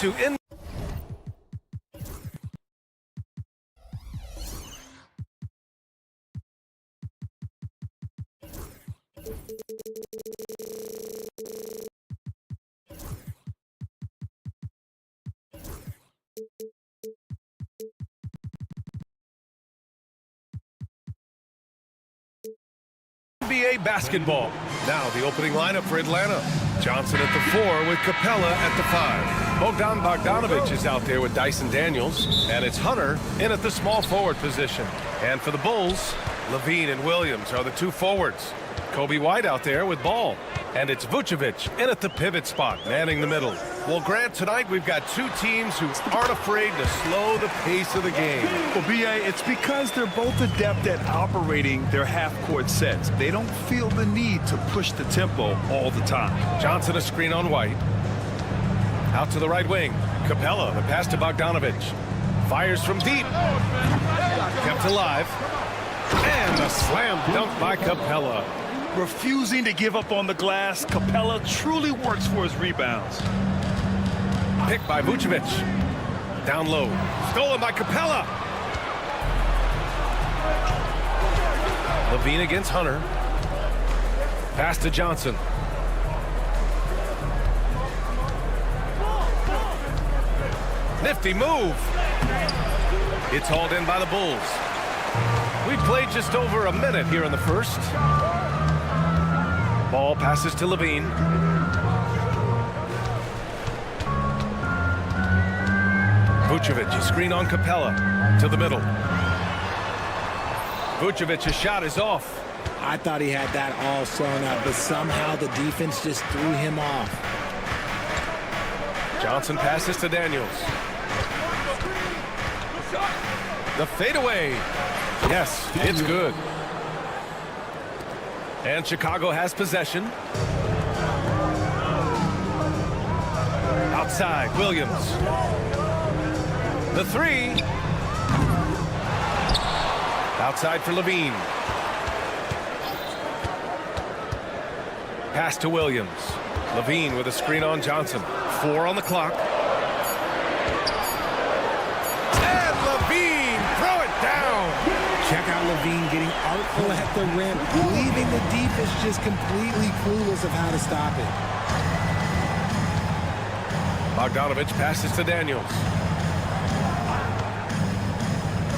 to in. NBA basketball. Now the opening lineup for Atlanta. Johnson at the 4 with Capella at the 5. Bogdanovich is out there with Dyson Daniels. And it's Hunter in at the small forward position. And for the Bulls, Levine and Williams are the 2 forwards. Kobe White out there with Ball. And it's Vucevic in at the pivot spot, manning the middle. Well, Grant, tonight we've got 2 teams who aren't afraid to slow the pace of the game. Well, B.A., it's because they're both adept at operating their half-court sets. They don't feel the need to push the tempo all the time. Johnson a screen on White. Out to the right wing. Capella, the pass to Bogdanovich. Fires from deep. Kept alive. And a slam dunk by Capella. Refusing to give up on the glass, Capella truly works for his rebounds. Picked by Vucevic. Down low. Stolen by Capella. Levine against Hunter. Pass to Johnson. Nifty move. It's hauled in by the Bulls. We played just over a minute here in the first. Ball passes to Levine. Vucevic, a screen on Capella. To the middle. Vucevic's shot is off. I thought he had that all sewn up, but somehow the defense just threw him off. Johnson passes to Daniels. The fadeaway. Yes, it's good. And Chicago has possession. Outside, Williams. The 3. Outside for Levine. Pass to Williams. Levine with a screen on Johnson. 4 on the clock. And Levine, throw it down. Check out Levine getting artful at the rim, leaving the defense just completely clueless of how to stop it. Bogdanovich passes to Daniels.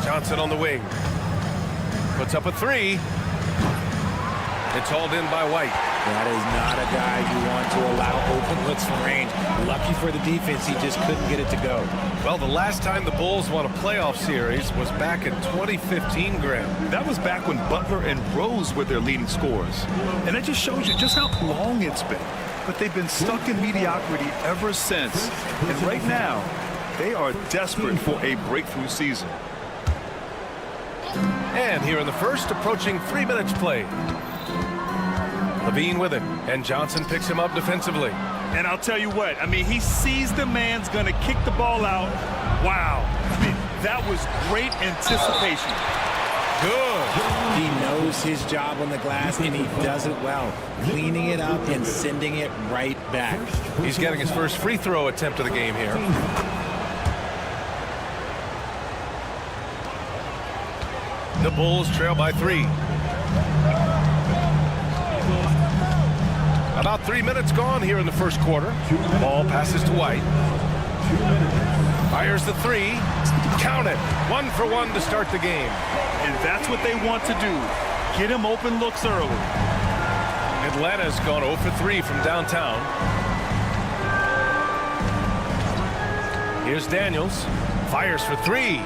Johnson on the wing. Puts up a 3. It's hauled in by White. That is not a guy you want to allow open looks from range. Lucky for the defense, he just couldn't get it to go. Well, the last time the Bulls won a playoff series was back in 2015, Graham. That was back when Butler and Rose were their leading scorers. And it just shows you just how long it's been. But they've been stuck in mediocrity ever since. And right now, they are desperate for a breakthrough season. And here in the first, approaching 3 minutes played. Levine with it, and Johnson picks him up defensively. And I'll tell you what, I mean, he sees the man's going to kick the ball out. Wow. I mean, that was great anticipation. Good. He knows his job on the glass, and he does it well, cleaning it up and sending it right back. He's getting his first free throw attempt of the game here. The Bulls trail by 3. About 3 minutes gone here in the first quarter. Ball passes to White. Fires the 3. Count it. 1 for 1 to start the game. And that's what they want to do. Get him open looks early. Atlanta's gone 0 for 3 from downtown. Here's Daniels. Fires for 3.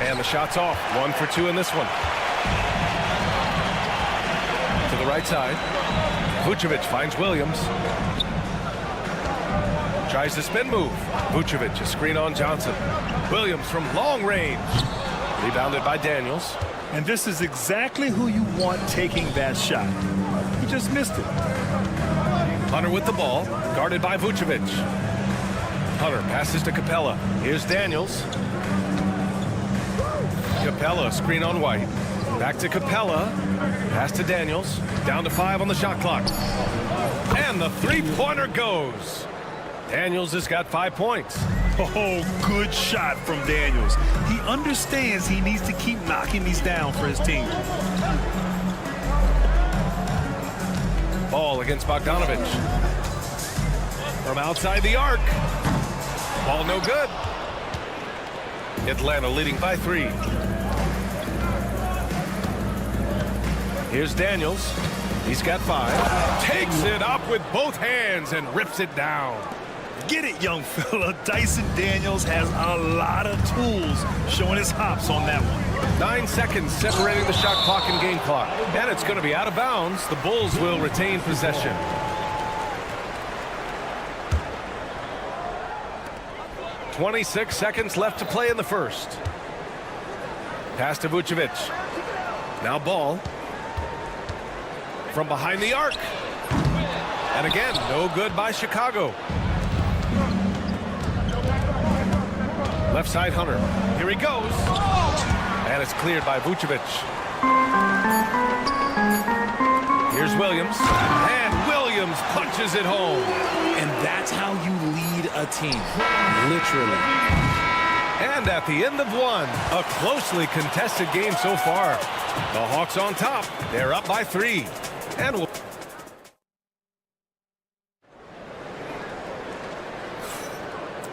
And the shot's off. 1 for 2 in this one. To the right side. Vucevic finds Williams. Tries the spin move. Vucevic, a screen on Johnson. Williams from long range. Rebounded by Daniels. And this is exactly who you want taking that shot. He just missed it. Hunter with the ball. Guarded by Vucevic. Hunter passes to Capella. Here's Daniels. Capella, screen on White. Back to Capella. Pass to Daniels. Down to 5 on the shot clock. And the 3-pointer goes. Daniels has got 5 points. Oh, good shot from Daniels. He understands he needs to keep knocking these down for his team. Ball against Bogdanovich. From outside the arc. Ball no good. Atlanta leading by 3. Here's Daniels. He's got 5. Takes it up with both hands and rips it down. Get it, young fella. Dyson Daniels has a lot of tools, showing his hops on that one. 9 seconds separating the shot clock and game clock. And it's going to be out of bounds. The Bulls will retain possession. "26 seconds left to play in the first. Pass to Vucevic. Now Ball. From behind the arc. And again, no good by Chicago. Left side Hunter. Here he goes. And it's cleared by Vucevic. Here's Williams. And Williams punches it home. And that's how you lead a team. Literally. And at the end of one, a closely contested game so far. The Hawks on top. They're up by 3. And we'll...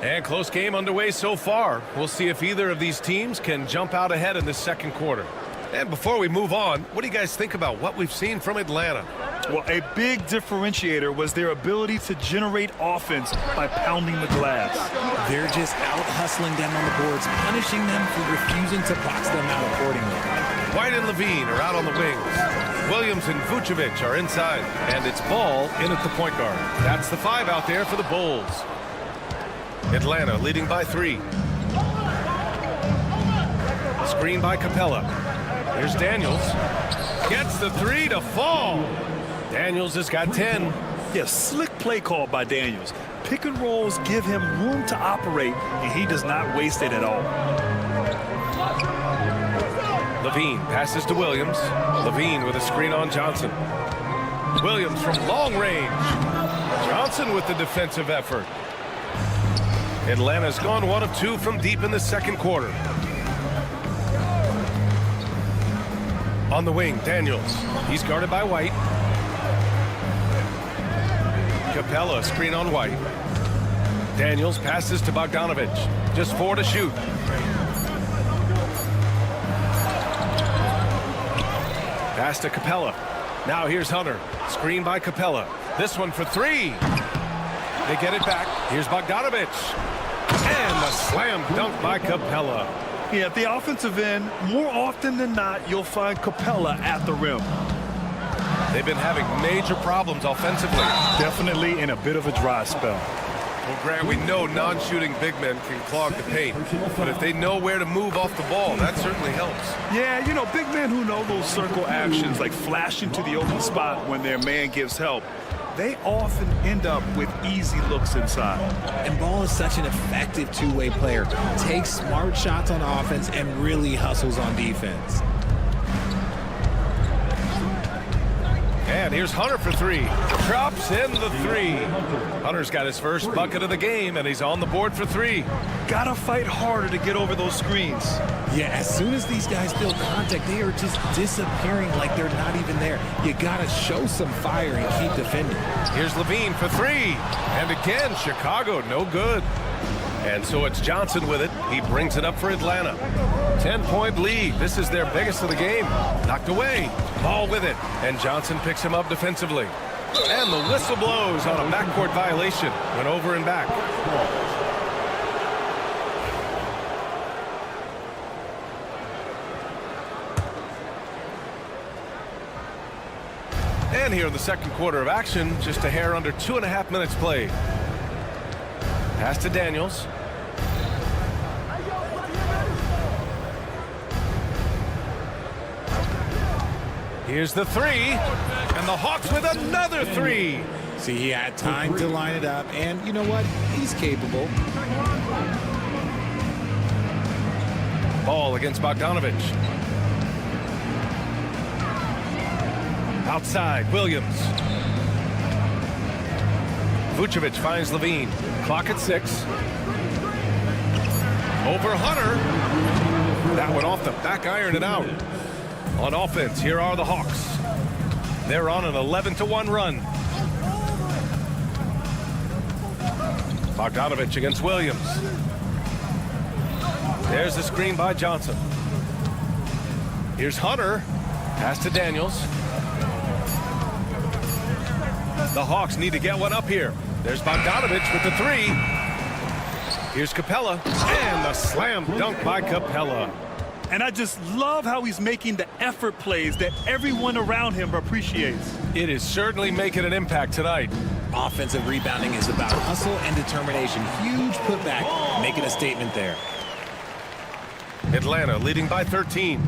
And close game underway so far. We'll see if either of these teams can jump out ahead in this second quarter. And before we move on, what do you guys think about what we've seen from Atlanta? Well, a big differentiator was their ability to generate offense by pounding the glass. They're just out hustling them on the boards, punishing them for refusing to box them out accordingly. White and Levine are out on the wings. Williams and Vucevic are inside. And it's Ball in at the point guard. That's the 5 out there for the Bulls. Atlanta leading by 3. Screen by Capella. Here's Daniels. Gets the 3 to fall. Daniels has got 10. Yeah, slick play call by Daniels. Pick and rolls give him room to operate, and he does not waste it at all. Levine passes to Williams. Levine with a screen on Johnson. Williams from long range. Johnson with the defensive effort. Atlanta's gone 1 of 2 from deep in the second quarter. On the wing, Daniels. He's guarded by White. Capella, screen on White. Daniels passes to Bogdanovich. Just 4 to shoot. Pass to Capella. Now here's Hunter. Screen by Capella. This one for 3. They get it back. Here's Bogdanovich. And a slam dunk by Capella. Yeah, at the offensive end, more often than not, you'll find Capella at the rim. They've been having major problems offensively. Definitely in a bit of a dry spell. Well, Grant, we know non-shooting big men can clog the paint, but if they know where to move off the ball, that certainly helps. Yeah, you know, big men who know those circle actions, like flashing to the open spot when their man gives help, they often end up with easy looks inside. And Ball is such an effective two-way player. Takes smart shots on offense and really hustles on defense. And here's Hunter for 3. Drops in the 3. Hunter's got his first bucket of the game, and he's on the board for 3. Gotta fight harder to get over those screens. Yeah, as soon as these guys feel contact, they are just disappearing like they're not even there. You gotta show some fire and keep defending. Here's Levine for 3. And again, Chicago, no good. And so it's Johnson with it. He brings it up for Atlanta. 10-point lead. This is their biggest of the game. Knocked away. Ball with it. And Johnson picks him up defensively. And the whistle blows on a backcourt violation. Went over and back. And here in the second quarter of action, just a hair under 2.5 minutes played. Pass to Daniels. Here's the 3. And the Hawks with another 3. See, he had time to line it up, and you know what? He's capable. Ball against Bogdanovich. Outside, Williams. Vucevic finds Levine. Clock at 6. Over Hunter. That one off the back iron and out. On offense, here are the Hawks. They're on an 11-1 run. Bogdanovich against Williams. There's the screen by Johnson. Here's Hunter. Pass to Daniels. The Hawks need to get one up here. There's Bogdanovich with the 3. Here's Capella. And the slam dunk by Capella. And I just love how he's making the effort plays that everyone around him appreciates. It is certainly making an impact tonight. Offensive rebounding is about hustle and determination. Huge putback, making a statement there. Atlanta leading by 13.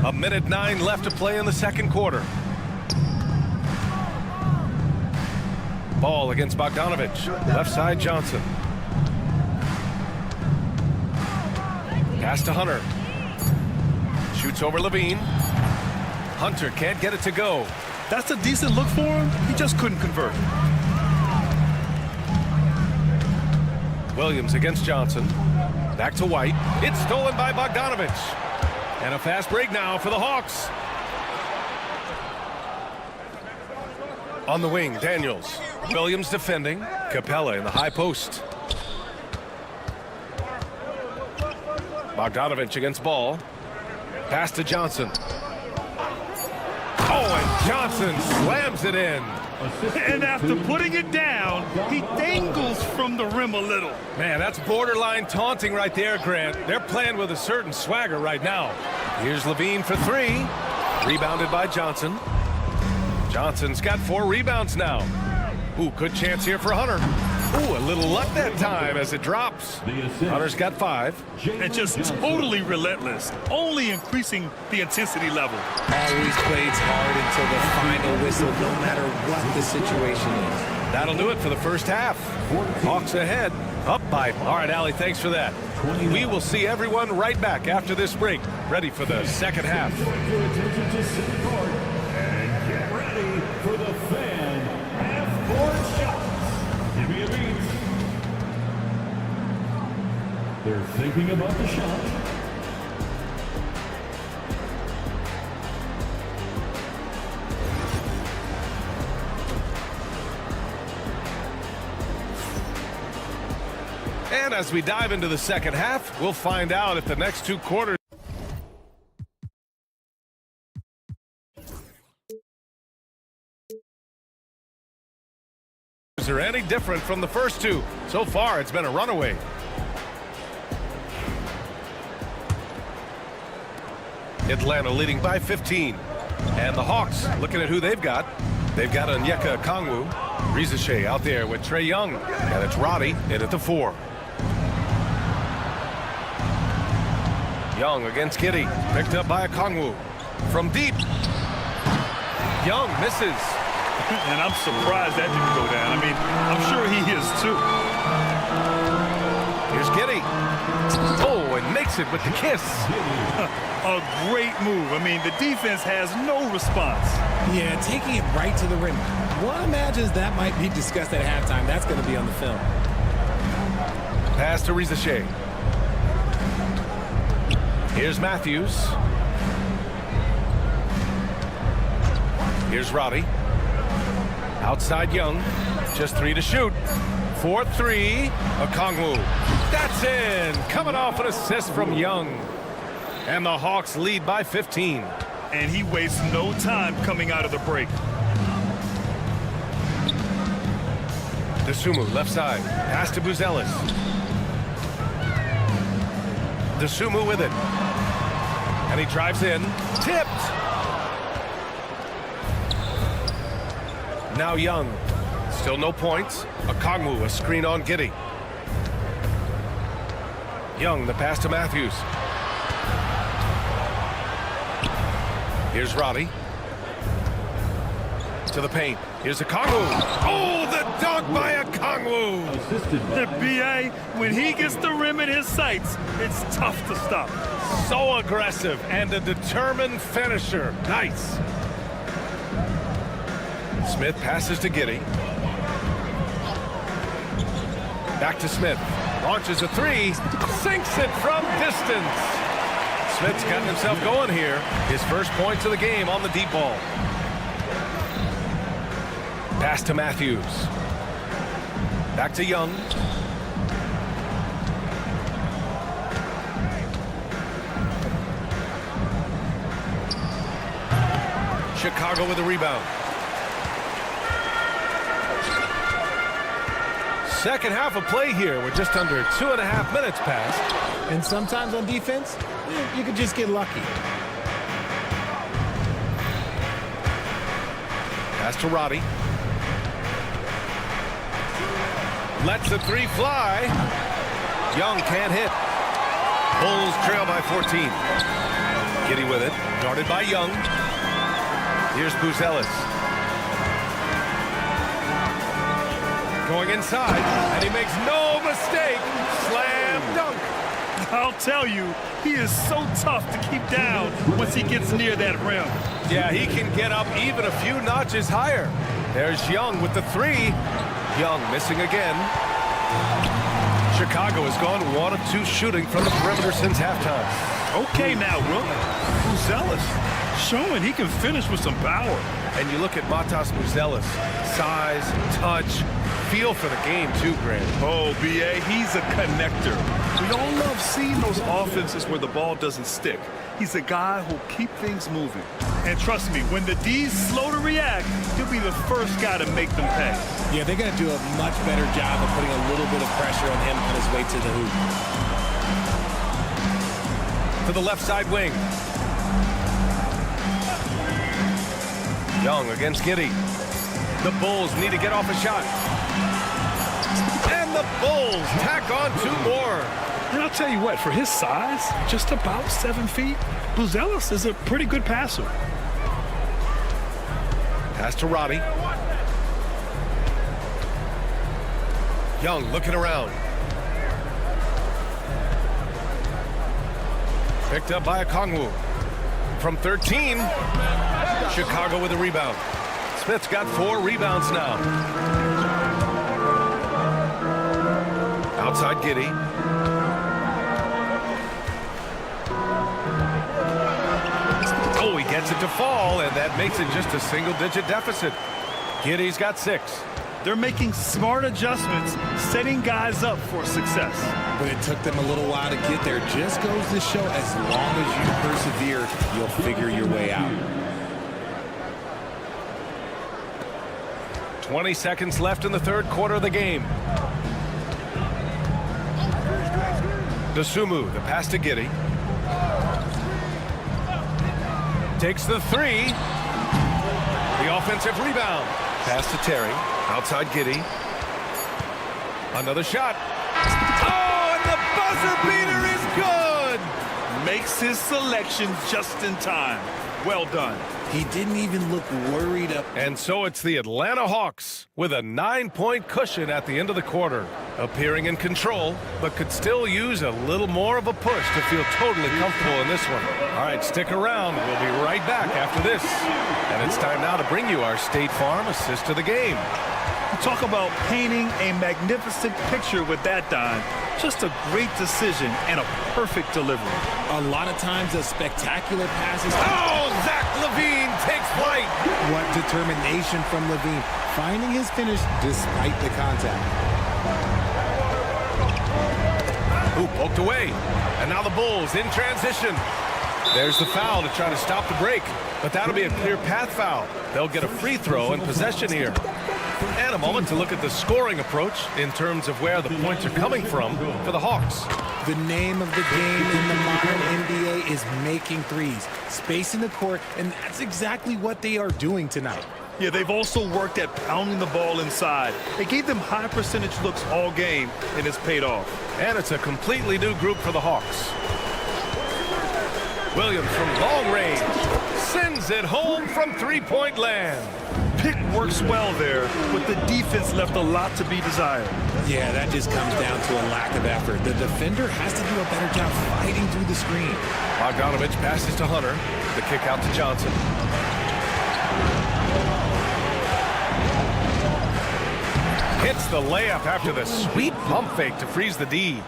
A minute 9 left to play in the second quarter. Ball against Bogdanovich. Left side Johnson. Pass to Hunter. Shoots over Levine. Hunter can't get it to go. That's a decent look for him. He just couldn't convert. Williams against Johnson. Back to White. It's stolen by Bogdanovich. And a fast break now for the Hawks. On the wing, Daniels. Williams defending. Capella in the high post. Bogdanovich against Ball. Pass to Johnson. Oh, and Johnson slams it in. And after putting it down, he dangles from the rim a little. Man, that's borderline taunting right there, Grant. They're playing with a certain swagger right now. Here's Levine for 3. Rebounded by Johnson. Johnson's got 4 rebounds now. Ooh, good chance here for Hunter. Ooh, a little luck that time as it drops. Hunter's got 5. And just totally relentless, only increasing the intensity level. Always plays hard until the final whistle, no matter what the situation is. That'll do it for the first half. Hawks ahead, up by. All right, Allie, thanks for that. We will see everyone right back after this break, ready for the second half. And get ready for the fan half-court shots. Give me a beat. They're thinking about the shot. And as we dive into the second half, we'll find out if the next 2 quarters are any different from the first 2. So far, it's been a runaway. Atlanta leading by 15. And the Hawks looking at who they've got. They've got Onyeka Okongwu. Rizachet out there with Trae Young. And it's Roddy in at the 4. Young against Giddey. Picked up by Okongwu. From deep. Young misses. And I'm surprised that didn't go down. I mean, I'm sure he is too. Here's Giddey. Oh, and makes it with the kiss. A great move. I mean, the defense has no response. Yeah, taking it right to the rim. One imagines that might be discussed at halftime. That's going to be on the film. Pass to Rizachet. Here's Matthews. Here's Roddy. Outside Young. Just 3 to shoot. 4-3. Okongwu. That's in. Coming off an assist from Young. And the Hawks lead by 15. And he wastes no time coming out of the break. Dosunmu left side. Pass to Buzelis. Dosunmu with it. And he drives in. Tipped. Now Young. Still no points. Okongwu, a screen on Giddey. Young, the pass to Matthews. Here's Roddy. To the paint. Here's Okongwu. Oh, the dunk by Okongwu. The BA, when he gets the rim in his sights, it's tough to stop. So aggressive and a determined finisher. Nice. Smith passes to Giddey. Back to Smith. Launches a three. Sinks it from distance. Smith's gotten himself going here. His first points of the game on the deep ball. Pass to Matthews. Back to Young. Chicago with a rebound. Second half of play here. We're just under 2.5 minutes past. And sometimes on defense, you could just get lucky. Pass to Roddy. Lets the three fly. Young can't hit. Bulls trail by 14. Giddey with it. Guarded by Young. Here's Buzelis. Going inside, and he makes no mistake. Slam dunk. I'll tell you, he is so tough to keep down once he gets near that rim. Yeah, he can get up even a few notches higher. There's Young with the three. Young missing again. Chicago has gone 1 of 2 shooting from the perimeter since halftime. Okay now, Will. Buzelis showing he can finish with some power. And you look at Matas Buzelis. Size, touch, feel for the game too, Grant. Oh, B.A., he's a connector. We all love seeing those offenses where the ball doesn't stick. He's a guy who'll keep things moving. And trust me, when the D's slow to react, he'll be the first guy to make them pay. Yeah, they're going to do a much better job of putting a little bit of pressure on him on his way to the hoop. To the left side wing. Young against Giddey. The Bulls need to get off a shot. And the Bulls tack on 2 more. And I'll tell you what, for his size, just about 7 feet, Buzelis is a pretty good passer. Pass to Roddy. Young looking around. Picked up by Okongwu. From 13, Chicago with a rebound. Smith's got 4 rebounds now. Outside Giddey. Oh, he gets it to fall, and that makes it just a single-digit deficit. Giddey's got 6. They're making smart adjustments, setting guys up for success. But it took them a little while to get there. Just goes to show, as long as you persevere, you'll figure your way out. 20 seconds left in the third quarter of the game. Dosunmu, the pass to Giddey. Takes the 3. The offensive rebound. Pass to Terry. Outside Giddey. Another shot. Oh, and the buzzer beater is good! Makes his selection just in time. Well done. He didn't even look worried up. And so it's the Atlanta Hawks with a 9-point cushion at the end of the quarter. Appearing in control, but could still use a little more of a push to feel totally comfortable in this one. All right, stick around. We'll be right back after this. And it's time now to bring you our State Farm assist to the game. Talk about painting a magnificent picture with that, Don. Just a great decision and a perfect delivery. A lot of times, the spectacular passes. Oh, Zach LaVine takes flight. What determination from LaVine, finding his finish despite the contact. Ooh, poked away. And now the Bulls in transition. There's the foul to try to stop the break. But that'll be a clear path foul. They'll get a free throw and possession here. And a moment to look at the scoring approach in terms of where the points are coming from for the Hawks. The name of the game in the modern NBA is making threes, spacing the court, and that's exactly what they are doing tonight. Yeah, they've also worked at pounding the ball inside. It gave them high percentage looks all game, and it's paid off. And it's a completely new group for the Hawks. Williams from long range sends it home from three-point land. Pick works well there, but the defense left a lot to be desired. Yeah, that just comes down to a lack of effort. The defender has to do a better job fighting through the screen. Bogdanovich passes to Hunter. The kick out to Johnson. Hits the layup after the sweet pump fake to freeze the D.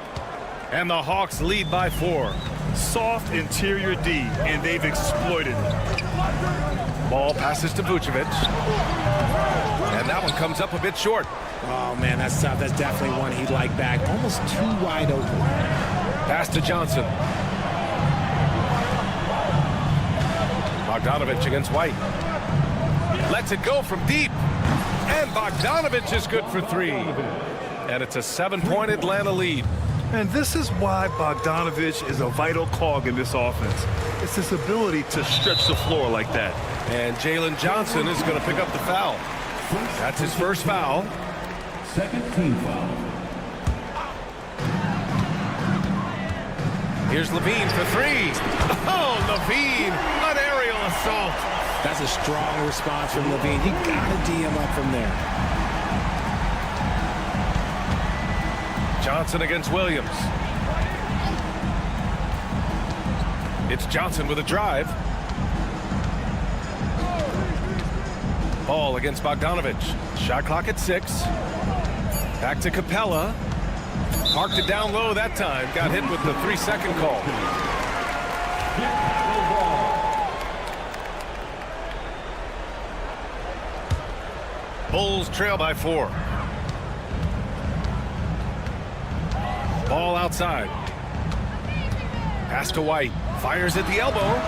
And the Hawks lead by 4. Soft interior D, and they've exploited it. Ball passes to Vucevic. And that one comes up a bit short. Oh, man, that's tough. That's definitely one he'd like back. Almost too wide open. Pass to Johnson. Bogdanovich against White. Lets it go from deep. And Bogdanovich is good for 3. And it's a 7-point Atlanta lead. And this is why Bogdanovich is a vital cog in this offense. It's his ability to stretch the floor like that. And Jalen Johnson is going to pick up the foul. That's his first foul. Second team foul. Here's Levine for 3. Oh, Levine, an aerial assault. That's a strong response from Levine. You got to D him up from there. Johnson against Williams. It's Johnson with a drive. Ball against Bogdanovich. Shot clock at 6. Back to Capella. Marked it down low that time. Got hit with the 3-second call. Bulls trail by 4. Ball outside. Pass to White. Fires at the elbow.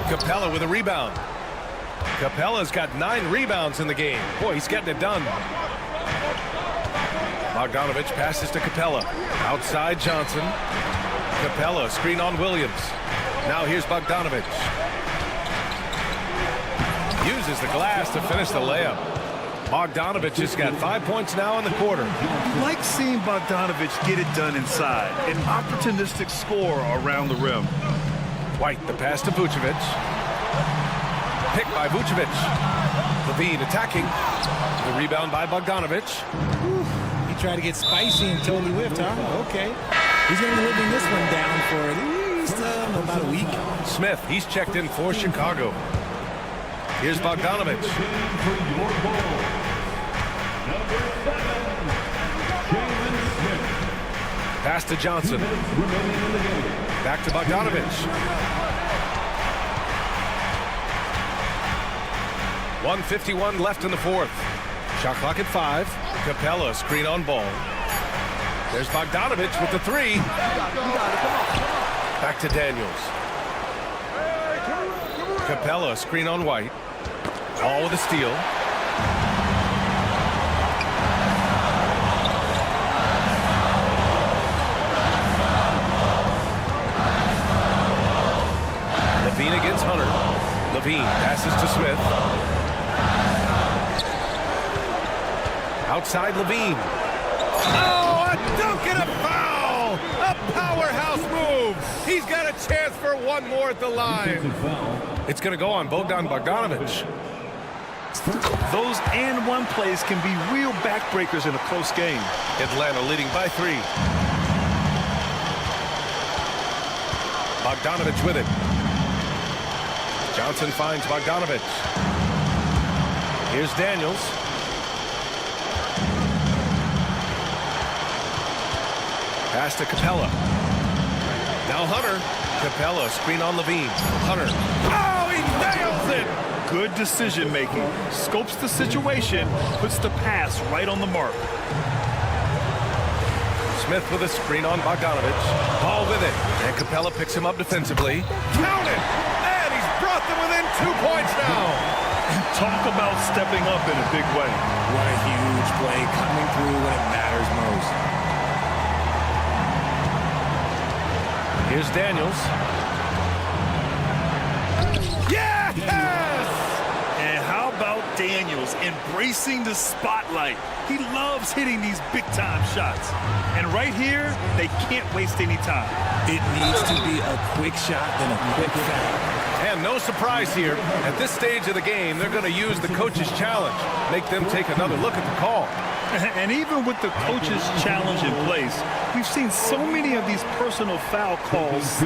Capella with a rebound. Capella's got 9 rebounds in the game. Boy, he's getting it done. Bogdanovich passes to Capella. Outside Johnson. Capella, screen on Williams. Now here's Bogdanovich. Uses the glass to finish the layup. Bogdanovich has got 5 points now in the quarter. You like seeing Bogdanovich get it done inside. An opportunistic score around the rim. White, the pass to Vucevic. Picked by Vucevic. Levine attacking. The rebound by Bogdanovich. He tried to get spicy and totally whiffed, huh? Okay. He's going to be living this one down for at least about a week. Smith, he's checked in for Chicago. Here's Bogdanovich. Pass to Johnson. Back to Bogdanovich. 1:51 left in the 4th. Shot clock at 5. Capella, screen on Ball. There's Bogdanovich with the 3. Back to Daniels. Capella, screen on White. Ball with a steal. Levine against Hunter. Levine passes to Smith. Outside Levine. Oh, a dunk and a foul! A powerhouse move! He's got a chance for one more at the line. It's going to go on Bogdanovich. Those and one plays can be real backbreakers in a close game. Atlanta leading by 3. Bogdanovich with it. Johnson finds Bogdanovich. Here's Daniels. Pass to Capella. Now Hunter. Capella, screen on Levine. Hunter. Oh, he nails it! Good decision making. Scopes the situation, puts the pass right on the mark. Smith with a screen on Bogdanovich. Ball with it. And Capella picks him up defensively. Count it! And he's brought them within 2 points now. Talk about stepping up in a big way. What a huge play coming through when it matters most. Here's Daniels. Yes! And how about Daniels embracing the spotlight? He loves hitting these big-time shots. And right here, they can't waste any time. It needs to be a quick shot and a quick foul. And no surprise here. At this stage of the game, they're going to use the coach's challenge. Make them take another look at the call. And even with the coach's challenge in place, we've seen so many of these personal foul calls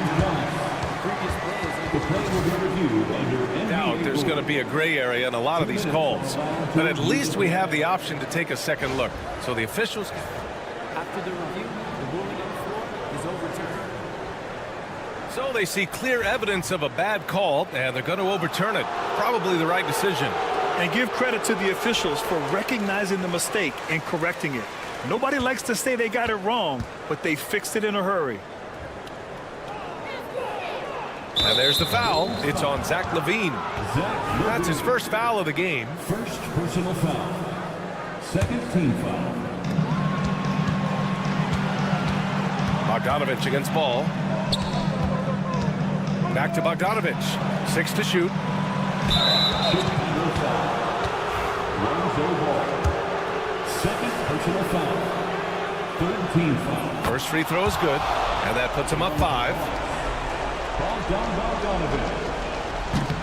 The play will be reviewed under Doubt there's going to be a gray area in a lot of these calls. But at least we have the option to take a second look. So the officials... After the review, the ruling on the floor is overturned. So they see clear evidence of a bad call, and they're going to overturn it. Probably the right decision. And give credit to the officials for recognizing the mistake and correcting it. Nobody likes to say they got it wrong, but they fixed it in a hurry. And there's the foul. It's on Zach Levine. That's his first foul of the game. First personal foul. Second team foul. Bogdanovich against ball. Back to Bogdanovich. 6 to shoot. Second personal foul. Third team foul. First free throw is good, and that puts him up 5. Bogdanovich.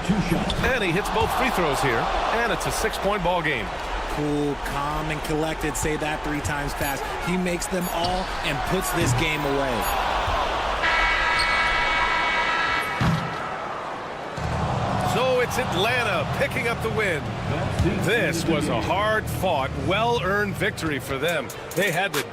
2 shots. And he hits both free throws here, and it's a 6-point ball game. Cool, calm, and collected. Say that 3 times fast. He makes them all and puts this game away. So it's Atlanta picking up the win. This was a hard-fought, well-earned victory for them. They had to...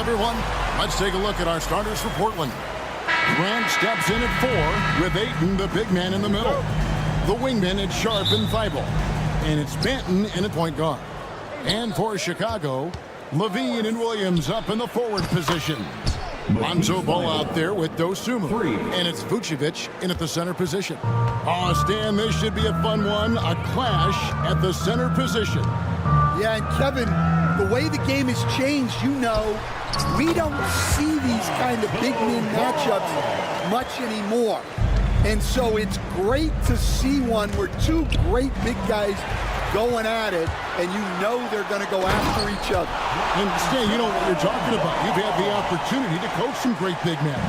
everyone. Let's take a look at our starters for Portland. Grant steps in at 4 with Ayton, the big man, in the middle. The wingmen at Sharp and Thibault. And it's Banton in at point guard. And for Chicago, Levine and Williams up in the forward position. Lonzo Ball out there with Dosunmu. And it's Vucevic in at the center position. Oh, Stan, this should be a fun one. A clash at the center position. Yeah, and Kevin, the way the game has changed, we don't see these kind of big men matchups much anymore. And so it's great to see one where two great big guys going at it, and they're going to go after each other. And Stan, you know what you're talking about. You've had the opportunity to coach some great big men.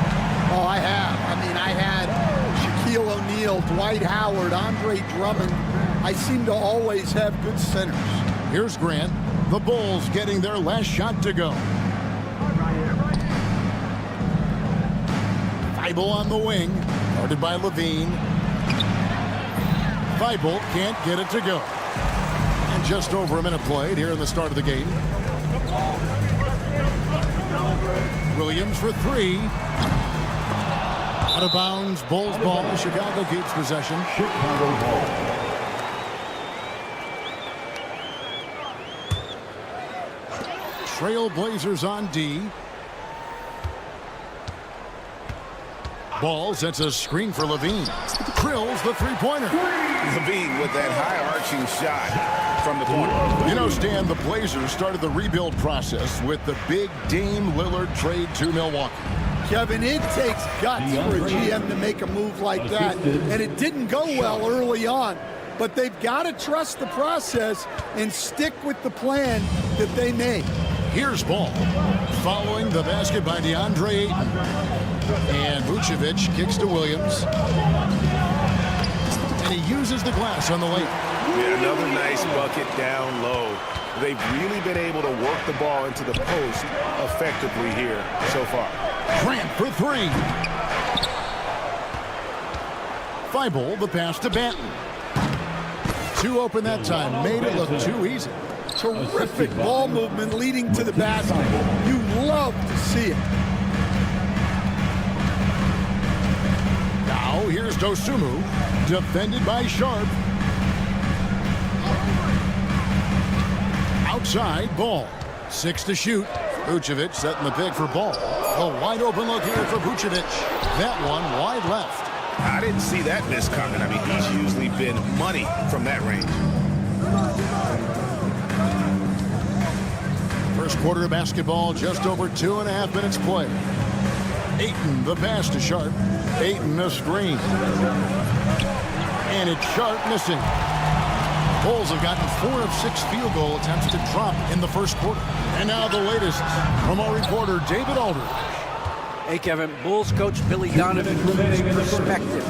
Oh, I have. I had Shaquille O'Neal, Dwight Howard, Andre Drummond. I seem to always have good centers. Here's Grant. The Bulls getting their last shot to go. Thibault on the wing, guarded by Levine. Thibault can't get it to go. And just over a minute played here in the start of the game. Williams for 3. Out of bounds, Bulls ball. Chicago keeps possession. Chicago ball. Trailblazers on D. Ball sets a screen for Levine. Drills the three-pointer. Levine with that high-arching shot from the corner. You know, Stan, the Blazers started the rebuild process with the big Dame Lillard trade to Milwaukee. Kevin, it takes guts for a GM to make a move like that, and it didn't go well early on. But they've got to trust the process and stick with the plan that they made. Here's Ball. Following the basket by DeAndre Ayton. And Vucevic kicks to Williams. And he uses the glass on the lane. Yeah, another nice bucket down low. They've really been able to work the ball into the post effectively here so far. Grant for 3. Thibault, the pass to Banton. 2 open that time. Made it look too easy. Terrific ball movement leading to the basket. You love to see it. Now here's Dosunmu, defended by Sharp. Outside, Ball. 6 to shoot. Vucevic setting the pick for Ball. A wide open look here for Vucevic. That one wide left. I didn't see that miss coming. He's usually been money from that range. First quarter of basketball, just over 2.5 minutes played. Ayton, the pass to Sharp. Ayton, a screen. And it's Sharp missing. Bulls have gotten 4 of 6 field goal attempts to drop in the first quarter. And now the latest from our reporter, David Aldridge. Hey, Kevin, Bulls coach Billy Donovan from his perspective.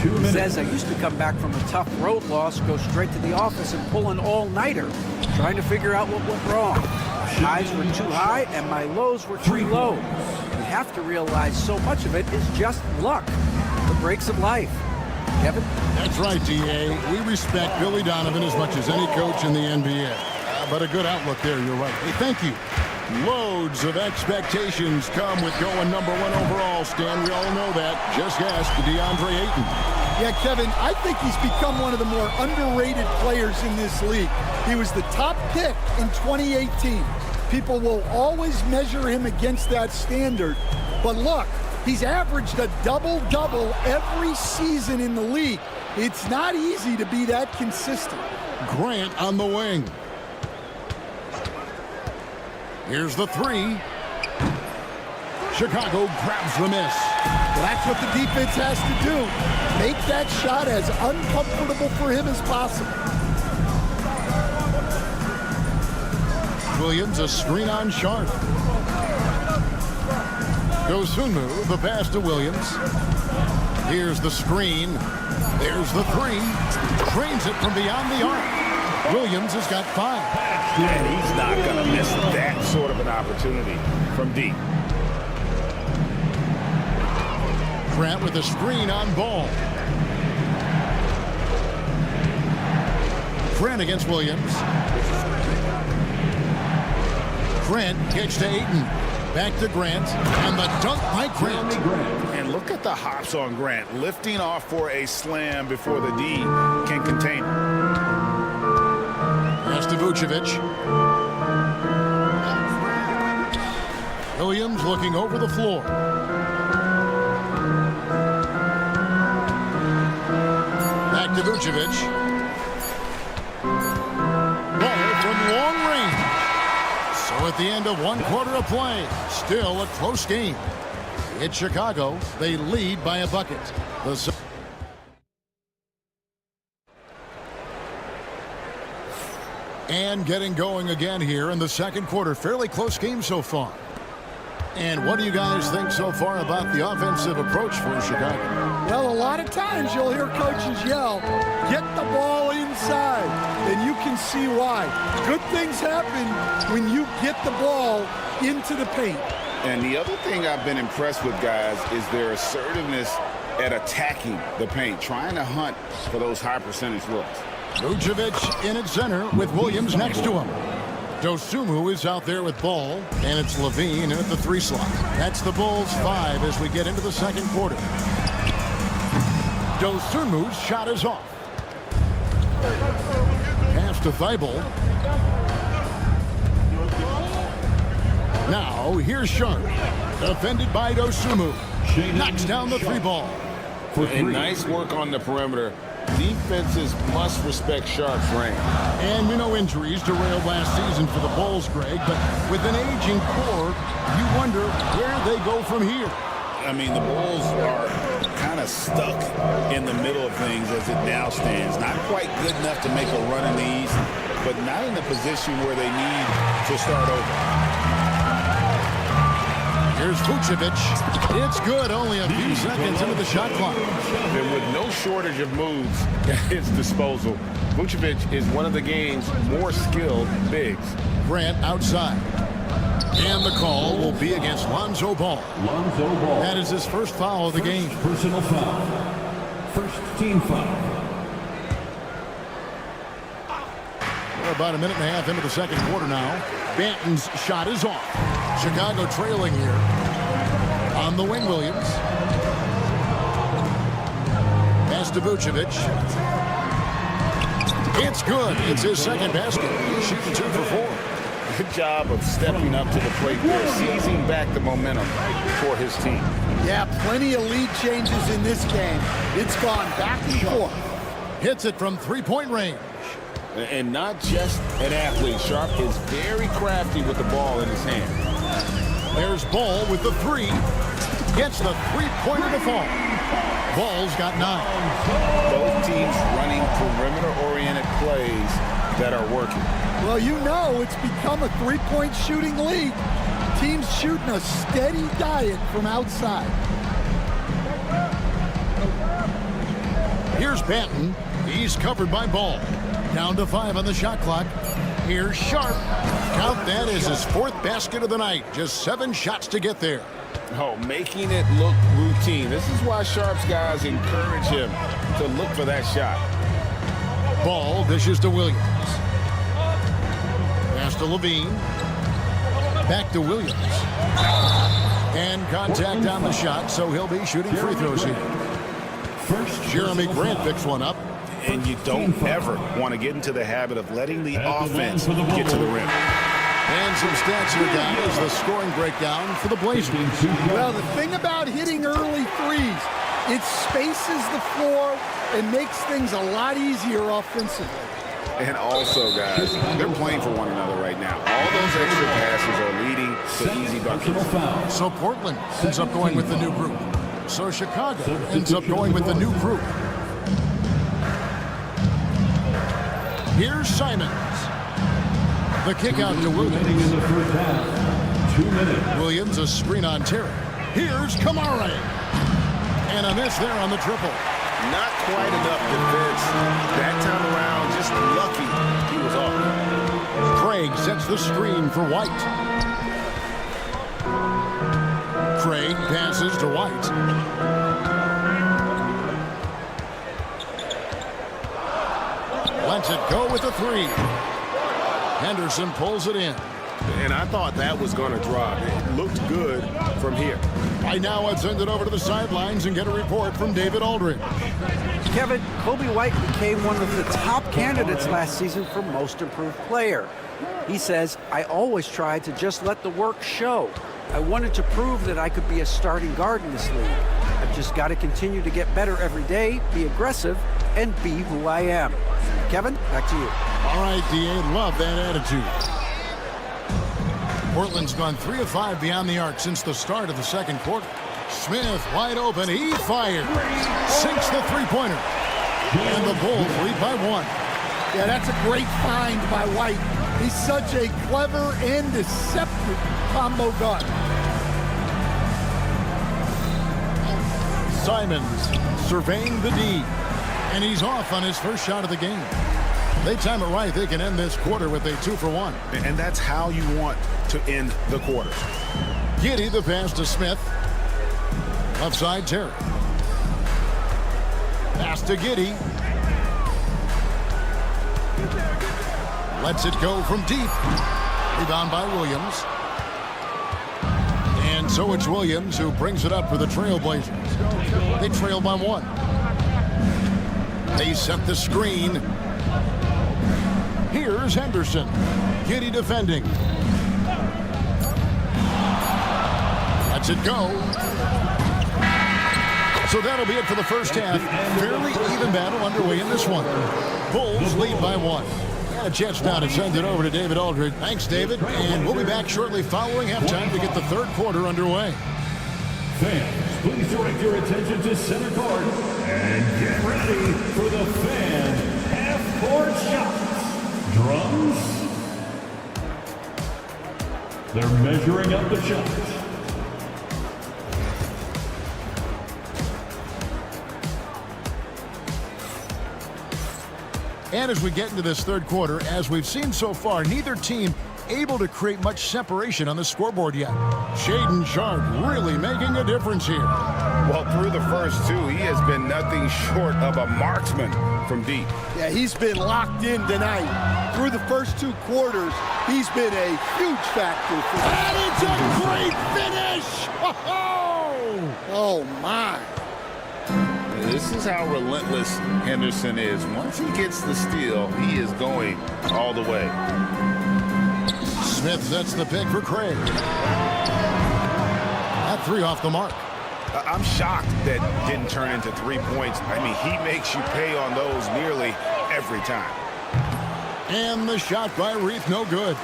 He says, I used to come back from a tough road loss, go straight to the office and pull an all-nighter, trying to figure out what went wrong. My highs were too high and my lows were too low. You have to realize so much of it is just luck, the breaks of life. Kevin? That's right, D.A. We respect Billy Donovan as much as any coach in the NBA. But a good outlook there, you're right. Hey, thank you. Loads of expectations come with going number 1 overall, Stan. We all know that. Just ask DeAndre Ayton. Yeah, Kevin, I think he's become one of the more underrated players in this league. He was the top pick in 2018. People will always measure him against that standard. But look, he's averaged a double-double every season in the league. It's not easy to be that consistent. Grant on the wing. Here's the 3. Chicago grabs the miss. Well, that's what the defense has to do. Make that shot as uncomfortable for him as possible. Williams, a screen on Sharp. Dosunmu, the pass to Williams. Here's the screen. There's the 3. Trains it from beyond the arc. Williams has got 5. And he's not going to miss that sort of an opportunity from deep. Grant with a screen on Ball. Grant against Williams. Grant kicks to Ayton. Back to Grant, and the dunk by Grant. And look at the hops on Grant, lifting off for a slam before the D can contain him. Pass to Vucevic. Williams looking over the floor. Back to Vucevic. Ball from long range. So at the end of 1 quarter of play, still a close game. It's Chicago. They lead by a bucket. And getting going again here in the second quarter. Fairly close game so far. And what do you guys think so far about the offensive approach for Chicago? Well, a lot of times you'll hear coaches yell, get the ball inside, and you can see why. Good things happen when you get the ball into the paint. And the other thing I've been impressed with, guys, is their assertiveness at attacking the paint, trying to hunt for those high percentage looks. Vucevic in at center with Williams next to him. Dosunmu is out there with ball, and it's Levine in at the 3 slot. That's the Bulls 5 as we get into the second quarter. Dosunmu's shot is off. Pass to Thibault. Now here's Sharp, defended by Dosunmu. Knocks down the 3 ball. And nice work on the perimeter. Defenses must respect Sharp's range. And we know injuries derailed last season for the Bulls, Greg, but with an aging core, you wonder where they go from here. I mean, the Bulls are kind of stuck in the middle of things as it now stands. Not quite good enough to make a run in the East, but not in the position where they need to start over. Here's Vucevic. It's good, only a few seconds into the shot clock. And with no shortage of moves at his disposal, Vucevic is one of the game's more skilled bigs. Grant outside. And the call will be against Lonzo Ball. That is his first foul of the game. Personal foul. First team foul. We're about a minute and a half into the second quarter now. Banton's shot is off. Chicago trailing here. On the wing, Williams. Pass to Vucevic. It's good. It's his second basket. He's shooting 2 for 4. Good job of stepping up to the plate there, seizing back the momentum for his team. Yeah, plenty of lead changes in this game. It's gone back and forth. Hits it from 3-point range. And not just an athlete. Sharp is very crafty with the ball in his hand. There's Ball with the 3. Gets the 3-pointer to fall. Ball's got 9. Both teams running perimeter-oriented plays that are working. Well, you know it's become a 3-point shooting league. Teams shooting a steady diet from outside. Here's Banton. He's covered by Ball. Down to 5 on the shot clock. Here's Sharp. Count that as his 4th basket of the night. Just 7 shots to get there. Oh, making it look routine. This is why Sharp's guys encourage him to look for that shot. Ball dishes to Williams. Pass to Levine. Back to Williams. And contact on the shot, so he'll be shooting free throws here. Jeremy Grant picks one up. And you don't ever want to get into the habit of letting the offense get to the rim. And some stats here, guys. The scoring breakdown for the Blazers. Well, the thing about hitting early threes, it spaces the floor and makes things a lot easier offensively. And also, guys, they're playing for one another right now. All those extra passes are leading to easy buckets. So Portland ends up going with the new group. So Chicago ends up going with the new group. Here's Simons. The kick out to Williams. Williams, a screen on Terry. Here's Kamara. And a miss there on the triple. Not quite enough defense. That time around, just lucky he was off. Craig sets the screen for White. Craig passes to White. Lets it go with the 3. Henderson pulls it in. and I thought that was going to drop. It looked good from here. Right now, let's send it over to the sidelines and get a report from David Aldridge. Kevin, Kobe White became one of the top candidates last season for Most Improved Player. He says, I always tried to just let the work show. I wanted to prove that I could be a starting guard in this league. I've just got to continue to get better every day, be aggressive, and be who I am. Kevin, back to you. All right, D.A., love that attitude. Portland's gone 3 of 5 beyond the arc since the start of the second quarter. Smith wide open. He fires. Sinks the three-pointer. And the Bulls lead by 1. Yeah, that's a great find by White. He's such a clever and deceptive combo guard. Simons surveying the D. And he's off on his first shot of the game. They time it right. They can end this quarter with a 2-for-1. And that's how you want to end the quarter. Giddey the pass to Smith. Left side, Terry. Pass to Giddey. Lets it go from deep. Rebound by Williams. And so it's Williams who brings it up for the Trailblazers. They trail by 1. They set the screen. Here's Henderson. Giddey defending. Lets it go. So that'll be it for the first half. Fairly even battle underway in this one. Bulls lead by 1. A chance now to send it over to David Aldridge. Thanks, David. And we'll be back shortly following halftime to get the third quarter underway. Fans, please direct your attention to center court and get ready for the fan half-court shots. Drums. They're measuring up the shots. And as we get into this third quarter, as we've seen so far, neither team able to create much separation on the scoreboard yet. Shaedon Sharpe really making a difference here. Well, through the first 2, he has been nothing short of a marksman from deep. Yeah, he's been locked in tonight. Through the first 2 quarters, he's been a huge factor for them. And it's a great finish! Oh, my. This is how relentless Henderson is. Once he gets the steal, he is going all the way. Smith sets the pick for Craig. That 3 off the mark. I'm shocked that didn't turn into 3 points. I mean, he makes you pay on those nearly every time. And the shot by Reith, no good.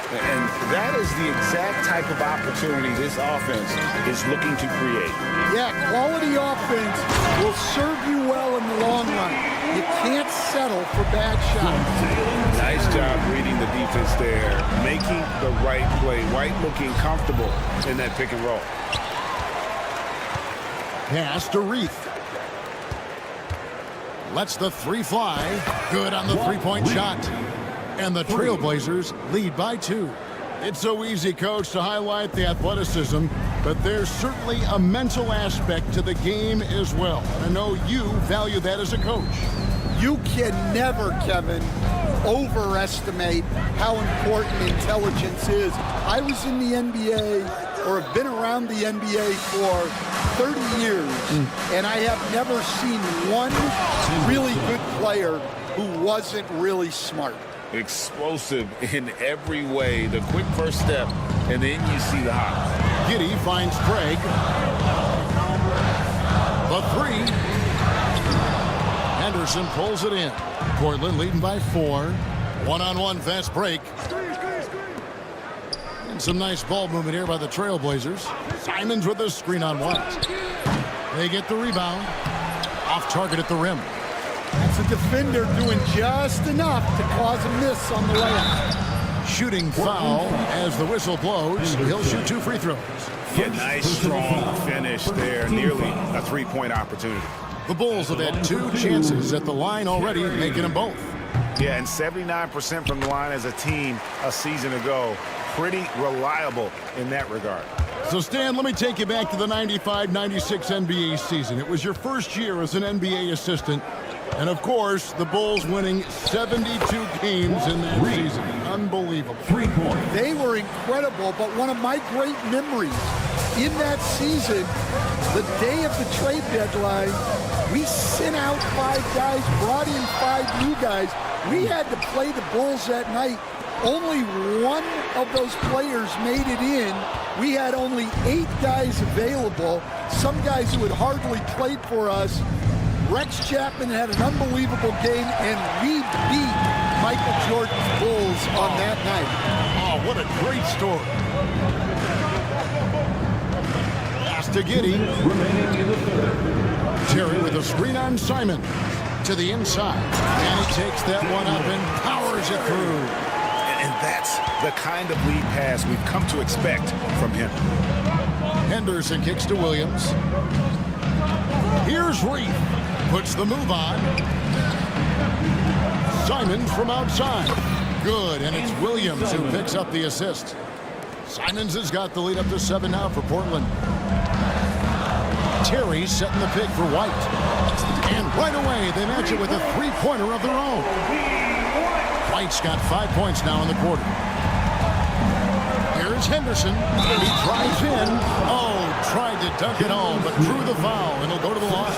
And that is the exact type of opportunity this offense is looking to create. Yeah, quality offense will serve you well in the long run. You can't settle for bad shots. Nice job reading the defense there, making the right play. White looking comfortable in that pick and roll. Pass to Reith. Lets the 3 fly. Good on the 3-point shot. And the Trailblazers lead by 2. It's so easy, Coach, to highlight the athleticism, but there's certainly a mental aspect to the game as well. I know you value that as a coach. You can never, Kevin, overestimate how important intelligence is. I was in the NBA, or have been around the NBA for 30 years, and I have never seen one really good player who wasn't really smart. Explosive in every way. The quick first step, and then you see the hop. Giddey finds Craig. The 3. Henderson pulls it in. Portland leading by 4. One-on-one fast break. And some nice ball movement here by the Trailblazers. Simons with the screen on White. They get the rebound. Off target at the rim. That's a defender doing just enough to cause a miss on the layup. Shooting foul as the whistle blows. He'll shoot 2 free throws. Yeah, nice strong finish there. Nearly a 3-point opportunity. The Bulls have had 2 chances at the line already, making them both. Yeah, and 79% from the line as a team a season ago. Pretty reliable in that regard. So, Stan, let me take you back to the 95-96 NBA season. It was your first year as an NBA assistant. And, of course, the Bulls winning 72 games in that season. unbelievable. 3 points. They were incredible, but one of my great memories in that season, the day of the trade deadline, we sent out 5 guys, brought in 5 new guys. We had to play the Bulls that night. Only one of those players made it in. We had only 8 guys available, some guys who had hardly played for us. Rex Chapman had an unbelievable game, and we beat Michael Jordan's Bulls on that night. Oh, what a great story. Pass to Giddey. Remaining in the third. Terry with a screen on Simon. To the inside. And he takes that one up and powers it through. And that's the kind of lead pass we've come to expect from him. Henderson kicks to Williams. Here's Reith. Puts the move on. Simons from outside. Good, and it's Williams who picks up the assist. Simons has got the lead up to 7 now for Portland. Terry setting the pick for White. And right away, they match it with a 3-pointer of their own. White's got 5 points now in the quarter. Here's Henderson. He drives in. Oh, tried to dunk it home, but drew the foul, and he'll go to the line.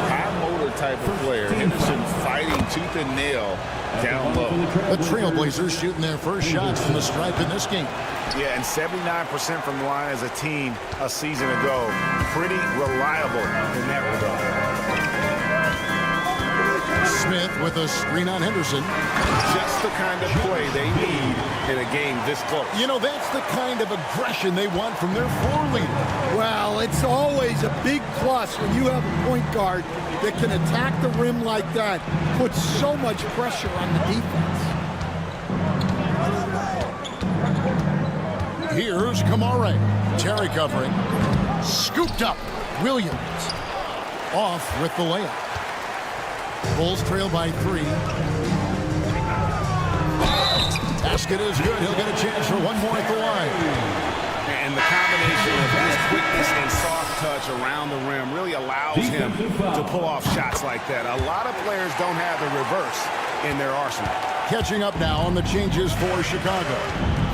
High motor type of player. Henderson fighting tooth and nail down low. The Trailblazers shooting their first shots from the stripe in this game. Yeah, and 79% from the line as a team a season ago. Pretty reliable in that regard. Smith with a screen on Henderson. Just the kind of play they need in a game this close. You know, that's the kind of aggression they want from their floor leader. Well, it's always a big plus when you have a point guard that can attack the rim like that, puts so much pressure on the defense. Here's Kamare. Terry covering. Scooped up. Williams. Off with the layup. Bulls trail by 3. Basket is good. He'll get a chance for one more at the line. And the combination of his quickness and soft touch around the rim really allows him to pull off shots like that. A lot of players don't have the reverse in their arsenal. Catching up now on the changes for Chicago.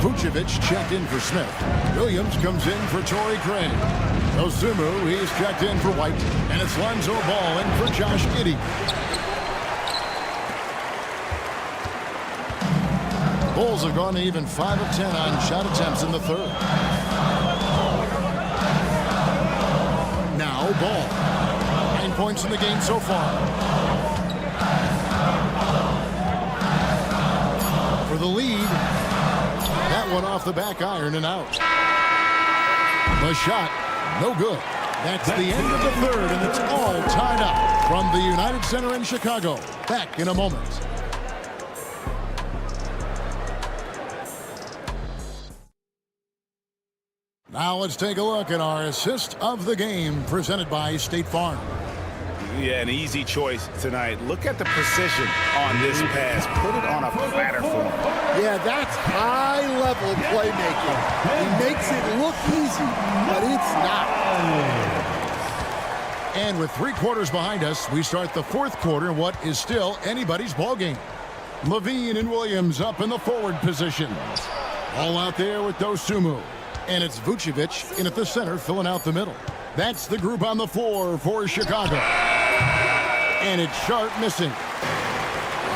Vucevic checked in for Smith. Williams comes in for Torrey Craig. Ozumu, he's checked in for White. And it's Lonzo Ball in for Josh Giddey. Bulls have gone even 5 of 10 on shot attempts in the third. Now Ball. 9 points in the game so far. For the lead. That one off the back iron and out. The shot, no good. That's the end of the third, and it's all tied up from the United Center in Chicago. Back in a moment. Now let's take a look at our assist of the game presented by State Farm. Yeah, an easy choice tonight. Look at the precision on this pass. Put it on a platter for him. Yeah, that's high-level playmaking. He makes it look easy, but it's not. And with 3 quarters behind us, we start the 4th quarter in what is still anybody's ball game. Levine and Williams up in the forward position. All out there with Dosunmu. And it's Vucevic in at the center, filling out the middle. That's the group on the floor for Chicago. And it's Sharp missing.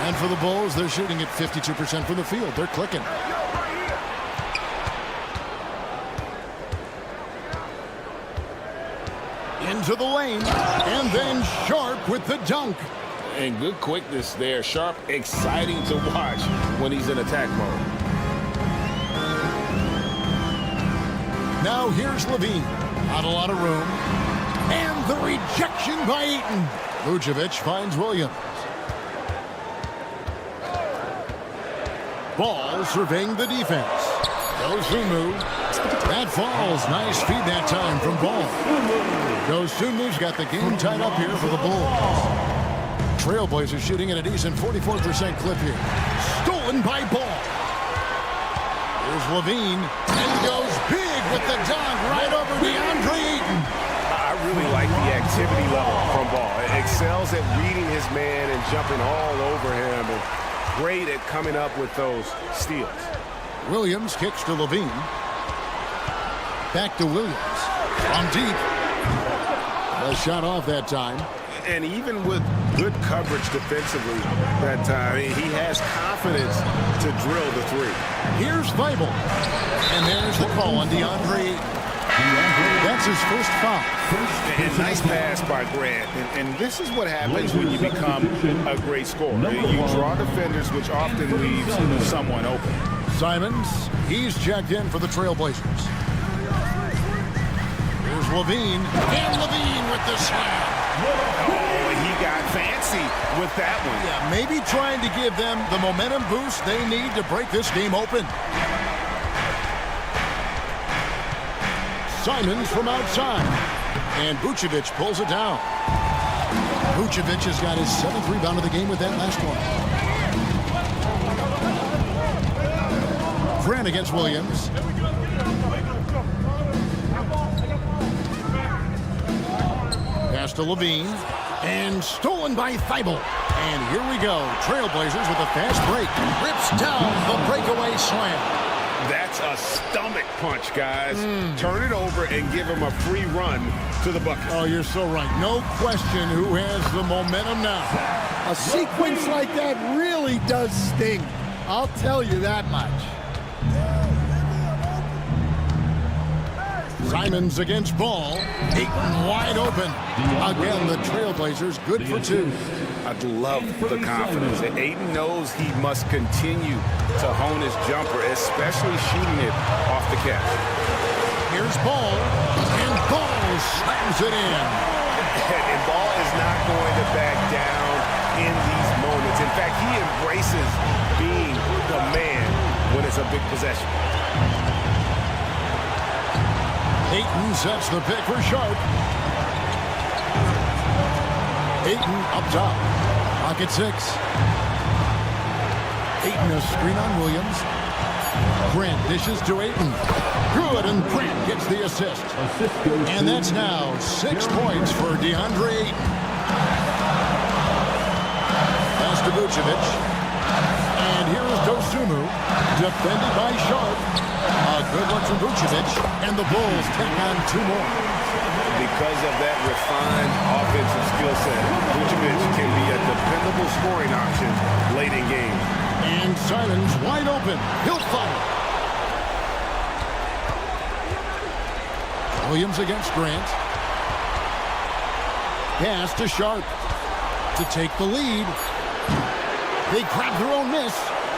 And for the Bulls, they're shooting at 52% from the field. They're clicking. Into the lane. And then Sharp with the dunk. And good quickness there. Sharp, exciting to watch when he's in attack mode. Now here's Levine. Not a lot of room. And the rejection by Eaton. Vucevic finds Williams. Ball surveying the defense. Dosunmu. That falls. Nice feed that time from Ball. Dosunmu's got the game tied up here for the Bulls. Trailblazers shooting at a decent 44% clip here. Stolen by Ball. Here's Levine. And goes big with the dunk right over DeAndre Ayton. I really like the activity level from Ball. It excels at reading his man and jumping all over him. And great at coming up with those steals. Williams kicks to Levine. Back to Williams. From deep. A shot off that time. And even with good coverage defensively that time, he has confidence to drill the three. Here's Weibel. And there's the call on DeAndre. That's his first foul. And nice pass by Grant. And this is what happens when you become a great scorer. You draw defenders, which often leaves someone open. Simons, he's checked in for the Trailblazers. Here's Levine. And Levine with the slam. Oh, he got fancy with that one. Yeah, maybe trying to give them the momentum boost they need to break this game open. Simons from outside. And Vucevic pulls it down. Vucevic has got his 7th rebound of the game with that last one. Grant against Williams. Pass to Levine. And stolen by Thibault. And here we go. Trailblazers with a fast break. Rips down the breakaway slam. That's a stomach punch, guys. Turn it over and give him a free run to the bucket. Oh, you're so right. No question who has the momentum now. A sequence like that really does sting. I'll tell you that much. Simons against Ball. Ayton wide open. Again, the Trailblazers good for 2. I'd love the confidence. Ayton knows he must continue to hone his jumper, especially shooting it off the catch. Here's Ball. And Ball slams it in. And Ball is not going to back down in these moments. In fact, he embraces being the man when it's a big possession. Ayton sets the pick for Sharp. Ayton up top. Pocket 6. Ayton a screen on Williams. Grant dishes to Ayton. Good, and Grant gets the assist. And that's now 6 points for DeAndre Ayton. Pass to Vucevic. And here is Dosunmu. Defended by Sharp. A good one from Vucevic. And the Bulls take on 2 more. Because of that refined offensive skill set, Vucevic can be a dependable scoring option late in game. And Simons wide open. He'll fire. Williams against Grant. Pass to Sharp to take the lead. They grab their own miss.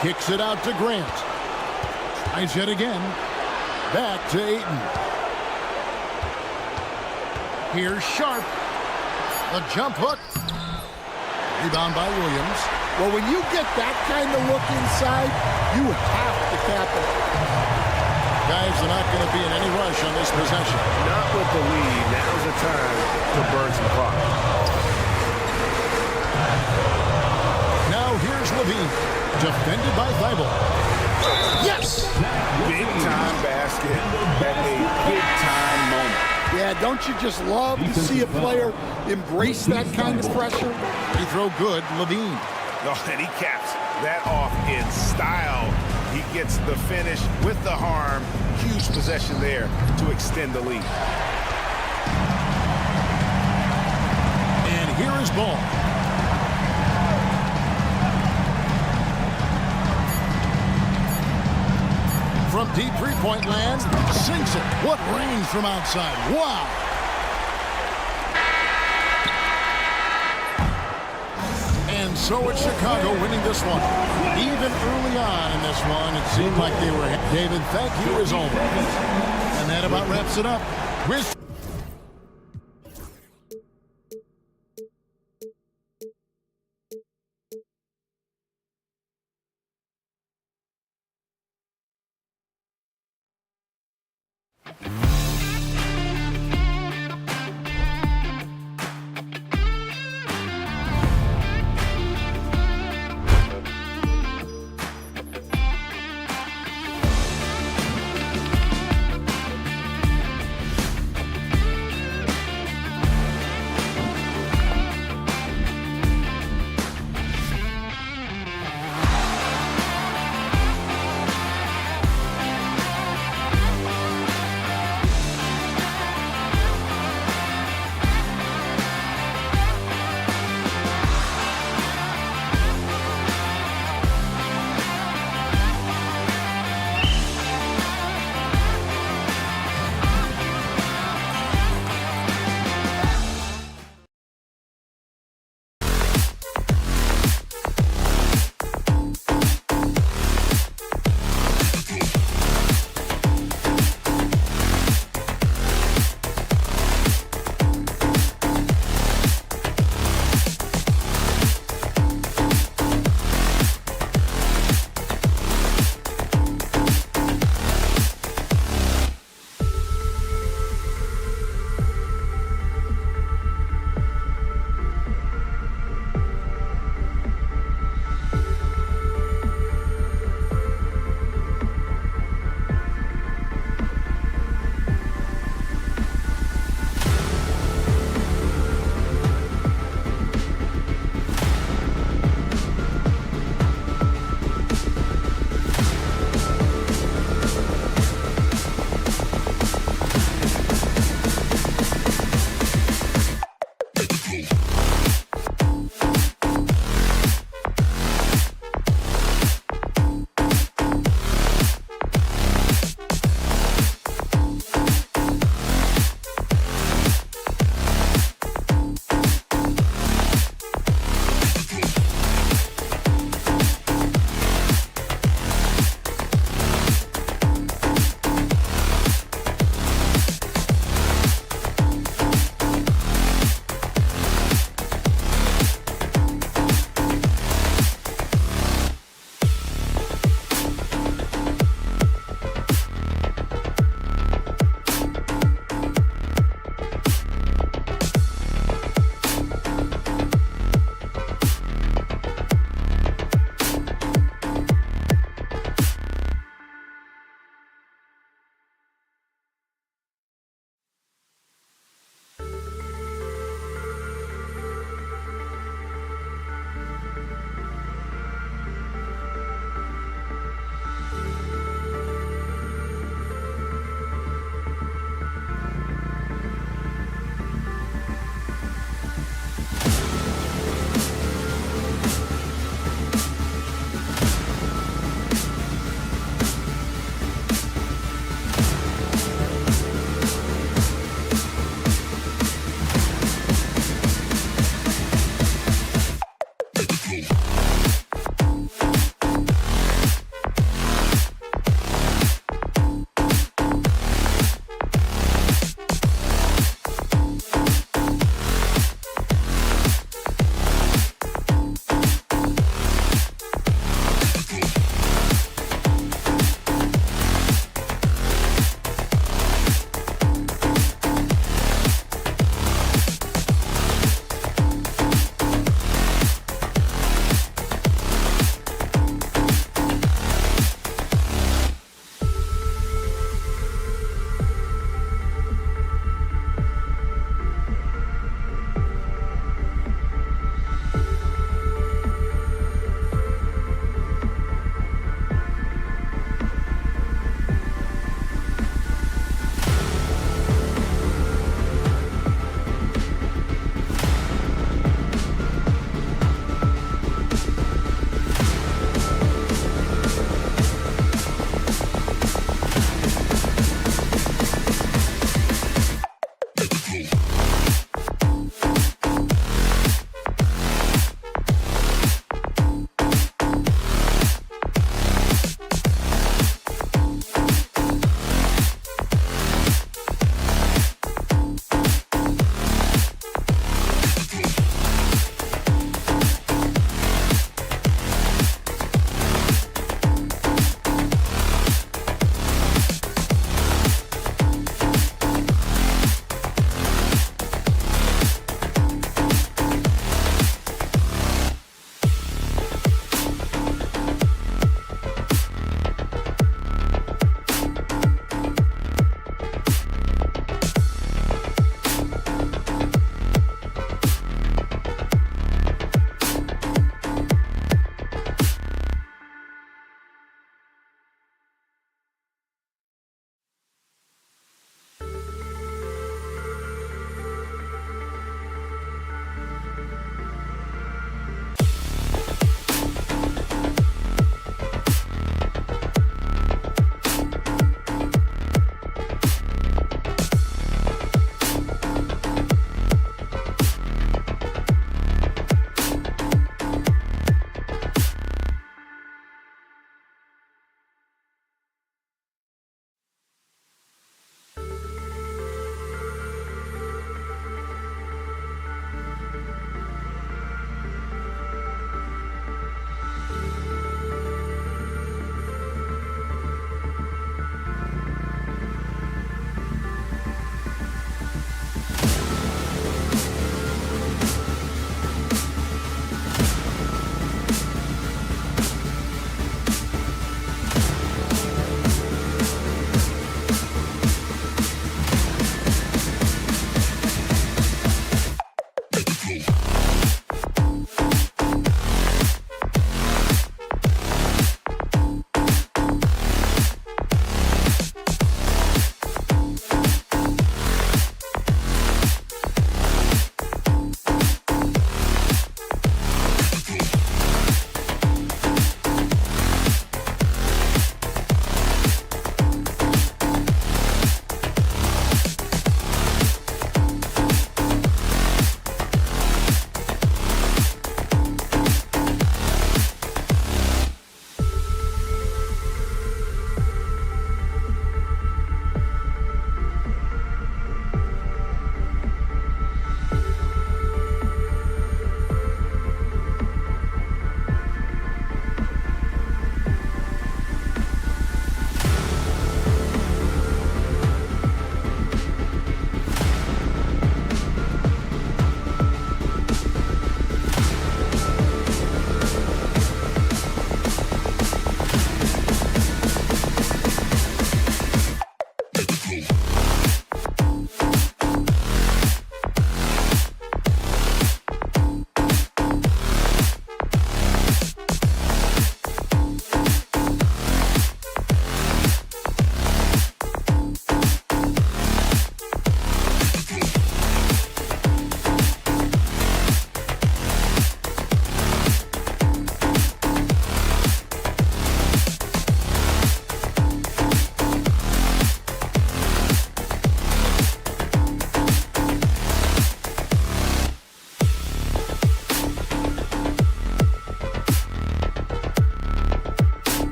Kicks it out to Grant. Tries yet again. Back to Ayton. Here's Sharp. The jump hook. Rebound by Williams. Well, when you get that kind of look inside, you have to capitalize. Guys are not going to be in any rush on this possession. Not with the lead. Now's the time to burn some clock. Now here's Levine. Defended by Thibault. Yes! Big time basket at a big time moment. Yeah, don't you just love to see a player embrace that kind of pressure? Free throw good, Levine. Oh, and he caps that off in style. He gets the finish with the harm. Huge possession there to extend the lead. And here is Ball. From deep three-point land, sinks it. What range from outside. Wow. And so it's Chicago winning this one. Even early on in this one, it seemed like they were. David, thank you as always. And that about wraps it up.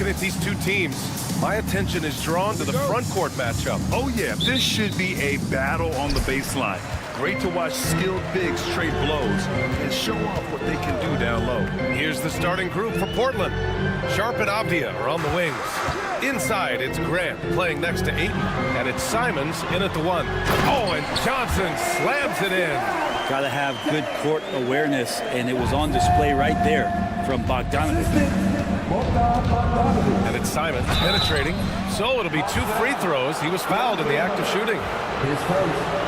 at these two teams, my attention is drawn to the front court matchup. Oh, yeah, this should be a battle on the baseline. Great to watch skilled bigs trade blows and show off what they can do down low. Here's the starting group for Portland. Sharp and Avdia are on the wings. Inside, it's Grant playing next to Ayton, and it's Simons in at the 1. Oh, and Johnson slams it in. Got to have good court awareness, and it was on display right there from Bogdanovic. And it's Simons penetrating. So it'll be 2 free throws. He was fouled in the act of shooting.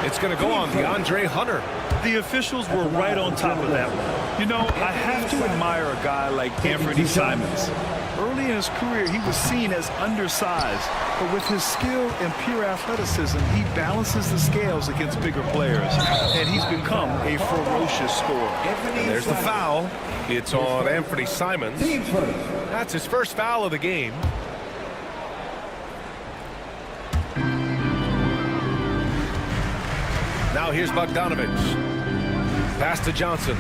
It's going to go on DeAndre Hunter. The officials were right on top of that one. You know, I have to admire a guy like Anthony Simons. Early in his career, he was seen as undersized, but with his skill and pure athleticism, he balances the scales against bigger players, and he's become a ferocious scorer. There's the foul. It's on Anthony Simons. That's his first foul of the game. Now here's Bogdanovic. Pass to Johnson.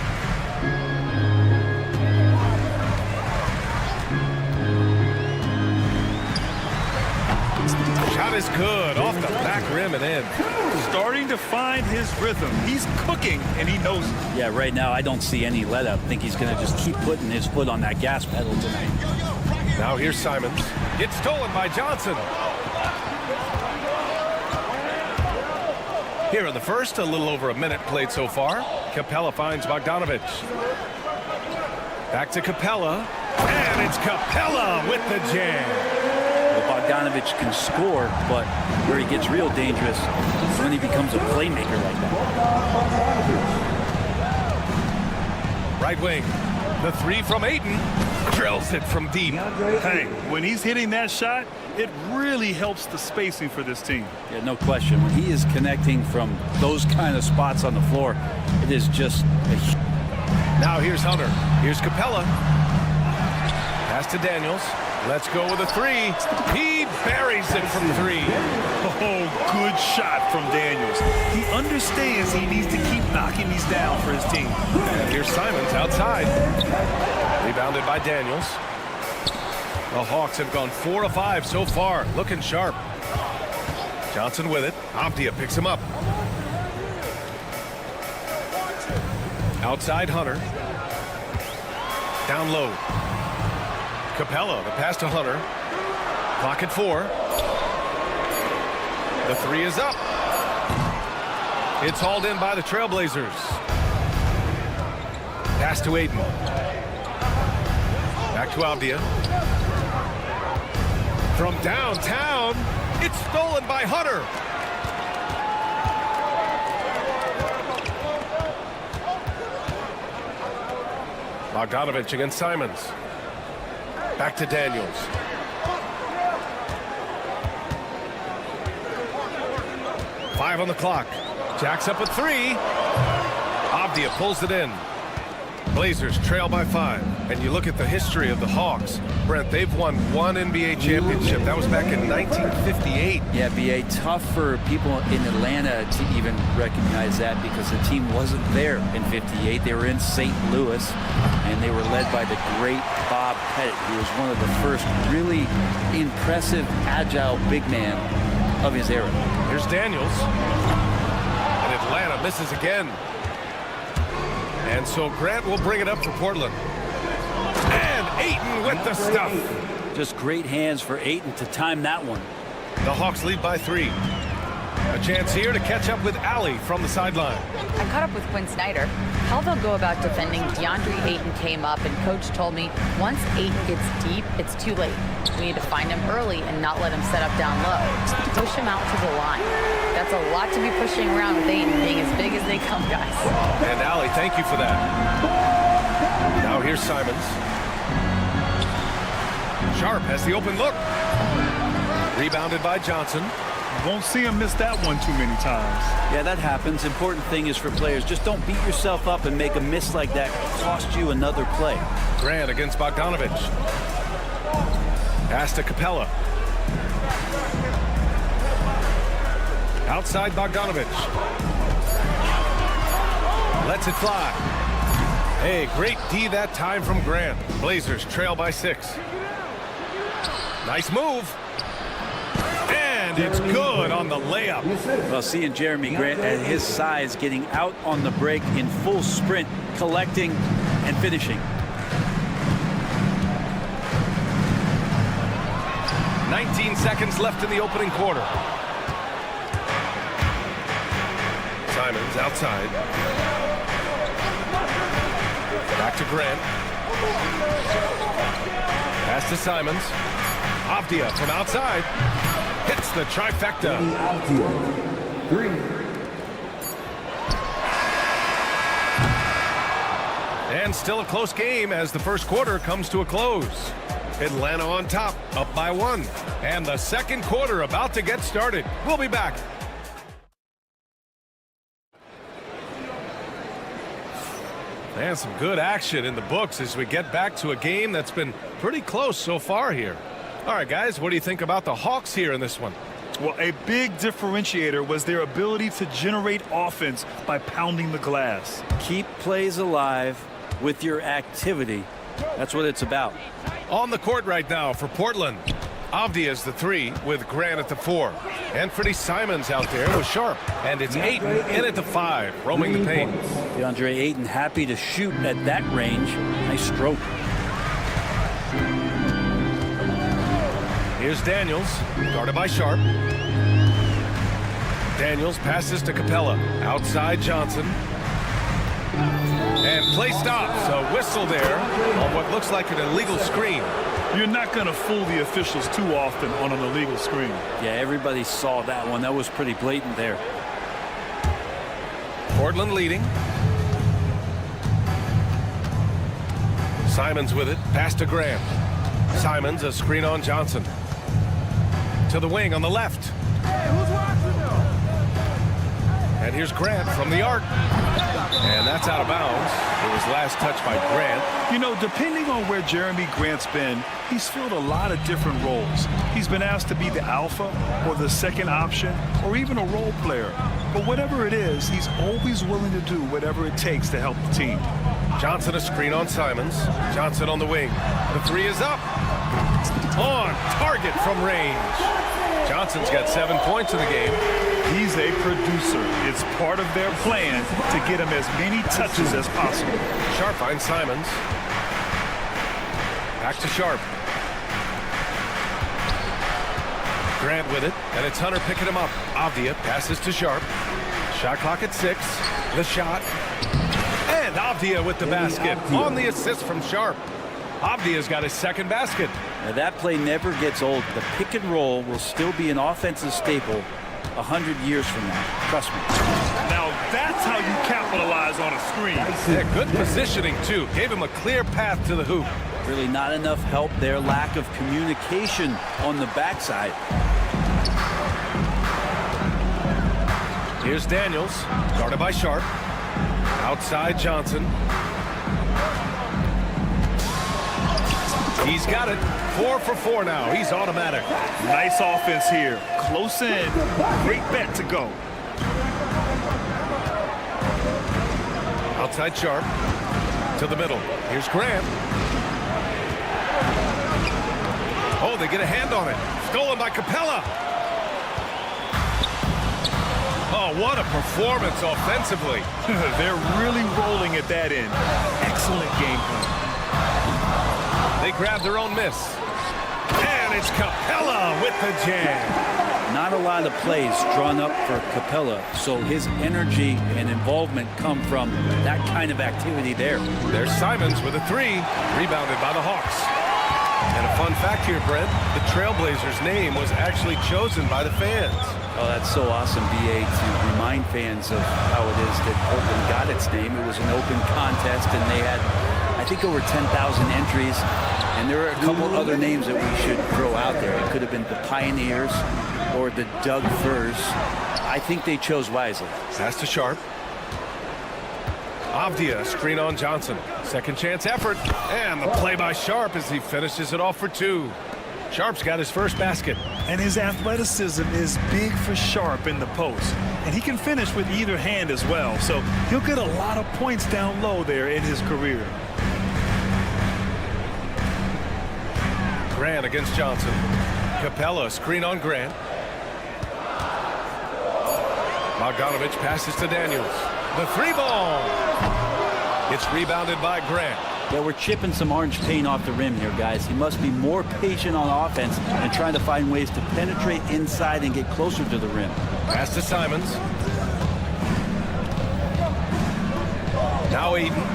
Shot is good. Off the back rim and in. Starting to find his rhythm. He's cooking, and he knows it. Yeah, right now I don't see any let up. I think he's going to just keep putting his foot on that gas pedal tonight. Now here's Simons. It's stolen by Johnson. Here in the first, a little over a minute played so far. Capella finds Bogdanovic. Back to Capella. And it's Capella with the jam. Well, Bogdanovic can score, but where he gets real dangerous is when he becomes a playmaker like that. Right wing. The 3 from Ayton. Drills it from deep. Hey, when he's hitting that shot, it really helps the spacing for this team. Yeah, no question. When he is connecting from those kind of spots on the floor, it is just a... Now here's Hunter. Here's Capella. Pass to Daniels. Let's go with a 3. He buries it from 3. Oh, good shot from Daniels. He understands he needs to keep knocking these down for his team. And here's Simons outside. Rebounded by Daniels. The Hawks have gone 4 of 5 so far. Looking sharp. Johnson with it. Avdia picks him up. Outside Hunter. Down low. Capella, the pass to Hunter. Clock at 4. The 3 is up. It's hauled in by the Trailblazers. Pass to Ayton. Back to Avdia. From downtown, it's stolen by Hunter. Bogdanovic against Simons. Back to Daniels. Five on the clock. Jacks up with 3. Avdia pulls it in. Blazers trail by 5. And you look at the history of the Hawks. Brent, they've won 1 NBA championship. That was back in 1958. Yeah, B.A., tough for people in Atlanta to even recognize that because the team wasn't there in 58. They were in St. Louis, and they were led by the great Bob Pettit, who was one of the first really impressive, agile big man of his era. Here's Daniels. And Atlanta misses again. And so Grant will bring it up for Portland. And Ayton with the stuff. Just great hands for Ayton to time that one. The Hawks lead by 3. A chance here to catch up with Allie from the sideline. I caught up with Quinn Snyder. How they'll go about defending DeAndre Ayton came up, and Coach told me once Ayton gets deep, it's too late. We need to find him early and not let him set up down low. Push him out to the line. That's a lot to be pushing around with Ayton being as big as they come, guys. And Allie, thank you for that. Now here's Simons. Sharp has the open look. Rebounded by Johnson. Won't see him miss that one too many times. Yeah, that happens. Important thing is for players, just don't beat yourself up and make a miss like that cost you another play. Grant against Bogdanovic. Pass to Capella. Outside Bogdanovic. Lets it fly. Hey, great D that time from Grant. Blazers trail by 6. Nice move. And it's good on the layup. Well, seeing Jeremy Grant at his size getting out on the break in full sprint, collecting and finishing. 19 seconds left in the opening quarter. Simons outside. Back to Grant. Pass to Simons. Avdia from outside. Hits the trifecta. And still a close game as the first quarter comes to a close. Atlanta on top, up by 1. And the second quarter about to get started. We'll be back. And some good action in the books as we get back to a game that's been pretty close so far here. All right, guys, what do you think about the Hawks here in this one? Well, a big differentiator was their ability to generate offense by pounding the glass. Keep plays alive with your activity. That's what it's about. On the court right now for Portland. Avdia is the 3 with Grant at the 4. Anthony Simons out there with Sharp. And it's Ayton in at the 5, roaming the paint. DeAndre Ayton happy to shoot at that range. Nice stroke. Here's Daniels, guarded by Sharp. Daniels passes to Capella. Outside Johnson. And play stops. A whistle there on what looks like an illegal screen. You're not going to fool the officials too often on an illegal screen. Yeah, everybody saw that one. That was pretty blatant there. Portland leading. Simons with it. Pass to Grant. Simons, a screen on Johnson. To the wing on the left. And here's Grant from the arc. And that's out of bounds. It was last touched by Grant. You know, depending on where Jeremy Grant's been, he's filled a lot of different roles. He's been asked to be the alpha or the second option or even a role player. But whatever it is, he's always willing to do whatever it takes to help the team. Johnson a screen on Simons. Johnson on the wing. The 3 is up. On target from range. Johnson's got 7 points in the game. He's a producer. It's part of their plan to get him as many touches as possible. Sharp finds Simons. Back to Sharp. Grant with it, and it's Hunter picking him up. Avdia passes to Sharp. Shot clock at 6. The shot. And Avdia with the basket on the assist from Sharp. Avdia's got his second basket. Now that play never gets old. The pick and roll will still be an offensive staple 100 years from now. Trust me. Now that's how you capitalize on a screen. Yeah, good positioning, too. Gave him a clear path to the hoop. Really not enough help there. Lack of communication on the backside. Here's Daniels, guarded by Sharp. Outside Johnson. He's got it. 4 for 4 now. He's automatic. Nice offense here. Close in. Great bet to go. Outside Sharp. To the middle. Here's Grant. Oh, they get a hand on it. Stolen by Capella. Oh, what a performance offensively. They're really rolling at that end. Excellent game plan. They grab their own miss. And it's Capella with the jam. Not a lot of plays drawn up for Capella, so his energy and involvement come from that kind of activity there. There's Simons with a 3, rebounded by the Hawks. And a fun fact here, Brent, the Trailblazers' name was actually chosen by the fans. Oh, that's so awesome, BA, to remind fans of how it is that Portland got its name. It was an open contest, and they had, I think, over 10,000 entries. And there are a couple other names that we should throw out there. It could have been the Pioneers or the Doug Furs. I think they chose wisely. Pass to Sharp. Avdia, screen on Johnson. Second chance effort. And the play by Sharp as he finishes it off for 2. Sharp's got his first basket. And his athleticism is big for Sharp in the post. And he can finish with either hand as well. So he'll get a lot of points down low there in his career. Grant against Johnson. Capella, screen on Grant. Bogdanovich passes to Daniels. The 3-ball. It's rebounded by Grant. Yeah, we're chipping some orange paint off the rim here, guys. He must be more patient on offense and trying to find ways to penetrate inside and get closer to the rim. Pass to Simons. Now Aiden.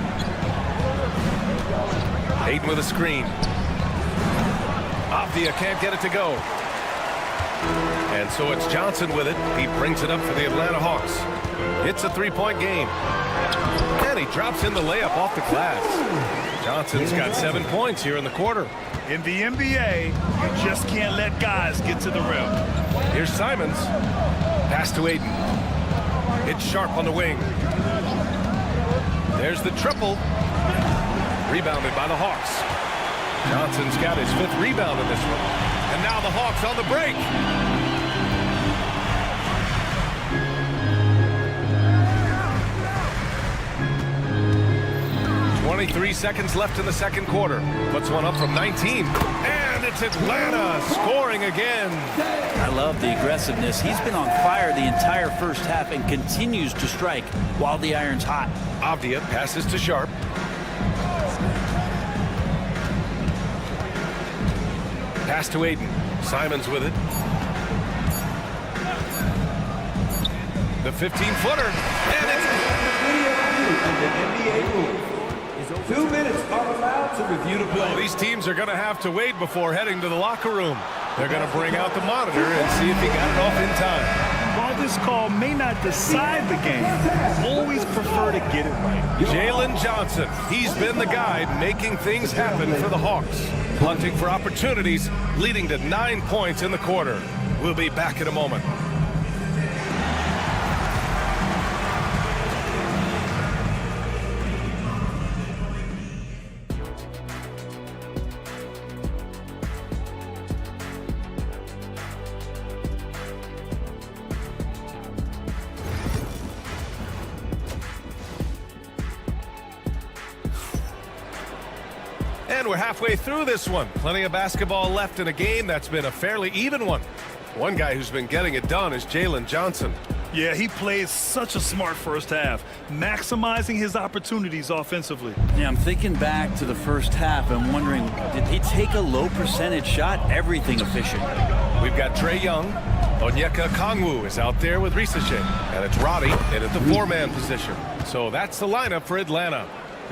Aiden with a screen. Avdia can't get it to go. And so it's Johnson with it. He brings it up for the Atlanta Hawks. It's a 3-point game. And he drops in the layup off the glass. Johnson's got 7 points here in the quarter. In the NBA, you just can't let guys get to the rim. Here's Simons. Pass to Aiden. It's Sharp on the wing. There's the triple. Rebounded by the Hawks. Johnson's got his 5th rebound in this one. And now the Hawks on the break. 23 seconds left in the second quarter. Puts one up from 19. And it's Atlanta scoring again. I love the aggressiveness. He's been on fire the entire first half and continues to strike while the iron's hot. Avdia passes to Sharp. Pass to Aiden. Simons with it. The 15-footer. And it's... The NBA rules. 2 minutes are allowed to review the play. Well, these teams are going to have to wait before heading to the locker room. They're going to bring out the monitor and see if he got it off in time. While this call may not decide the game, always prefer to get it right. Jalen Johnson, he's been the guy making things happen for the Hawks. Hunting for opportunities, leading to 9 points in the quarter. We'll be back in a moment. And we're halfway through this one. Plenty of basketball left in a game that's been a fairly even one. One guy who's been getting it done is Jalen Johnson. Yeah, he played such a smart first half, maximizing his opportunities offensively. Yeah, I'm thinking back to the first half and wondering, did he take a low percentage shot? Everything efficient. We've got Trae Young. Onyeka Kongwu is out there with Risashe. And it's Roddy in at the 4-man position. So that's the lineup for Atlanta.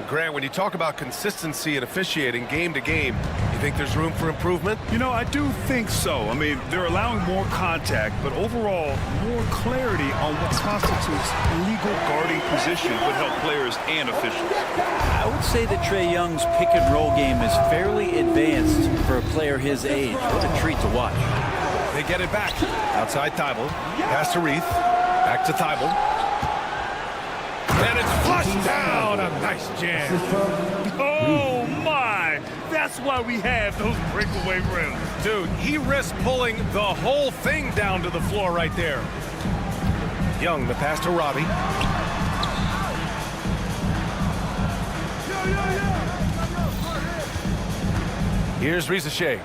Grant, when you talk about consistency and officiating game to game, you think there's room for improvement? You know, I do think so. I mean, they're allowing more contact, but overall, more clarity on what constitutes legal guarding position would help players and officials. I would say that Trae Young's pick-and-roll game is fairly advanced for a player his age. What a treat to watch. They get it back. Outside Thibault. Pass to Reith. Back to Thibault. And it's flushed down. A nice jam. Oh, my. That's why we have those breakaway rims. Dude, he risked pulling the whole thing down to the floor right there. Young, the pass to Robbie. Here's Risashe.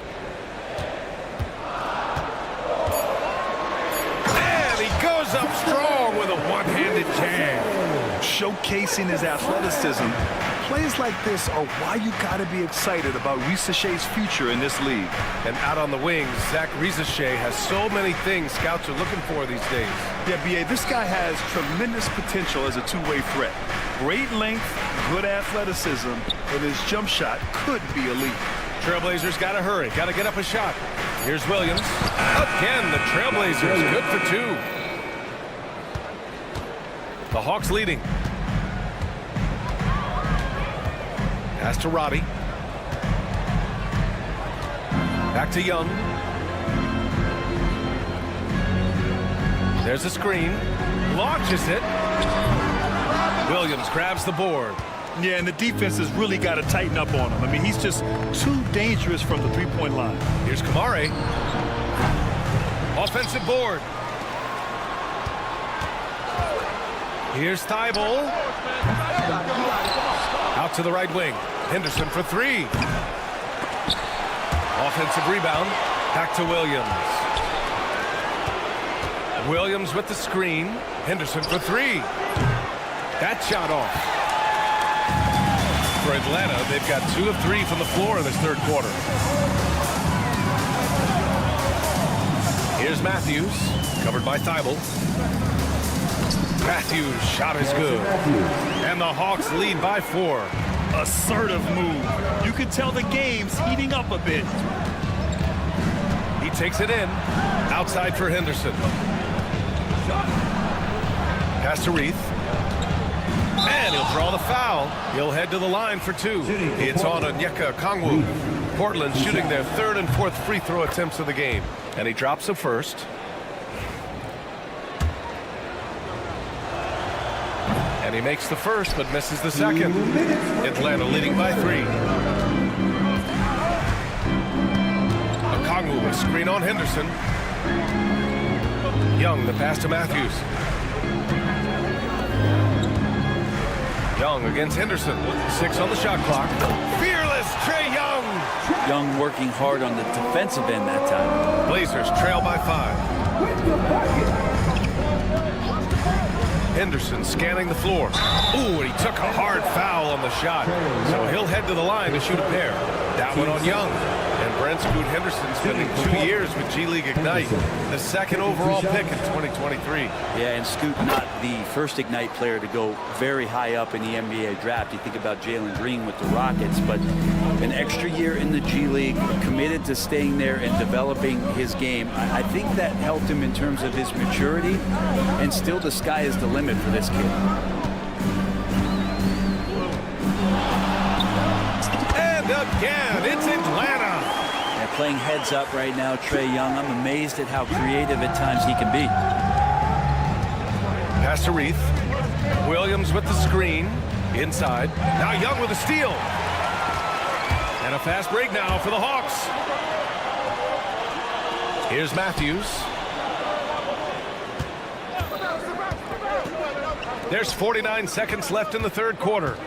And he goes up strong with a one-handed jam. Showcasing his athleticism, plays like this are why you got to be excited about Risashe's future in this league. And out on the wings, Zach Risashe has so many things scouts are looking for these days. Yeah, B.A., this guy has tremendous potential as a two-way threat. Great length, good athleticism, and his jump shot could be elite. Trailblazers got to hurry, got to get up a shot. Here's Williams. Again, the Trailblazers good for 2. The Hawks leading. Pass to Roddy. Back to Young. There's a screen. Launches it. Williams grabs the board. Yeah, and the defense has really got to tighten up on him. I mean, he's just too dangerous from the three-point line. Here's Kamare. Offensive board. Here's Thibault. Out to the right wing. Henderson for 3. Offensive rebound. Back to Williams. Williams with the screen. Henderson for three. That shot off. For Atlanta, they've got 2 of 3 from the floor in this third quarter. Here's Matthews, covered by Thibault. Matthews' shot is good. And the Hawks lead by 4. Assertive move. You can tell the game's heating up a bit. He takes it in. Outside for Henderson. Pass to Reith. And he'll draw the foul. He'll head to the line for 2. It's on Onyeka Okongwu. Portland shooting their 3rd and 4th free throw attempts of the game. And he drops the first. And he makes the first, but misses the second. Atlanta leading by 3. Okongwu, a screen on Henderson. Young, the pass to Matthews. Young against Henderson. 6 on the shot clock. Fearless Trae Young. Young working hard on the defensive end that time. Blazers trail by 5. Henderson scanning the floor. Ooh, and he took a hard foul on the shot. So he'll head to the line to shoot a pair. That one on Young. And Brent Scoot Henderson spending 2 years with G League Ignite. The 2nd overall pick in 2023. Yeah, and Scoot not the first Ignite player to go very high up in the NBA draft. You think about Jalen Green with the Rockets, but an extra year in the G League, committed to staying there and developing his game. I think that helped him in terms of his maturity, and still the sky is the limit for this kid. And again, it's Atlanta. Yeah, playing heads up right now, Trae Young. I'm amazed at how creative at times he can be. Pass to Reith. Williams with the screen. Inside. Now Young with a steal. And a fast break now for the Hawks. Here's Matthews. There's 49 seconds left in the third quarter.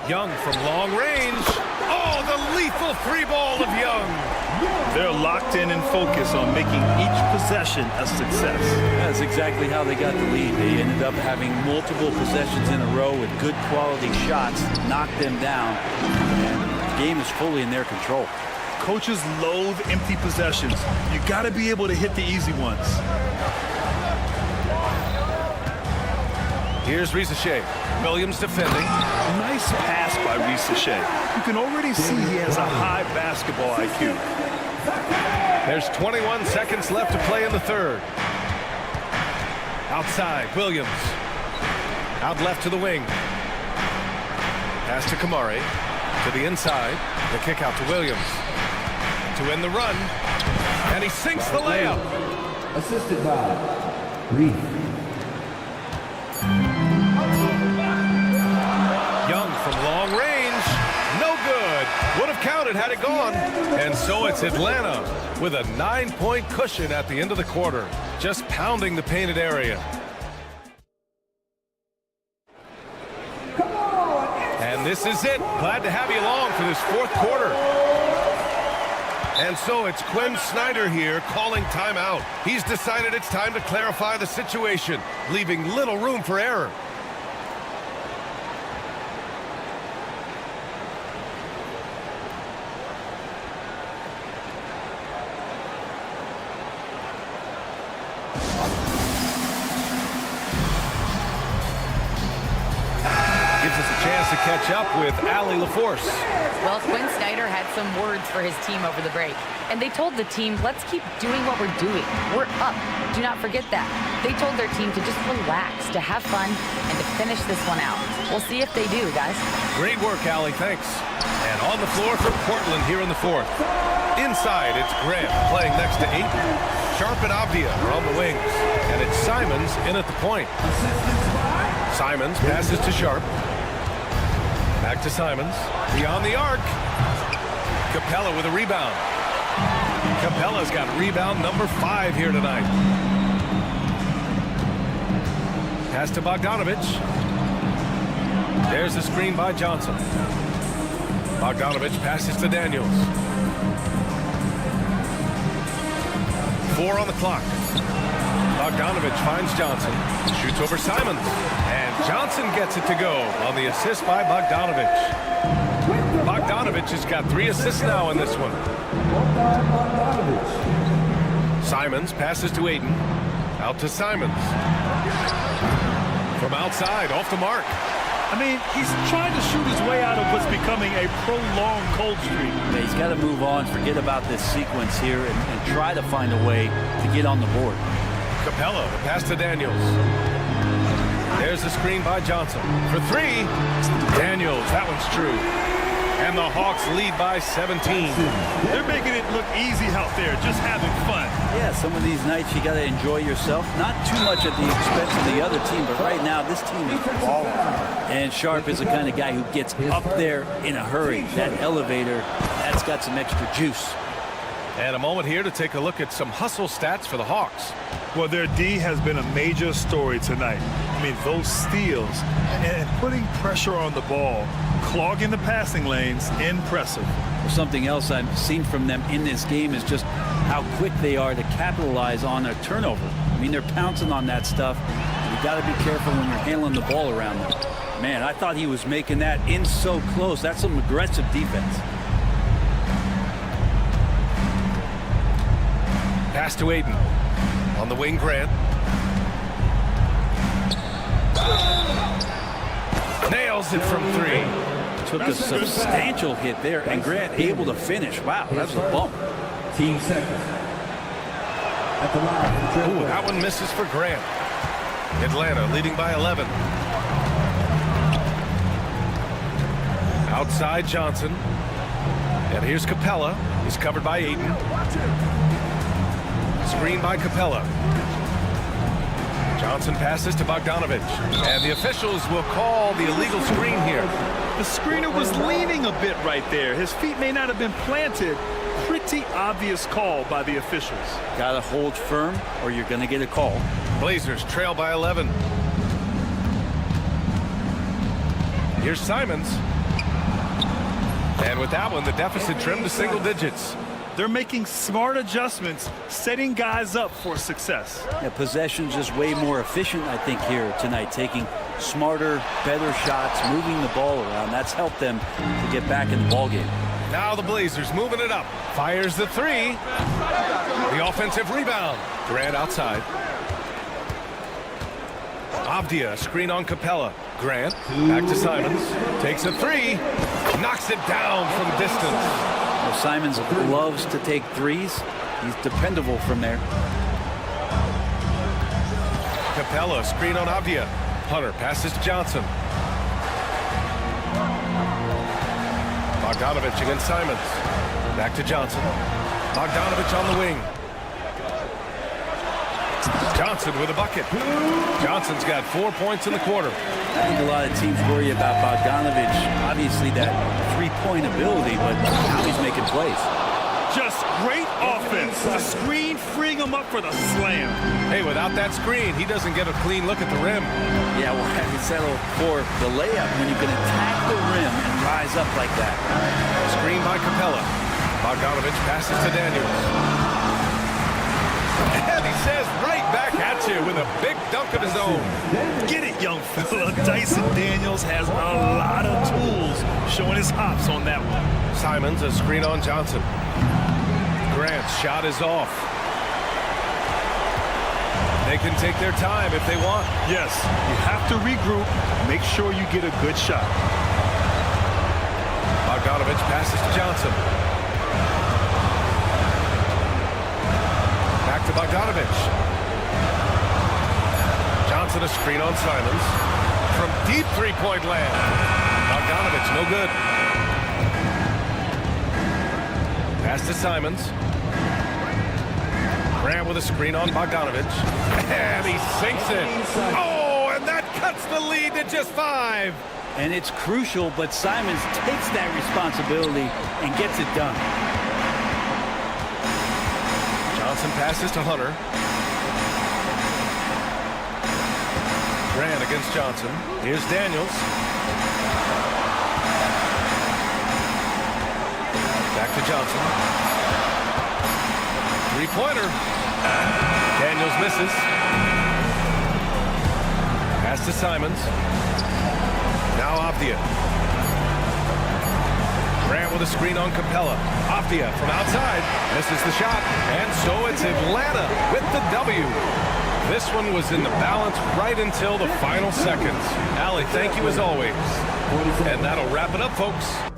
Young from long range. Oh, the lethal 3-ball of Young. They're locked in and focused on making each possession a success. That's exactly how they got the lead. They ended up having multiple possessions in a row with good quality shots, knocked them down. The game is fully in their control. Coaches loathe empty possessions. You got to be able to hit the easy ones. Here's Risacher. Williams defending. Nice pass by Risacher. You can already see he has a high basketball IQ. There's 21 seconds left to play in the third. Outside, Williams. Out left to the wing. Pass to Kamari. To the inside. The kick out to Williams. To end the run. And he sinks the layup. Assisted by Reith. Young from long range. No good. Would have counted had it gone. And so it's Atlanta with a 9-point cushion at the end of the quarter. Just pounding the painted area. And this is it. Glad to have you along for this fourth quarter. And so it's Quinn Snyder here calling timeout. He's decided it's time to clarify the situation, leaving little room for error. Gives us a chance to catch up with Allie LaForce. Well, Quinn Snyder had some words for his team over the break. And they told the team, let's keep doing what we're doing. We're up. Do not forget that. They told their team to just relax, to have fun, and to finish this one out. We'll see if they do, guys. Great work, Allie. Thanks. And on the floor for Portland here in the fourth. Inside, it's Grant playing next to Ayton. Sharp and Avdia are on the wings. And it's Simons in at the point. Simons passes to Sharp. Back to Simons. Beyond the arc. Capella with a rebound. Capella's got rebound number 5 here tonight. Pass to Bogdanovich. There's the screen by Johnson. Bogdanovich passes to Daniels. 4 on the clock. Bogdanovich finds Johnson. Shoots over Simons. And Johnson gets it to go on the assist by Bogdanovich. Bogdanovich has got 3 assists now in this one. Simons passes to Ayton. Out to Simons. From outside, off the mark. I mean, he's trying to shoot his way out of what's becoming a prolonged cold streak. Yeah, he's got to move on, forget about this sequence here, and try to find a way to get on the board. Capella, the pass to Daniels. There's the screen by Johnson. For 3, Daniels, that one's true. And the Hawks lead by 17. They're making it look easy out there, just having fun. Yeah, some of these nights you got to enjoy yourself. Not too much at the expense of the other team, but right now this team is balling. And Sharp is the kind of guy who gets up there in a hurry. That elevator, that's got some extra juice. And a moment here to take a look at some hustle stats for the Hawks. Well, their D has been a major story tonight. I mean, those steals and putting pressure on the ball, clogging the passing lanes, impressive. Well, something else I've seen from them in this game is just how quick they are to capitalize on a turnover. I mean, they're pouncing on that stuff. You got to be careful when you're handling the ball around them. Man, I thought he was making that in so close. That's some aggressive defense. Pass to Ayton. On the wing, Grant. Nails it from 3. Took a substantial hit there, and Grant able to finish. Wow, that's a bump. Team seconds. At the line. Ooh, that one misses for Grant. Atlanta leading by 11. Outside Johnson. And here's Capella. He's covered by Ayton. Screen by Capella. Johnson passes to Bogdanovich. And the officials will call the illegal screen here. The screener was leaning a bit right there. His feet may not have been planted. Pretty obvious call by the officials. Got to hold firm or you're going to get a call. Blazers trail by 11. Here's Simons. And with that one, the deficit trimmed to single digits. They're making smart adjustments, setting guys up for success. Yeah, possession's just way more efficient, I think, here tonight. Taking smarter, better shots, moving the ball around. That's helped them to get back in the ballgame. Now the Blazers moving it up. Fires the 3. The offensive rebound. Grant outside. Avdia, screen on Capella. Grant, back to Simons. Takes a 3. Knocks it down from distance. Well, Simons loves to take threes. He's dependable from there. Capella, screen on Avdia. Hunter passes to Johnson. Bogdanovich against Simons. Back to Johnson. Bogdanovich on the wing. Johnson with a bucket. Johnson's got 4 points in the quarter. I think a lot of teams worry about Bogdanovich. Obviously that three-point ability, but now he's making plays. Just great offense. The screen freeing him up for the slam. Hey, without that screen, he doesn't get a clean look at the rim. Yeah, well, have you settle for the layup when you can attack the rim and rise up like that? Screen by Capella. Bogdanovich passes to Daniels. And he says right back at you with a big dunk of his own. Get it, young fella. Dyson Daniels has a lot of tools, showing his hops on that one. Simons, a screen on Johnson. Grant's shot is off. They can take their time if they want. Yes, you have to regroup. Make sure you get a good shot. Bogdanovich passes to Johnson. Back to Bogdanovich. Johnson a screen on Simons. From deep three-point land. Bogdanovich, no good. Pass to Simons. Grant with a screen on Bogdanovich. And he sinks it. Oh, and that cuts the lead to just 5. And it's crucial, but Simons takes that responsibility and gets it done. Johnson passes to Hunter. Grant against Johnson. Here's Daniels. Back to Johnson. Three-pointer. Daniels misses. Pass to Simons. Now Avdia. Grant with a screen on Capella. Avdia from outside. Misses the shot. And so it's Atlanta with the W. This one was in the balance right until the final seconds. Allie, thank you as always. And that'll wrap it up, folks.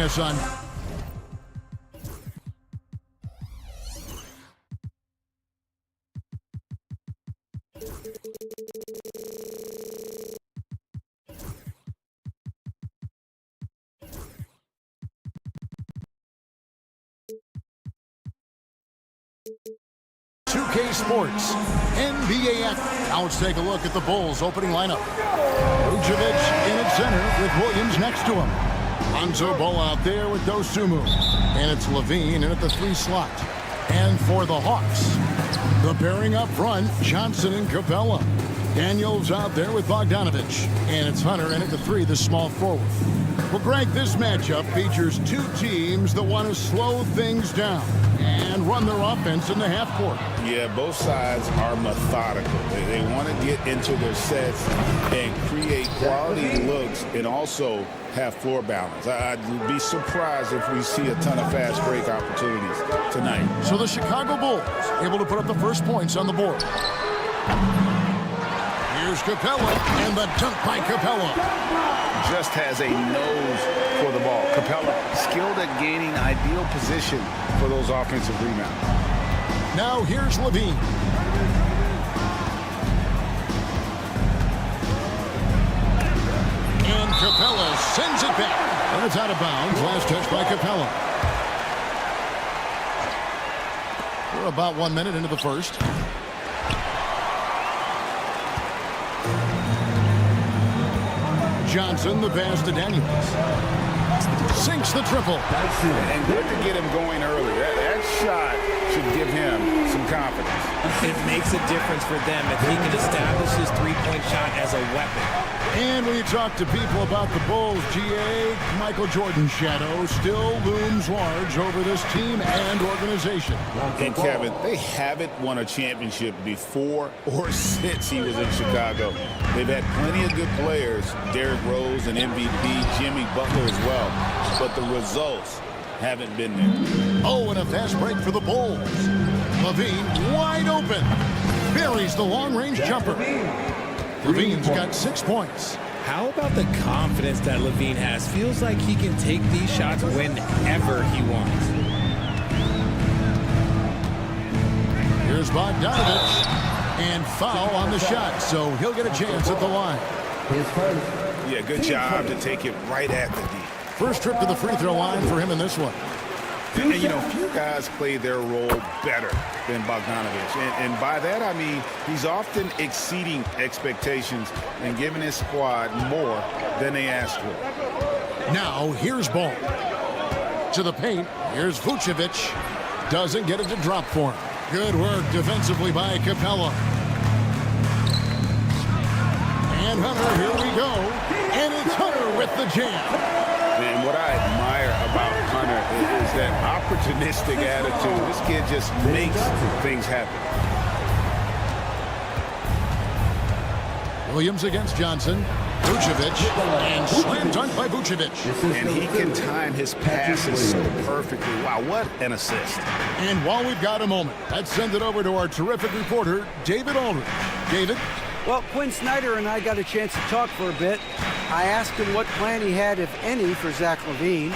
Son. CLA Sports, NBA action. Now let's take a look at the Bulls' opening lineup. Vucevic in its center with Williams next to him. Lonzo Ball out there with Dosunmu. And it's Levine in at the 3 slot. And for the Hawks, the pairing up front, Johnson and Capella. Daniels out there with Bogdanovich. And it's Hunter in at the 3, the small forward. Well, Greg, this matchup features 2 teams that want to slow things down and run their offense in the half court. Yeah, both sides are methodical. They want to get into their sets and create quality looks and also have floor balance. I'd be surprised if we see a ton of fast break opportunities tonight. So the Chicago Bulls able to put up the first points on the board. Here's Capella, and the dunk by Capella. Just has a nose for the ball. Capella skilled at gaining ideal position for those offensive rebounds. Now here's Levine. And Capella sends it back. And it's out of bounds. Last touch by Capella. We're about 1 minute into the first. Johnson, the pass to Daniels. Sinks the triple. And good to get him going early. That shot should give him some confidence. It makes a difference for them if he can establish his three-point shot as a weapon. And when you talk to people about the Bulls, GA, Michael Jordan's shadow still looms large over this team and organization. And Kevin, they haven't won a championship before or since he was in Chicago. They've had plenty of good players, Derrick Rose and MVP, Jimmy Butler as well, but the results haven't been there. Oh, and a fast break for the Bulls. Levine wide open. Buries the long-range jumper. Levine's got 6 points. How about the confidence that Levine has? Feels like he can take these shots whenever he wants. Here's Bogdanovich. And foul on the shot, so he'll get a chance at the line. Yeah, good job to take it right at the D. First trip to the free throw line for him in this one. And, you know, few guys play their role better than Bogdanovich. And by that, I mean he's often exceeding expectations and giving his squad more than they asked for. Now, here's Ball. To the paint, here's Vucevic. Doesn't get it to drop for him. Good work defensively by Capella. And Hunter, here we go. And it's Hunter with the jam. And what I admire about Hunter is that opportunistic attitude. This kid just makes things happen. Williams against Johnson. Vucevic. And slam dunk by Vucevic. And he can time his passes so perfectly. Wow, what an assist. And while we've got a moment, let's send it over to our terrific reporter, David Aldridge. David? Well, Quinn Snyder and I got a chance to talk for a bit. I asked him what plan he had, if any, for Zach LaVine.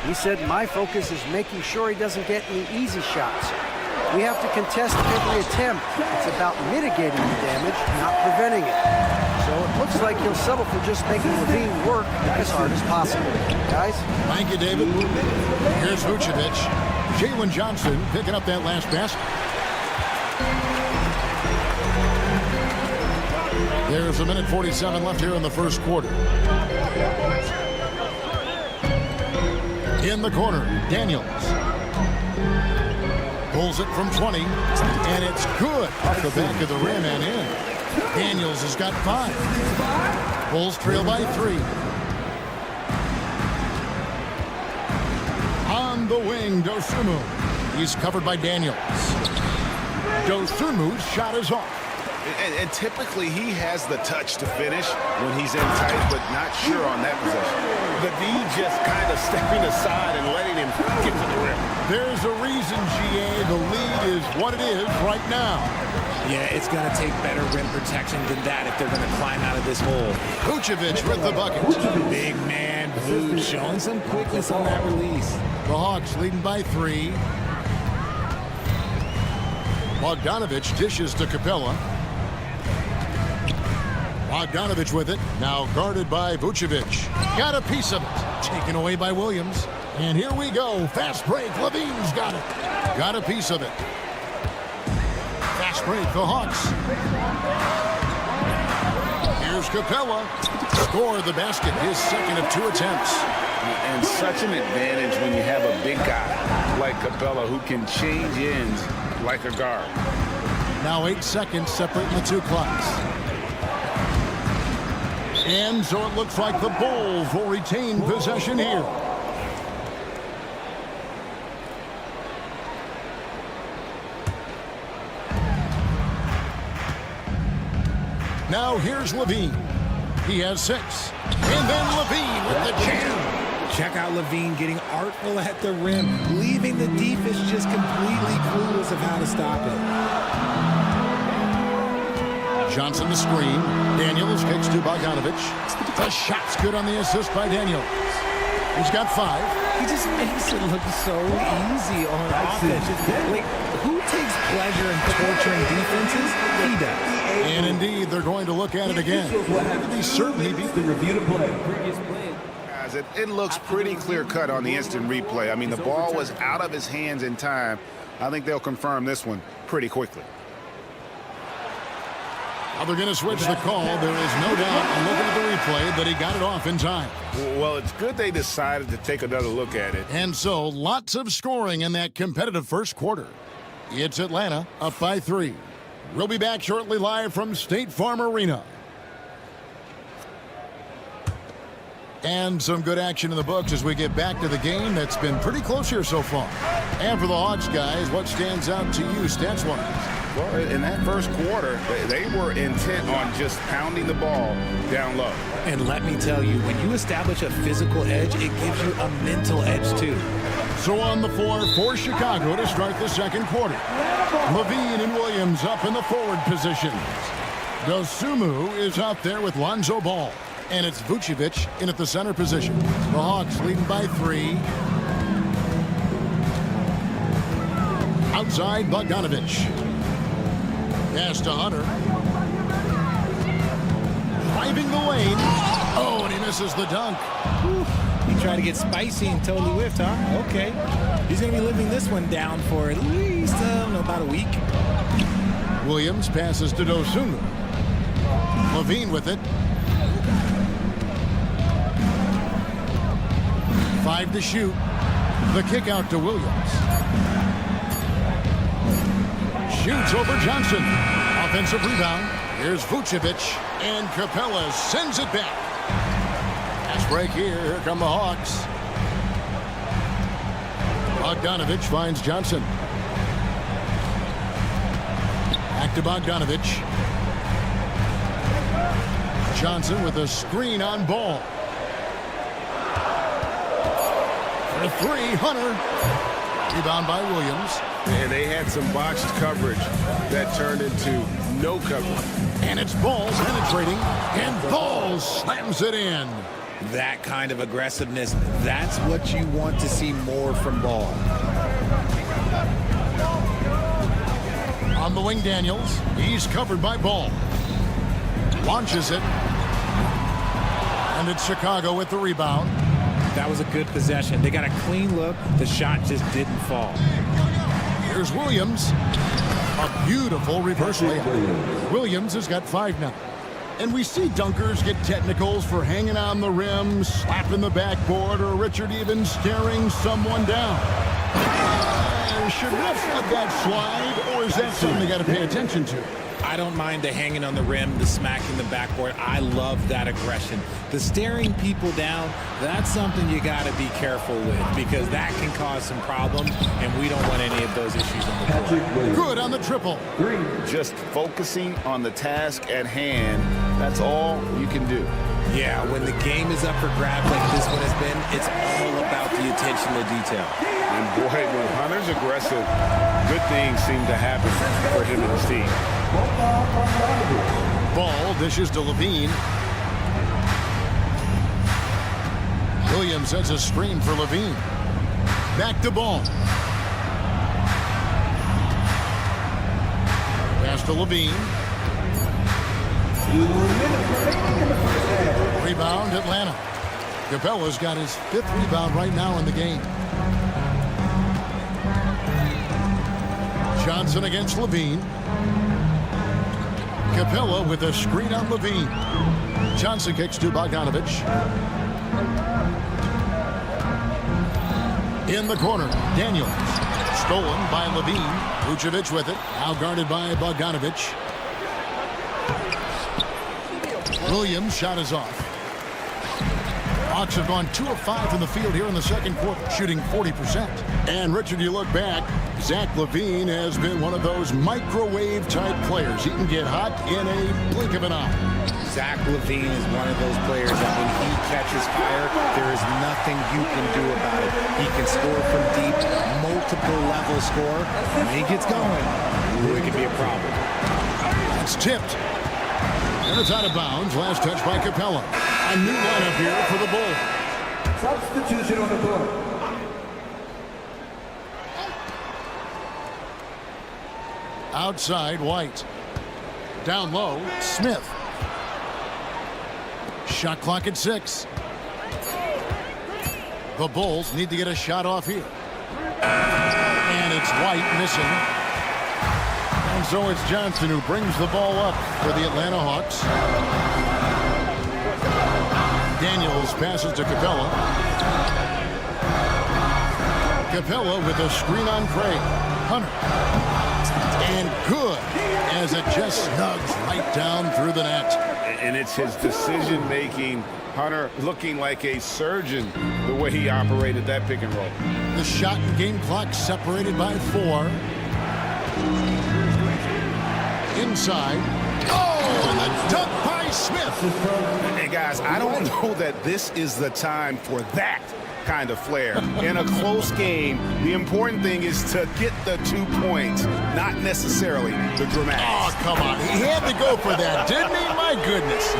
He said, my focus is making sure he doesn't get any easy shots. We have to contest every attempt. It's about mitigating the damage, not preventing it. So it looks like he'll settle for just making LaVine work as hard as possible. Guys? Thank you, David. Here's Vucevic. Jalen Johnson picking up that last basket. There's a minute 47 left here in the first quarter. In the corner, Daniels. Pulls it from 20, and it's good off the back of the rim and in. Daniels has got 5. Bulls trail by 3. On the wing, Dosunmu. He's covered by Daniels. Dosunmu's shot is off. And typically he has the touch to finish when he's in tight, but not sure on that possession. Levine just kind of stepping aside and letting him get to the rim. There's a reason, GA, the lead is what it is right now. Yeah, it's going to take better rim protection than that if they're going to climb out of this hole. Vucevic with the bucket. Big man, Vuce, showing some quickness on that release. The Hawks leading by 3. Bogdanovich dishes to Capella. Bogdanovich with it, now guarded by Vucevic. Got a piece of it, taken away by Williams. And here we go, fast break, Levine's got it. Got a piece of it. Fast break, the Hawks. Here's Capella. Score the basket, his second of 2 attempts. And such an advantage when you have a big guy like Capella who can change ends like a guard. Now 8 seconds separating the 2 clocks. And so it looks like the Bulls will retain possession here. Now here's Levine. He has 6. And then Levine with the jam. Check out Levine getting artful at the rim, leaving the defense just completely clueless of how to stop it. Johnson the screen. Daniels kicks to Bogdanovich. The shot's good on the assist by Daniels. He's got 5. He just makes it look so easy on offense. Like, who takes pleasure in torturing defenses? He does. And indeed, they're going to look at it again. He certainly beat the review to play. Previous play. Guys, it looks pretty clear-cut on the instant replay. I mean, the ball was out of his hands in time. I think they'll confirm this one pretty quickly. Now they're going to switch the call. There is no doubt, I'm looking at the replay, that he got it off in time. Well, it's good they decided to take another look at it. And so, lots of scoring in that competitive first quarter. It's Atlanta up by 3. We'll be back shortly live from State Farm Arena. And some good action in the books as we get back to the game that's been pretty close here so far. And for the Hawks, guys, what stands out to you stats-wise? Well, in that first quarter, they were intent on just pounding the ball down low. And let me tell you, when you establish a physical edge, it gives you a mental edge too. So on the floor for Chicago to start the second quarter. Levine and Williams up in the forward positions. Dosunmu is out there with Lonzo Ball. And it's Vucevic in at the center position. The Hawks leading by 3. Outside, Bogdanovich. Pass to Hunter. Driving the lane. Oh, and he misses the dunk. Whew. He tried to get spicy and totally whiffed, huh? Okay. He's going to be living this one down for at least about a week. Williams passes to Dosunmu. Levine with it. 5 to shoot. The kick out to Williams. Shoots over Johnson. Offensive rebound. Here's Vucevic. And Capella sends it back. Pass break here. Here come the Hawks. Bogdanovich finds Johnson. Back to Bogdanovich. Johnson with a screen on Ball. For 3, Hunter. Rebound by Williams. And they had some botched coverage that turned into no coverage. And it's Ball penetrating. And Ball slams it in. That kind of aggressiveness, that's what you want to see more from Ball. On the wing, Daniels. He's covered by Ball. Launches it. And it's Chicago with the rebound. That was a good possession. They got a clean look. The shot just didn't fall. Here's Williams. A beautiful reverse layup. Williams has got 5 now. And we see dunkers get technicals for hanging on the rim, slapping the backboard, or Richard even staring someone down. Should refs let that slide, or is that something they got to pay attention to? I I don't mind the hanging on the rim, the smacking the backboard. I love that aggression. The staring people down, that's something you got to be careful with because that can cause some problems, and we don't want any of those issues on the court. Good on the triple. Just focusing on the task at hand, that's all you can do. Yeah, when the game is up for grabs like this one has been, it's all about the attention to detail. And boy, when Hunter's aggressive, good things seem to happen for him and his team. Ball dishes to Levine. Williams sets a screen for Levine. Back to Ball. Pass to Levine. Rebound, Atlanta. Capella's got his 5th rebound right now in the game. Johnson against Levine. Capella with a screen on Levine. Johnson kicks to Bogdanovich. In the corner, Daniels. Stolen by Levine. Vucevic with it. Now guarded by Bogdanovich. Williams' shot is off. Hawks have gone 2 of 5 from the field here in the second quarter, shooting 40%. And Richard, you look back, Zach LaVine has been one of those microwave-type players. He can get hot in a blink of an eye. Zach LaVine is one of those players that when he catches fire, there is nothing you can do about it. He can score from deep, multiple level score. When he gets going, it can be a problem. It's tipped. And it's out of bounds. Last touch by Capella. A new lineup here for the Bulls. Substitution on the court. Outside, White. Down low, Smith. Shot clock at 6. The Bulls need to get a shot off here. And it's White missing. And so it's Johnson who brings the ball up for the Atlanta Hawks. Daniels passes to Capella. Capella with a screen on Craig. Hunter. And good as it just snugs right down through the net. And it's his decision-making. Hunter looking like a surgeon the way he operated that pick and roll. The shot and game clock separated by 4. Inside. Oh, and the dunk by Smith. Hey, guys, I don't know that this is the time for that kind of flair. In a close game, the important thing is to get the 2 points, not necessarily the dramatics. Oh, come on. He had to go for that, didn't he? My goodness.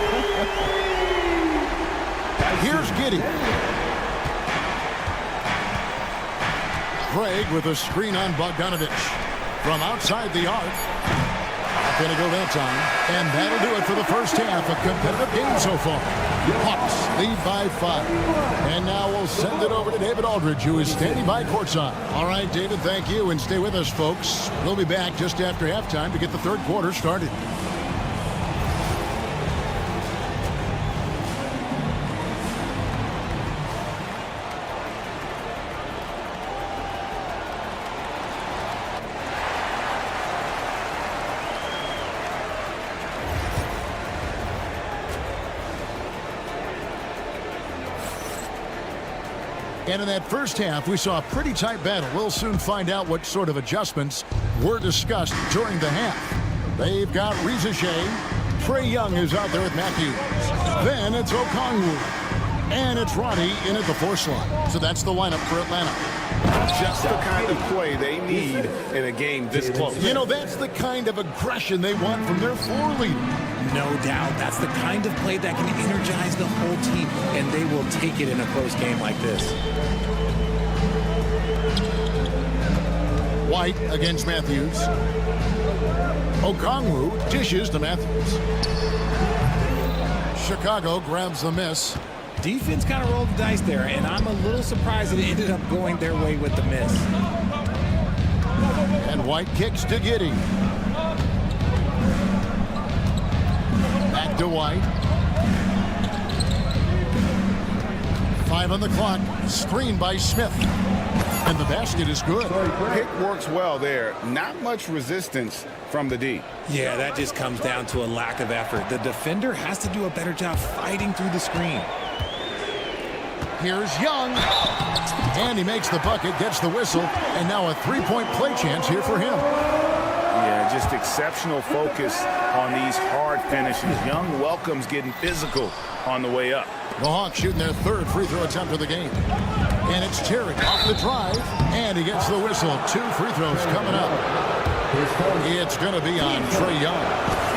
Here's Giddey. Craig with a screen on Bogdanovich. From outside the arc. Going to go that time. And that'll do it for the first half. A competitive game so far. Hawks lead by 5. And now we'll send it over to David Aldridge, who is standing by courtside. All right, David, thank you. And stay with us, folks. We'll be back just after halftime to get the third quarter started. And in that first half, we saw a pretty tight battle. We'll soon find out what sort of adjustments were discussed during the half. They've got Rizache. Trae Young is out there with Matthews. Then it's Okongwu. And it's Roddy in at the 4 slot. So that's the lineup for Atlanta. Just the kind of play they need in a game this close. You know, that's the kind of aggression they want from their floor leader. No doubt. That's the kind of play that can energize the whole team, and they will take it in a close game like this. White against Matthews. Okongwu dishes to Matthews. Chicago grabs the miss. Defense kind of rolled the dice there, and I'm a little surprised that it ended up going their way with the miss. And White kicks to Giddey. Back to White. 5 on the clock. Screen by Smith. And the basket is good. Pick works well there. Not much resistance from the D. Yeah, that just comes down to a lack of effort. The defender has to do a better job fighting through the screen. Here's Young. And he makes the bucket, gets the whistle, and now a three-point play chance here for him. Yeah, just exceptional focus on these hard finishes. Young welcomes getting physical on the way up. The Hawks shooting their third free throw attempt of the game. And it's Terry off the drive, and he gets the whistle. 2 free throws coming up. It's going to be on Trae Young.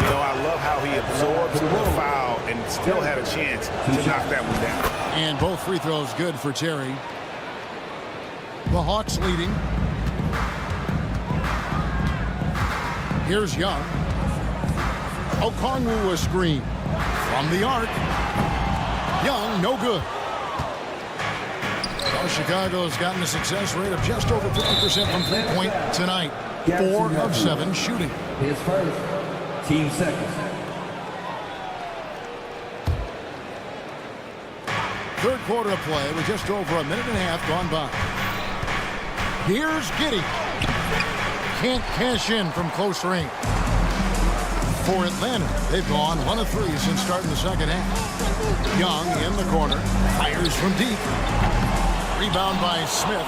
You know, I love how he absorbs the foul and still had a chance to knock that one down. And both free throws good for Terry. The Hawks leading. Here's Young. Okongwu a screen. From the arc. Young, no good. Well, Chicago's gotten a success rate of just over 50% from three-point tonight. 4 of 7 shooting. His first, team second. Third quarter of play with just over a minute and a half gone by. Here's Giddey. Can't cash in from close range. For Atlanta, they've gone 1 of 3 since starting the second half. Young in the corner. Fires from deep. Rebound by Smith.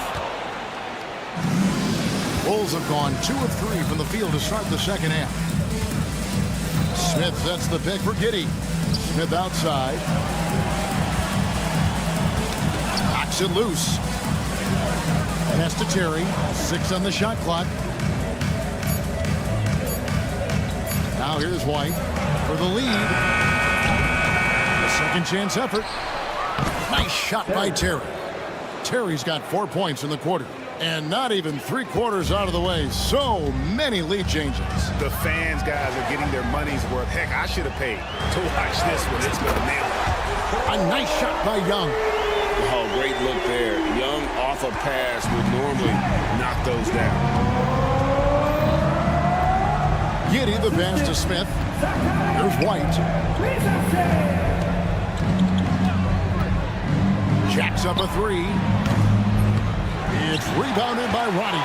Bulls have gone 2 of 3 from the field to start the second half. Smith sets the pick for Giddey. Smith outside. Knocks it loose. Pass to Terry. 6 on the shot clock. Now here's White for the lead. A second chance effort. Nice shot by Terry. Terry's got 4 points in the quarter. And not even 3/4 out of the way. So many lead changes. The fans, guys, are getting their money's worth. Heck, I should have paid to watch this one. It's going to nail it. A nice shot by Young. Oh, great look there. Young off a pass would normally knock those down. Giddey the pass to Smith. There's White. Jacks up a 3. It's rebounded by Roddy.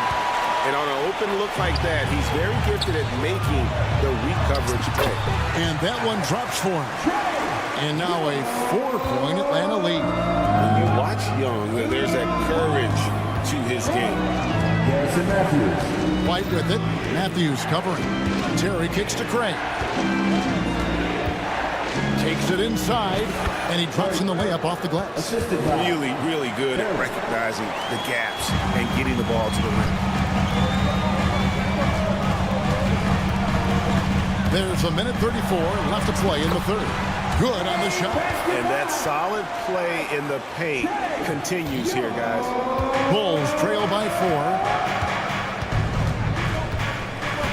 And on an open look like that, he's very gifted at making the weak coverage pay. And that one drops for him. And now a 4-point Atlanta lead. When you watch Young, there's that courage to his game. Garrison Matthews. White with it. Matthews covering. Terry kicks to Craig. Takes it inside, and he drops in the layup off the glass. Really, really good at recognizing the gaps and getting the ball to the rim. There's a minute 34 left to play in the third. Good on the shot. And that solid play in the paint continues here, guys. Bulls trail by 4.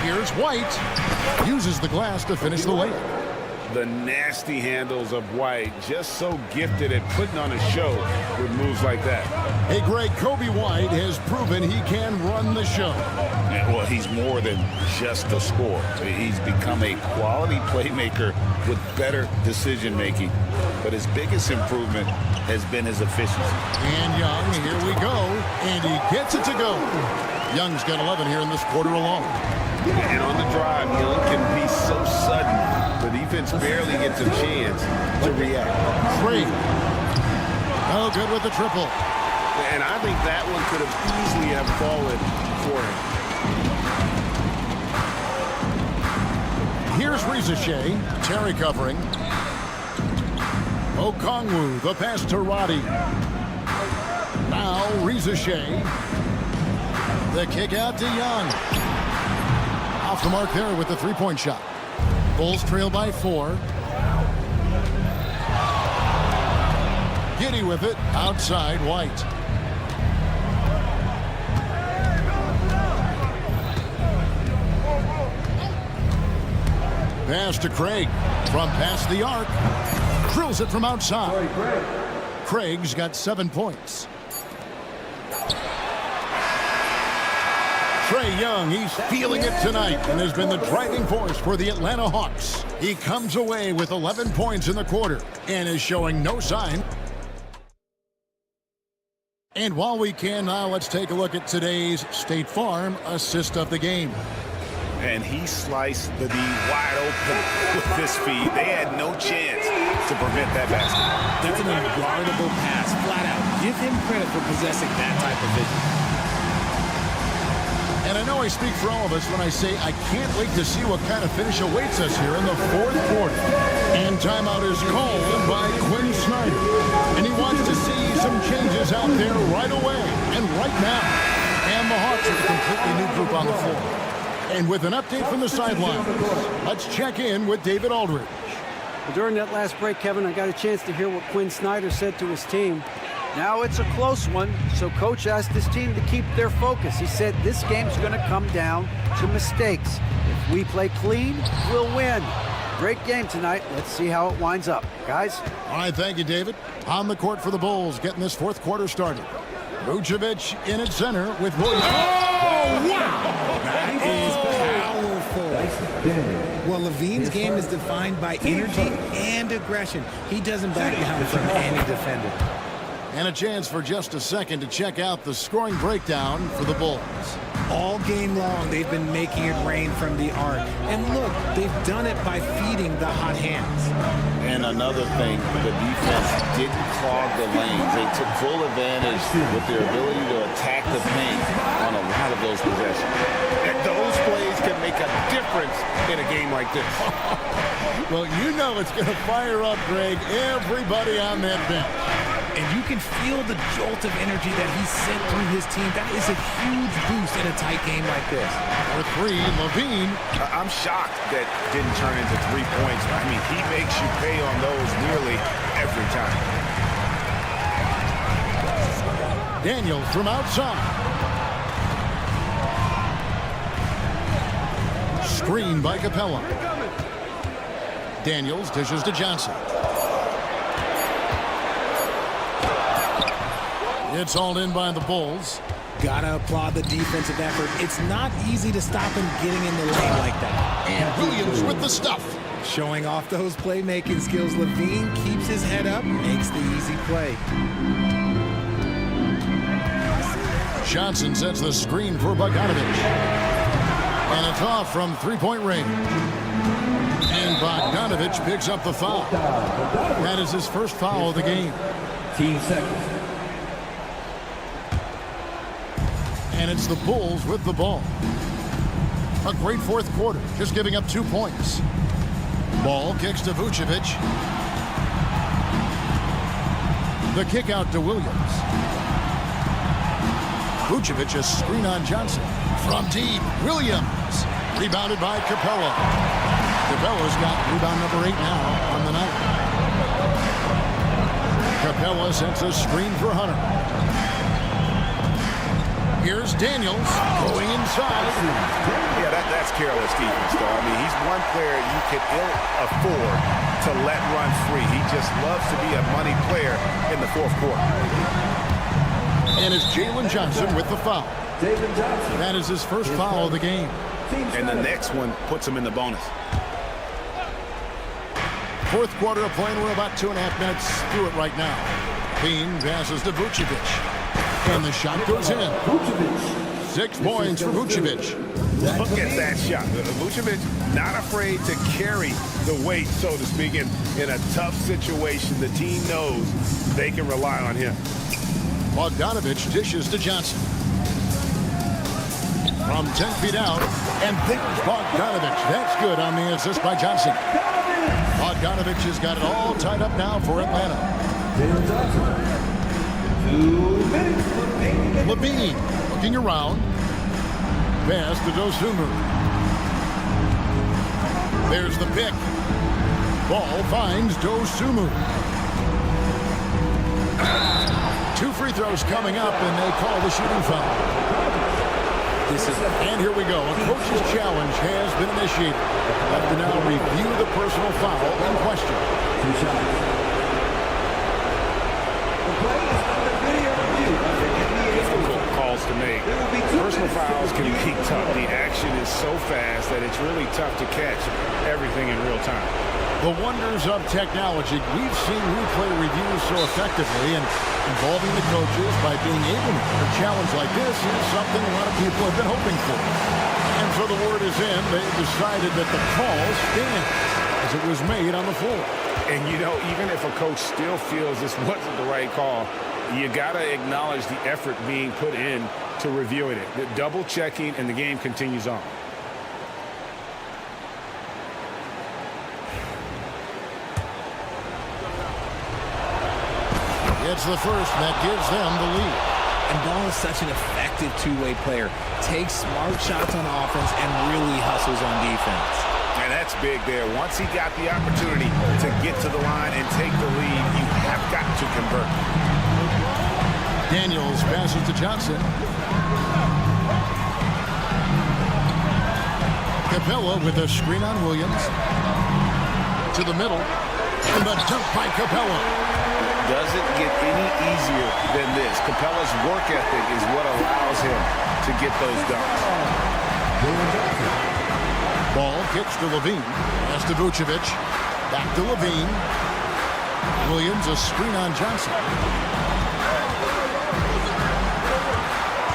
Here's White. Uses the glass to finish the layup. The nasty handles of White, just so gifted at putting on a show with moves like that. Hey, Greg, Kobe White has proven he can run the show. Well, he's more than just a scorer. He's become a quality playmaker with better decision-making. But his biggest improvement has been his efficiency. And Young, here we go. And he gets it to go. Young's got 11 here in this quarter alone. And on the drive, Young can be so sudden. The defense barely gets a chance to react. 3. Oh, good with the triple. And I think that one could have easily have fallen for him. Here's Rizachet. Terry covering. Okongwu, the pass to Roddy. Now Rizachet. The kick out to Young. Off the mark there with the 3-point shot. Bulls trail by 4. Giddey with it. Outside, White. Pass to Craig. From past the arc. Drills it from outside. Craig's got 7 points. Trae Young, he's feeling it tonight and has been the driving force for the Atlanta Hawks. He comes away with 11 points in the quarter and is showing no sign. And while we can now, let's take a look at today's State Farm assist of the game. And he sliced the D wide open with this feed. They had no chance to prevent that basket. That's an unguardable pass, flat out. Give him credit for possessing that type of vision. And I know I speak for all of us when I say I can't wait to see what kind of finish awaits us here in the fourth quarter. And timeout is called by Quinn Snyder. And he wants to see some changes out there right away and right now. And the Hawks with a completely new group on the floor. And with an update from the sidelines, let's check in with David Aldridge. Well, during that last break, Kevin, I got a chance to hear what Quinn Snyder said to his team. Now it's a close one, so Coach asked his team to keep their focus. He said this game's going to come down to mistakes. If we play clean, we'll win. Great game tonight. Let's see how it winds up. Guys? All right, thank you, David. On the court for the Bulls, getting this fourth quarter started. Vucevic in at center with Williams. Oh, wow! That is powerful. Well, Levine's game is defined by energy and aggression. He doesn't back down from any defender. And a chance for just a second to check out the scoring breakdown for the Bulls. All game long, they've been making it rain from the arc. And look, they've done it by feeding the hot hands. And another thing, the defense didn't clog the lanes. They took full advantage with their ability to attack the paint on a lot of those possessions. And those plays can make a difference in a game like this. Well, you know it's going to fire up, Greg, everybody on that bench. And you can feel the jolt of energy that he sent through his team. That is a huge boost in a tight game like this. For three, Levine. I'm shocked that didn't turn into 3 points. I mean, he makes you pay on those nearly every time. Daniels from outside. Screen by Capella. Daniels dishes to Johnson. It's hauled in by the Bulls. Gotta applaud the defensive effort. It's not easy to stop him getting in the lane like that. And Williams with the stuff. Showing off those playmaking skills, Levine keeps his head up, makes the easy play. Johnson sets the screen for Bogdanovich. And it's off from three-point range. And Bogdanovich picks up the foul. That is his first foul of the game. 15 seconds. And it's the Bulls with the ball. A great fourth quarter, just giving up 2 points. Ball kicks to Vucevic. The kick out to Williams. Vucevic a screen on Johnson. From deep, Williams. Rebounded by Capella. Capella's got rebound number 8 now on the night. Capella sends a screen for Hunter. Here's Daniels going inside. Yeah, that's careless defense, though. I mean, he's one player you can ill afford to let run free. He just loves to be a money player in the fourth quarter. And it's Jalen Johnson with the foul. That is his first foul of the game. And the next one puts him in the bonus. Fourth quarter of playing. We're about 2.5 minutes through it right now. Bean passes to Vucevic. And the shot goes in. 6 points for Vucevic. Look at that shot. Vucevic not afraid to carry the weight, so to speak, in a tough situation. The team knows they can rely on him. Bogdanovich dishes to Johnson. From 10 feet out. And there's Bogdanovich. That's good on the assist by Johnson. Bogdanovich has got it all tied up now for Atlanta. 2 minutes. Levine looking around. Pass to Dosunmu. There's the pick. Ball finds Dosunmu. 2 free throws coming up, and they call the shooting foul. And here we go. A coach's challenge has been initiated. Have to now review the personal foul in question. 2 shots. The play is under video review. Difficult calls to make. Personal fouls can be tough. The action is so fast that it's really tough to catch everything in real time. The wonders of technology. We've seen replay reviews so effectively, and Involving the coaches by being able to a challenge like this is something a lot of people have been hoping for. And so the word is in. They decided that the call stands as it was made on the floor. And, you know, even if a coach still feels this wasn't the right call, you got to acknowledge the effort being put in to reviewing it. The double checking, and the game continues on. It's the first, and that gives them the lead. And Ball is such an effective two-way player. Takes smart shots on offense and really hustles on defense. And that's big there. Once he got the opportunity to get to the line and take the lead, you have got to convert. Daniels passes to Johnson. Capella with a screen on Williams. To the middle. And the dunk by Capella. Doesn't get any easier than this. Capella's work ethic is what allows him to get those dunks. Ball kicks to Levine. Pass to Vucevic. Back to Levine. Williams a screen on Johnson.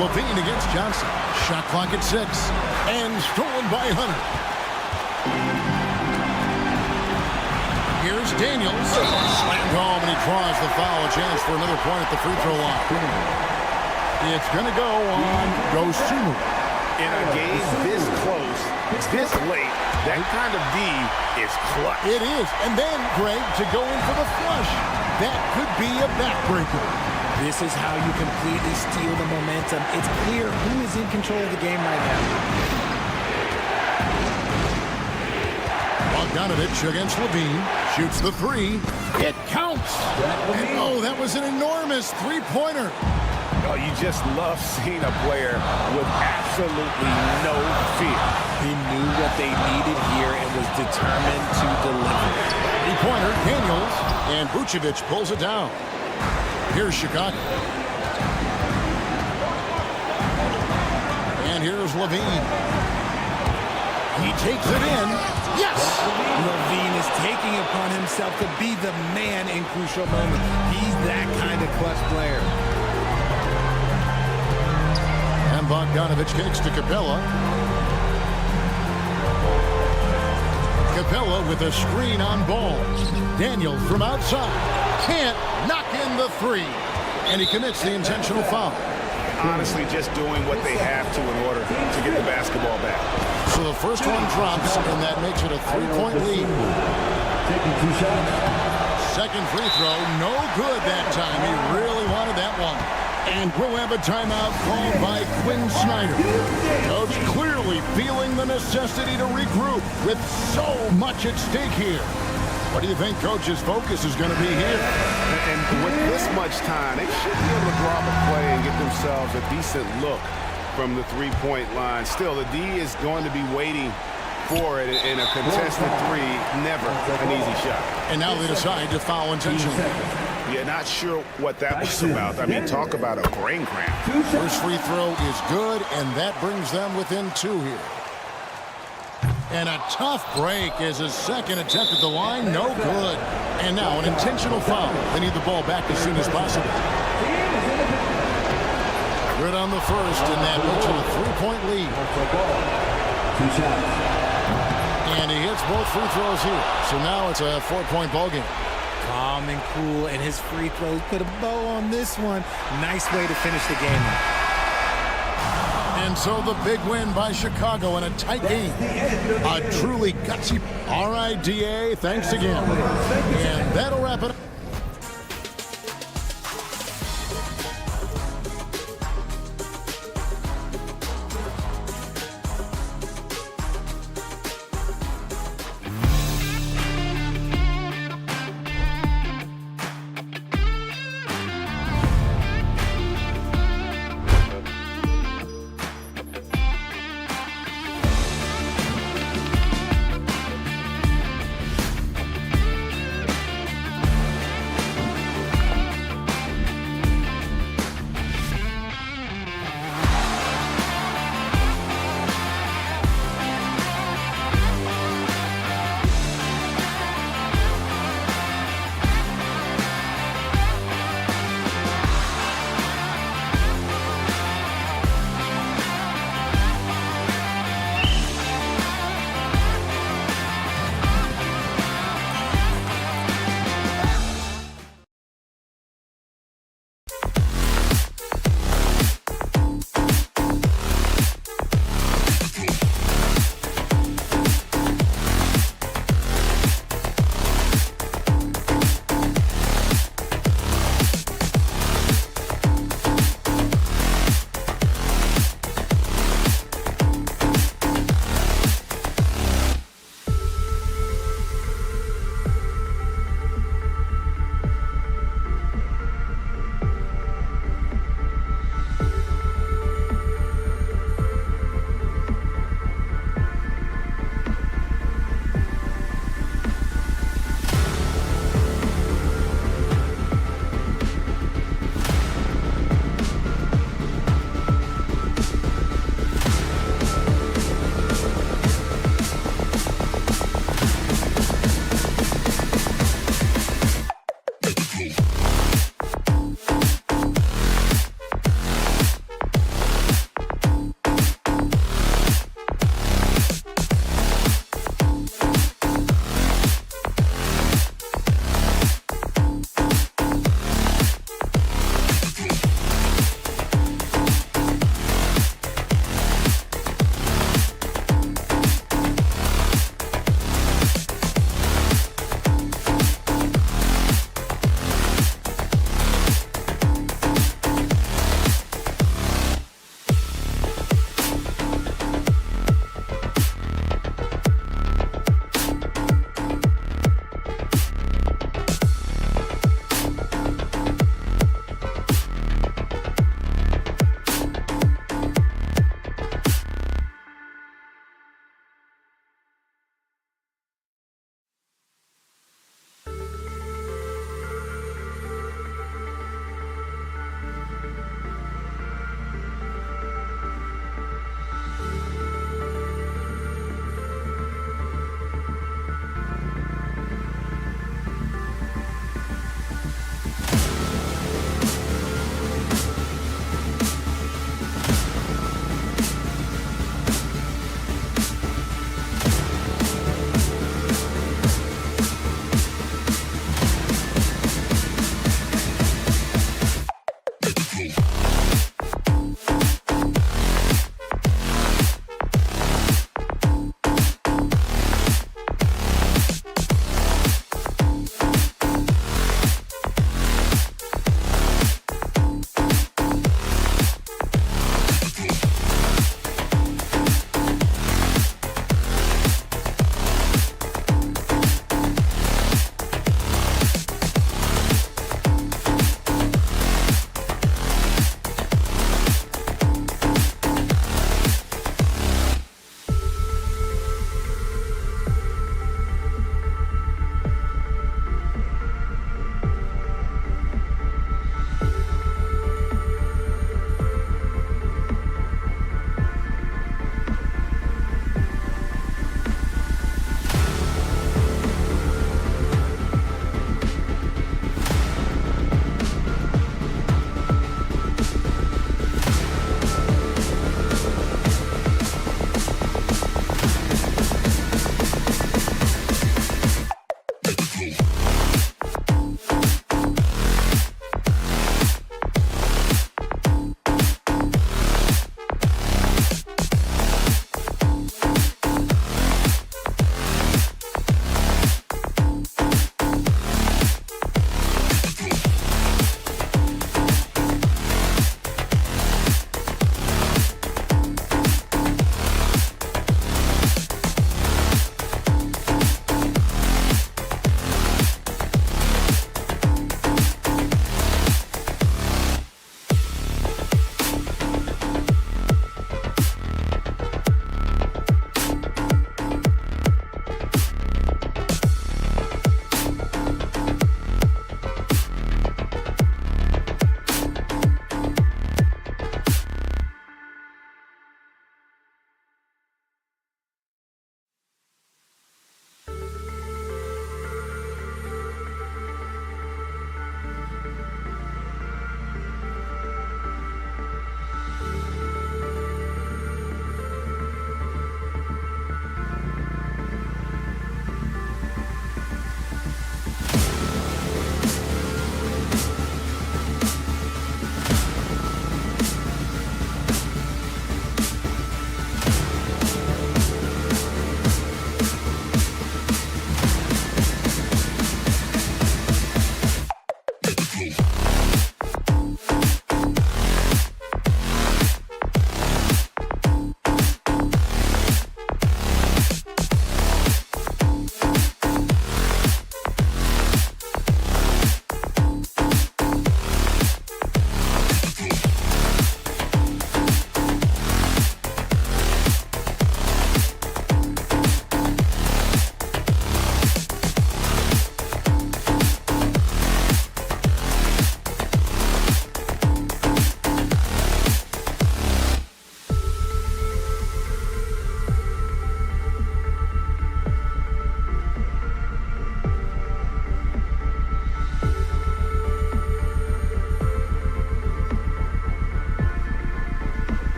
Levine against Johnson. Shot clock at 6. And stolen by Hunter. Here's Daniels. Slam home, and he draws the foul. A chance for another point at the free throw line. It's going to go on Dosunmu. In a game this close, this late, that kind of D is clutch. It is. And then, Greg, to go in for the flush. That could be a backbreaker. This is how you completely steal the momentum. It's clear who is in control of the game right now. Bogdanovich against Levine. Shoots the three. It counts. And, oh, that was an enormous three-pointer. Oh, you just love seeing a player with absolutely no fear. He knew what they needed here and was determined to deliver. Three-pointer, Daniels. And Vucevic pulls it down. Here's Chicago. And here's Levine. He takes it in. Yes! Levine is taking it upon himself to be the man in crucial moments. He's that kind of clutch player. And Bogdanovich kicks to Capella. Capella with a screen on Ball. Daniels from outside. Can't knock in the three. And he commits the intentional foul. Honestly, just doing what they have to in order to get the basketball back. So the first one drops, and that makes it a three-point lead. Second free throw, no good that time. He really wanted that one. And we'll have a timeout called by Quinn Snyder. Coach clearly feeling the necessity to regroup with so much at stake here. What do you think Coach's focus is going to be here? And with this much time, they should be able to draw up a play and get themselves a decent look from the three-point line. Still, the D is going to be waiting for it in a contested three. Never an easy shot. And now they decide to foul intentionally. Yeah, not sure what that was about. I mean, talk about a brain cramp. First free throw is good, and that brings them within 2 here. And a tough break is his second attempt at the line. No good. And now an intentional foul. They need the ball back as soon as possible. Good on the first, and that makes it a three-point lead. And he hits both free throws here. So now it's a 4-point ball game. Calm and cool, and his free throws put a bow on this one. Nice way to finish the game up. And so the big win by Chicago in a tight game. A truly gutsy. All right, DA, thanks again. And that'll wrap it up.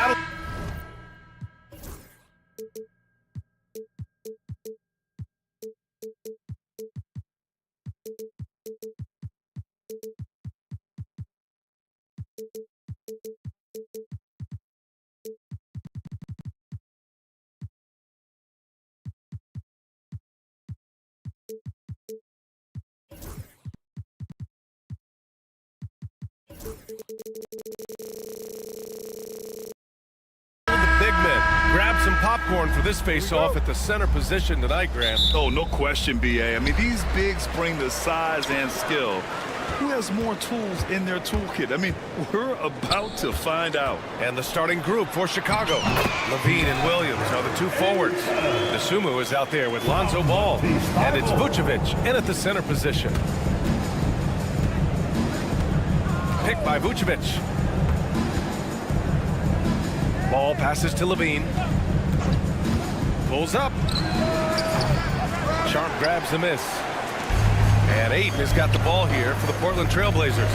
battle. Big men. Grab some popcorn for this face-off at the center position tonight, Graham. Oh, no question, B.A. I mean, these bigs bring the size and skill. Who has more tools in their toolkit? I mean, we're about to find out. And the starting group for Chicago. Levine and Williams are the two forwards. Dosunmu is out there with Lonzo Ball. And it's Vucevic in at the center position. Picked by Vucevic. Ball passes to Levine. Pulls up. Sharp grabs the miss. And Ayton has got the ball here for the Portland Trailblazers.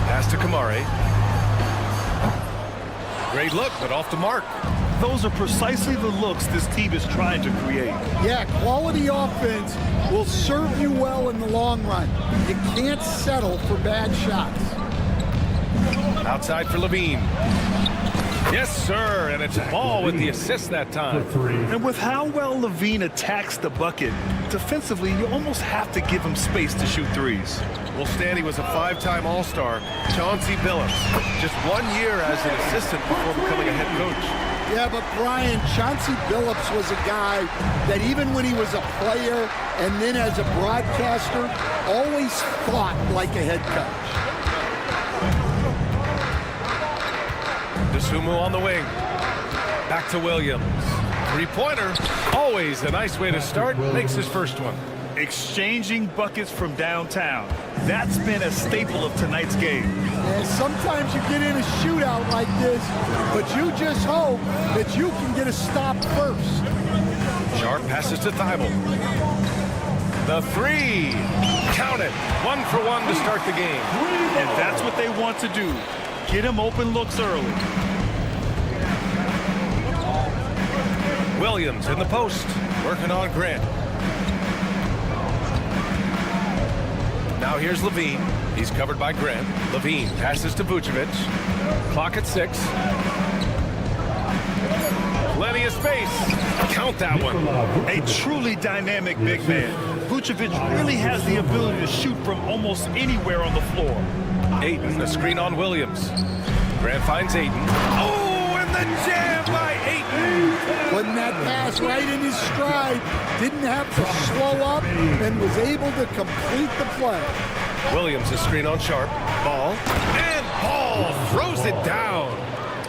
Pass to Kamari. Great look, but off the mark. Those are precisely the looks this team is trying to create. Yeah, quality offense will serve you well in the long run. You can't settle for bad shots. Outside for Levine. Yes, sir, and it's Ball with the assist that time. And with how well Levine attacks the bucket, defensively, you almost have to give him space to shoot threes. Well, Stanley was a five-time All-Star. Tonci just 1 year as an assistant before becoming a head coach. Yeah, but Brian, Chauncey Billups was a guy that even when he was a player and then as a broadcaster, always fought like a head coach. Dosunmu on the wing. Back to Williams. Three-pointer. Always a nice way to start. Makes his first one. Exchanging buckets from downtown. That's been a staple of tonight's game. And sometimes you get in a shootout like this, but you just hope that you can get a stop first. Sharp passes to Thibault. The three. Count it. 1 for 1 to start the game. And that's what they want to do. Get him open looks early. Williams in the post. Working on Grant. Now here's Levine. He's covered by Grant. Levine passes to Vucevic. Clock at 6. Plenty of space. Count that one. A truly dynamic big man. Vucevic really has the ability to shoot from almost anywhere on the floor. Ayton, a screen on Williams. Grant finds Ayton. Oh, and the jam by Ayton. Putting that pass right in his stride. Didn't have to slow up and was able to complete the play. Williams, a screen on Sharp. Ball. And Ball throws it down.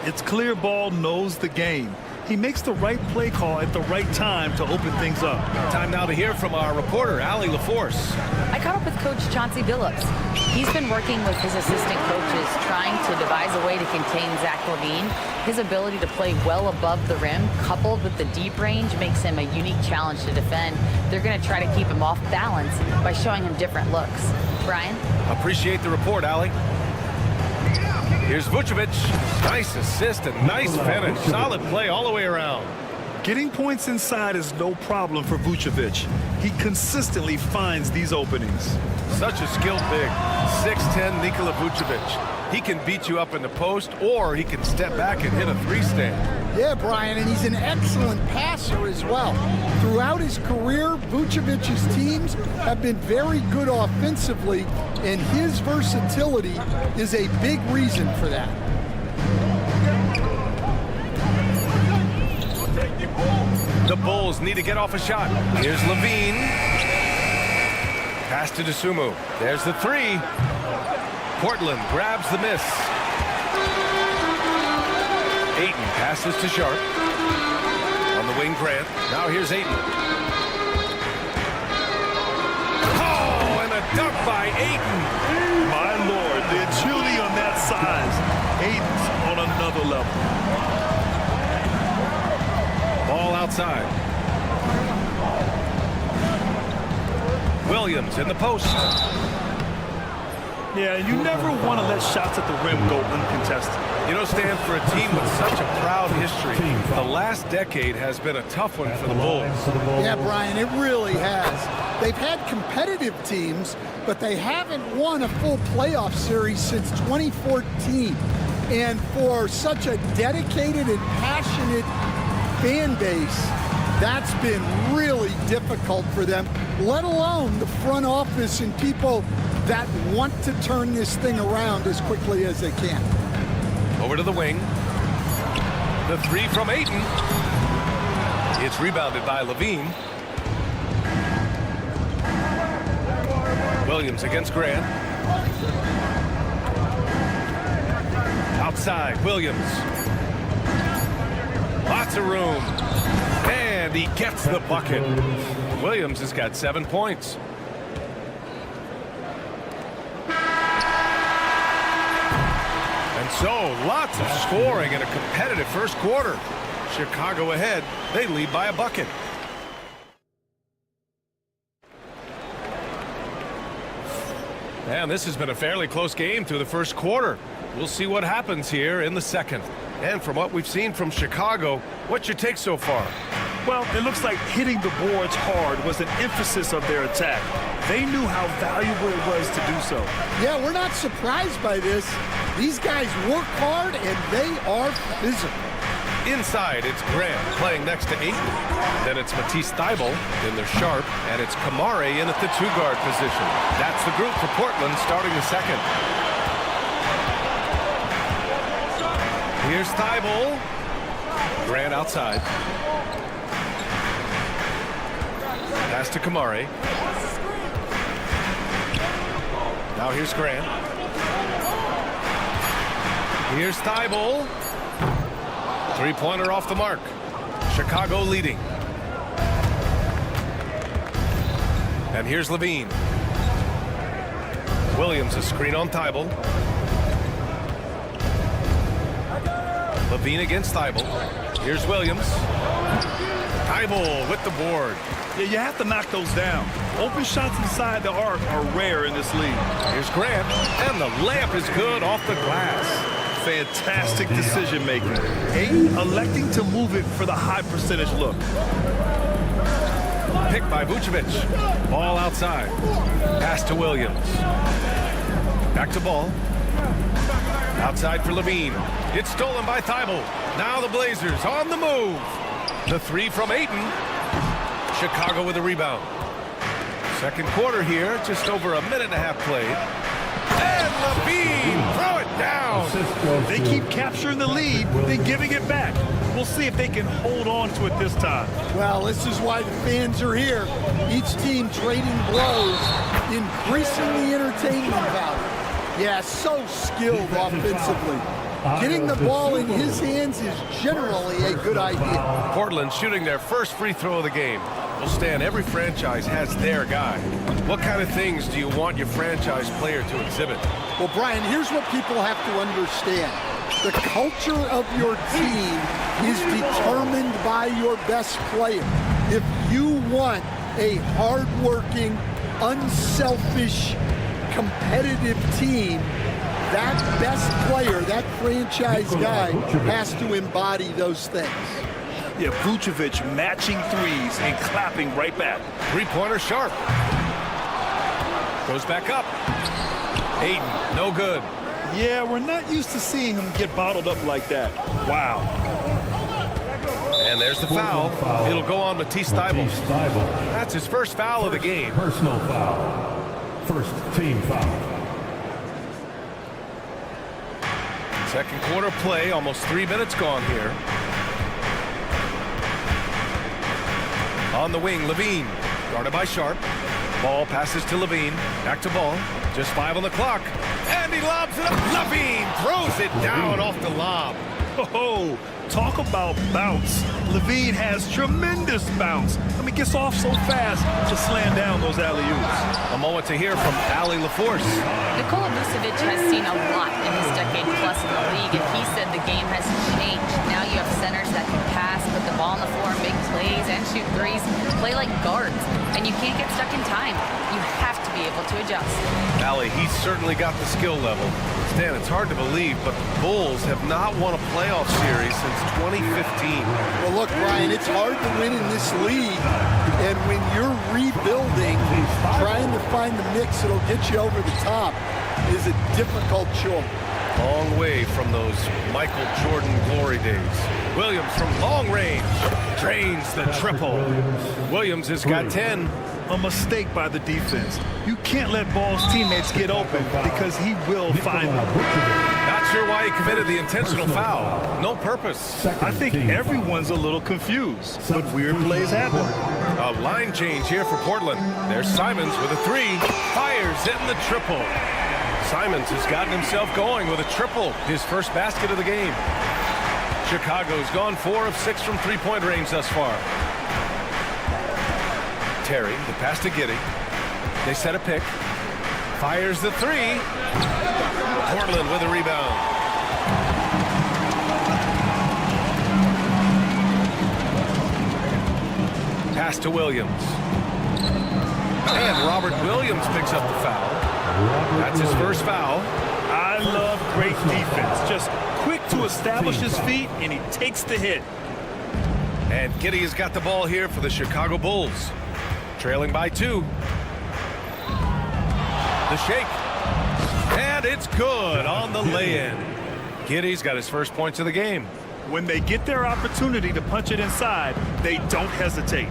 It's clear Ball knows the game. He makes the right play call at the right time to open things up. Time now to hear from our reporter, Allie LaForce. I caught up with Coach Chauncey Billups. He's been working with his assistant coaches, trying to devise a way to contain Zach Levine. His ability to play well above the rim, coupled with the deep range, makes him a unique challenge to defend. They're going to try to keep him off balance by showing him different looks. Brian? Appreciate the report, Allie. Here's Vucevic. Nice assist and nice finish. Solid play all the way around. Getting points inside is no problem for Vucevic. He consistently finds these openings. Such a skilled big. 6'10" Nikola Vucevic. He can beat you up in the post, or he can step back and hit a three-stand. Yeah, Brian, and he's an excellent passer as well. Throughout his career, Vucevic's teams have been very good offensively, and his versatility is a big reason for that. The Bulls need to get off a shot. Here's Levine. Pass to Dosunmu. There's the three. Portland grabs the miss. Ayton passes to Sharp. On the wing, Grant. Now here's Ayton. Oh, and a dunk by Ayton. My Lord, the agility on that size. Ayton's on another level. Ball outside. Williams in the post. Yeah, you never want to let shots at the rim go uncontested. You know, Stan, for a team with such a proud history, the last decade has been a tough one for the Bulls. Yeah, Brian, it really has. They've had competitive teams, but they haven't won a full playoff series since 2014. And for such a dedicated and passionate fan base, that's been really difficult for them, let alone the front office and people that want to turn this thing around as quickly as they can. Over to the wing. The three from Ayton. It's rebounded by Levine. Williams against Grant. Outside, Williams. Lots of room. And he gets the bucket. Williams has got 7 points. And so, lots of scoring in a competitive first quarter. Chicago ahead. They lead by a bucket. And this has been a fairly close game through the first quarter. We'll see what happens here in the second. And from what we've seen from Chicago, what's your take so far? Well, it looks like hitting the boards hard was an emphasis of their attack. They knew how valuable it was to do so. Yeah, we're not surprised by this. These guys work hard and they are physical. Inside, it's Grant playing next to Ayton. Then it's Matisse Thybulle, then there's Sharp, and it's Kamare in at the two-guard position. That's the group for Portland starting the second. Here's Thybulle. Grant outside. Pass to Kamare. Now here's Grant. Here's Thybulle. Three-pointer off the mark. Chicago leading. And here's Levine. Williams a screen on Thybulle. Levine against Thybulle. Here's Williams. Thybulle with the board. Yeah, you have to knock those down. Open shots inside the arc are rare in this league. Here's Grant, and the layup is good off the glass. Fantastic decision making. Ayton electing to move it for the high percentage look. Picked by Vucevic. Ball outside. Pass to Williams. Back to Ball. Outside for Levine. It's stolen by Thybulle. Now the Blazers on the move. The three from Ayton. Chicago with a rebound. Second quarter here, just over a minute and a half played. And Levine, throw it down. They keep capturing the lead, then giving it back. We'll see if they can hold on to it this time. Well, this is why the fans are here. Each team trading blows, increasing the entertainment value. Yeah, so skilled offensively. Getting the ball in his hands is generally a good idea. Portland shooting their first free throw of the game. Well, Stan, every franchise has their guy. What kind of things do you want your franchise player to exhibit? Well, Brian, here's what people have to understand. The culture of your team is determined by your best player. If you want a hardworking, unselfish, competitive team, that best player, that franchise guy, has to embody those things. Yeah, Vucevic matching threes and clapping right back. Three-pointer Sharp. Goes back up. Ayton, no good. Yeah, we're not used to seeing him get bottled up like that. Wow. And there's the foul. It'll go on Matisse Thybulle. That's his first foul of the game. Personal foul. First team foul. Second quarter play, almost 3 minutes gone here. On the wing, Levine, guarded by Sharp. Ball passes to Levine, back to Ball. Just 5 on the clock, and he lobs it up. Levine throws it down off the lob. Oh, talk about bounce. Levine has tremendous bounce. I mean, gets off so fast to slam down those alley-oops. A moment to hear from Ali LaForce. Nikola Vucevic has seen a lot in his decade plus in the league, and he said the game has changed. Now you have centers that can pass, put the ball on the floor, make plays, and shoot threes, play like guards, and you can't get stuck in time. You have to be able to adjust. Ali, he's certainly got the skill level. Stan, it's hard to believe, but the Bulls have not won a playoff series since 2015. Well, look, Brian, it's hard to win in this league, and when you're rebuilding, trying to find the mix that'll get you over the top is a difficult chore. Long way from those Michael Jordan glory days. Williams from long range drains the triple. Williams has got 10. A mistake by the defense. You can't let Ball's teammates get open because he will find them. Not sure why he committed the intentional foul. No purpose. I think everyone's a little confused, but weird plays happen. A line change here for Portland. There's Simons with a three. Fires hitting the triple. Simons has gotten himself going with a triple. His first basket of the game. Chicago's gone 4 of 6 from three-point range thus far. Terry, the pass to Giddey. They set a pick. Fires the three. Portland with a rebound. Pass to Williams. And Robert Williams picks up the foul. That's his first foul. I love great defense. Just quick to establish his feet, and he takes the hit. And Giddey has got the ball here for the Chicago Bulls. Trailing by 2. The shake. And it's good on the lay-in. Giddey's got his first points of the game. When they get their opportunity to punch it inside, they don't hesitate.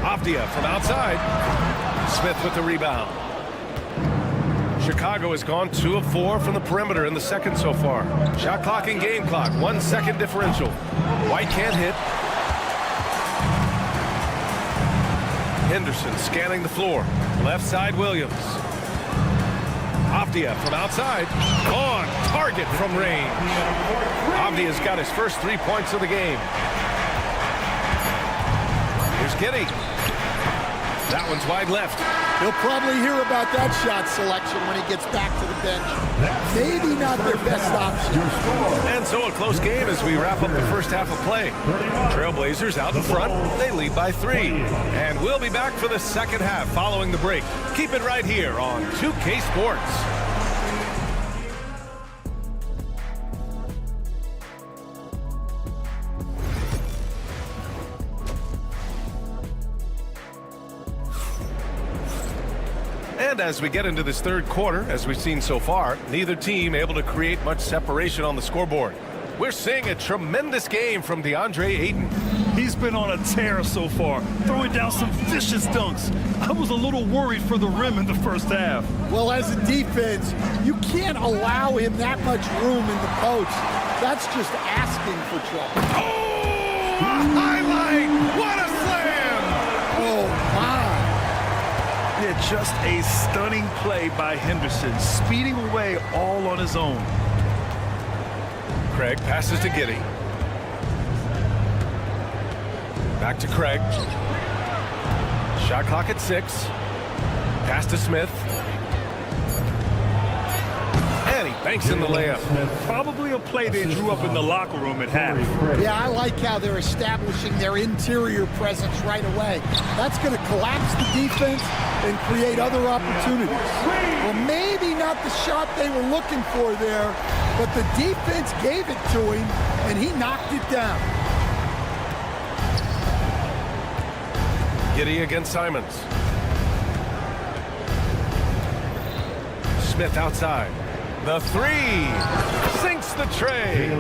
Avdia from outside. Smith with the rebound. Chicago has gone 2 of 4 from the perimeter in the second so far. Shot clock and game clock. 1 second differential. White can't hit. Henderson scanning the floor. Left side, Williams. Avdia from outside. On target from range. Avdia's got his first 3 points of the game. Here's Giddey. That one's wide left. He'll probably hear about that shot selection when he gets back to the bench. Maybe not their best option. And so a close game as we wrap up the first half of play. Trailblazers out in front. They lead by 3. And we'll be back for the second half following the break. Keep it right here on 2K Sports. And as we get into this third quarter, as we've seen so far, neither team able to create much separation on the scoreboard. We're seeing a tremendous game from DeAndre Ayton. He's been on a tear so far, throwing down some vicious dunks. I was a little worried for the rim in the first half. Well, as a defense, you can't allow him that much room in the post. That's just asking for trouble. Oh, a highlight! What a slam! Oh, my. Yeah, just a stunning play by Henderson, speeding away all on his own. Craig passes to Giddey. Back to Craig. Shot clock at 6. Pass to Smith. And he banks in the layup. Probably a play they drew up in the locker room at half. Yeah, I like how they're establishing their interior presence right away. That's going to collapse the defense and create other opportunities. Well, maybe not the shot they were looking for there, but the defense gave it to him, and he knocked it down. Giddey against Simons. Smith outside. The three sinks the tray.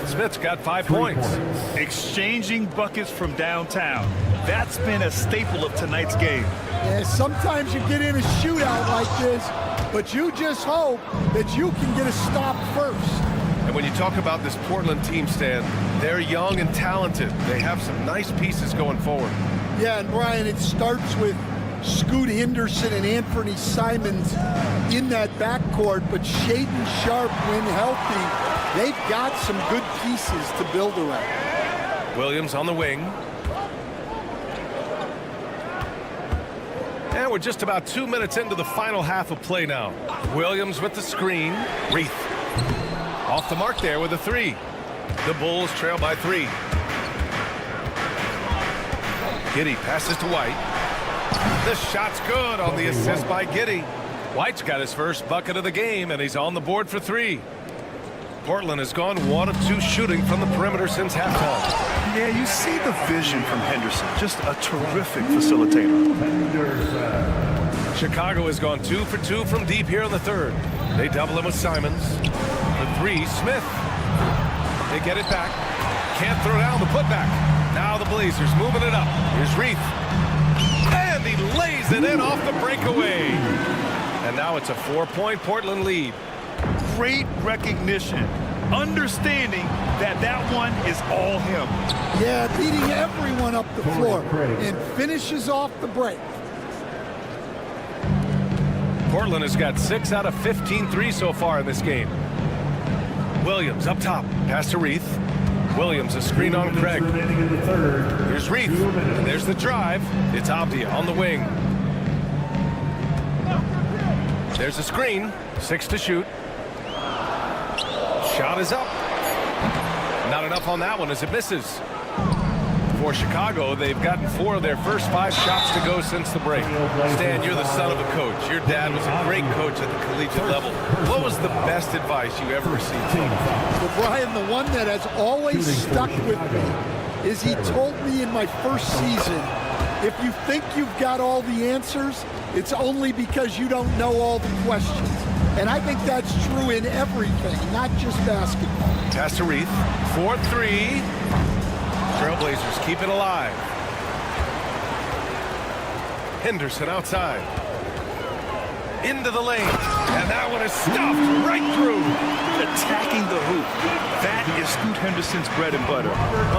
Smith's got 5 points. Exchanging buckets from downtown. That's been a staple of tonight's game. Yeah, sometimes you get in a shootout like this, but you just hope that you can get a stop first. And when you talk about this Portland team, Stan, they're young and talented. They have some nice pieces going forward. Yeah, and Brian, it starts with Scoot Henderson and Anthony Simons in that backcourt, but Shaedon Sharpe, when healthy, they've got some good pieces to build around. Williams on the wing. And we're just about 2 minutes into the final half of play now. Williams with the screen. Reith off the mark there with a 3. The Bulls trail by 3. Giddey passes to White. The shot's good on the assist by Giddey. White's got his first bucket of the game, and he's on the board for 3. Portland has gone 1 of 2 shooting from the perimeter since halftime. Yeah, you see the vision from Henderson. Just a terrific facilitator. Chicago has gone 2 for 2 from deep here in the third. They double him with Simons. The 3, Smith. They get it back. Can't throw down the putback. Now the Blazers moving it up. Here's Reith. And he lays it in off the breakaway. And now it's a 4-point Portland lead. Great recognition. Understanding that that one is all him. Yeah, beating everyone up the floor and finishes off the break. Portland has got 6 out of 15 threes so far in this game. Williams up top. Pass to Reith. Williams a screen on Craig. Here's Reith. And there's the drive. It's Abdia on the wing. There's a screen. 6 to shoot. Shot is up. Not enough on that one as it misses. For Chicago, they've gotten 4 of their first 5 shots to go since the break. Stan, you're the son of a coach. Your dad was a great coach at the collegiate level. What was the best advice you ever received? Well, Brian, the one that has always stuck with me is he told me in my first season, if you think you've got all the answers, it's only because you don't know all the questions. And I think that's true in everything, not just basketball. Pass to Reith. 4-3. Trailblazers keep it alive. Henderson outside. Into the lane. And that one is stuffed right through. Attacking the hoop. That is Scoot Henderson's bread and butter.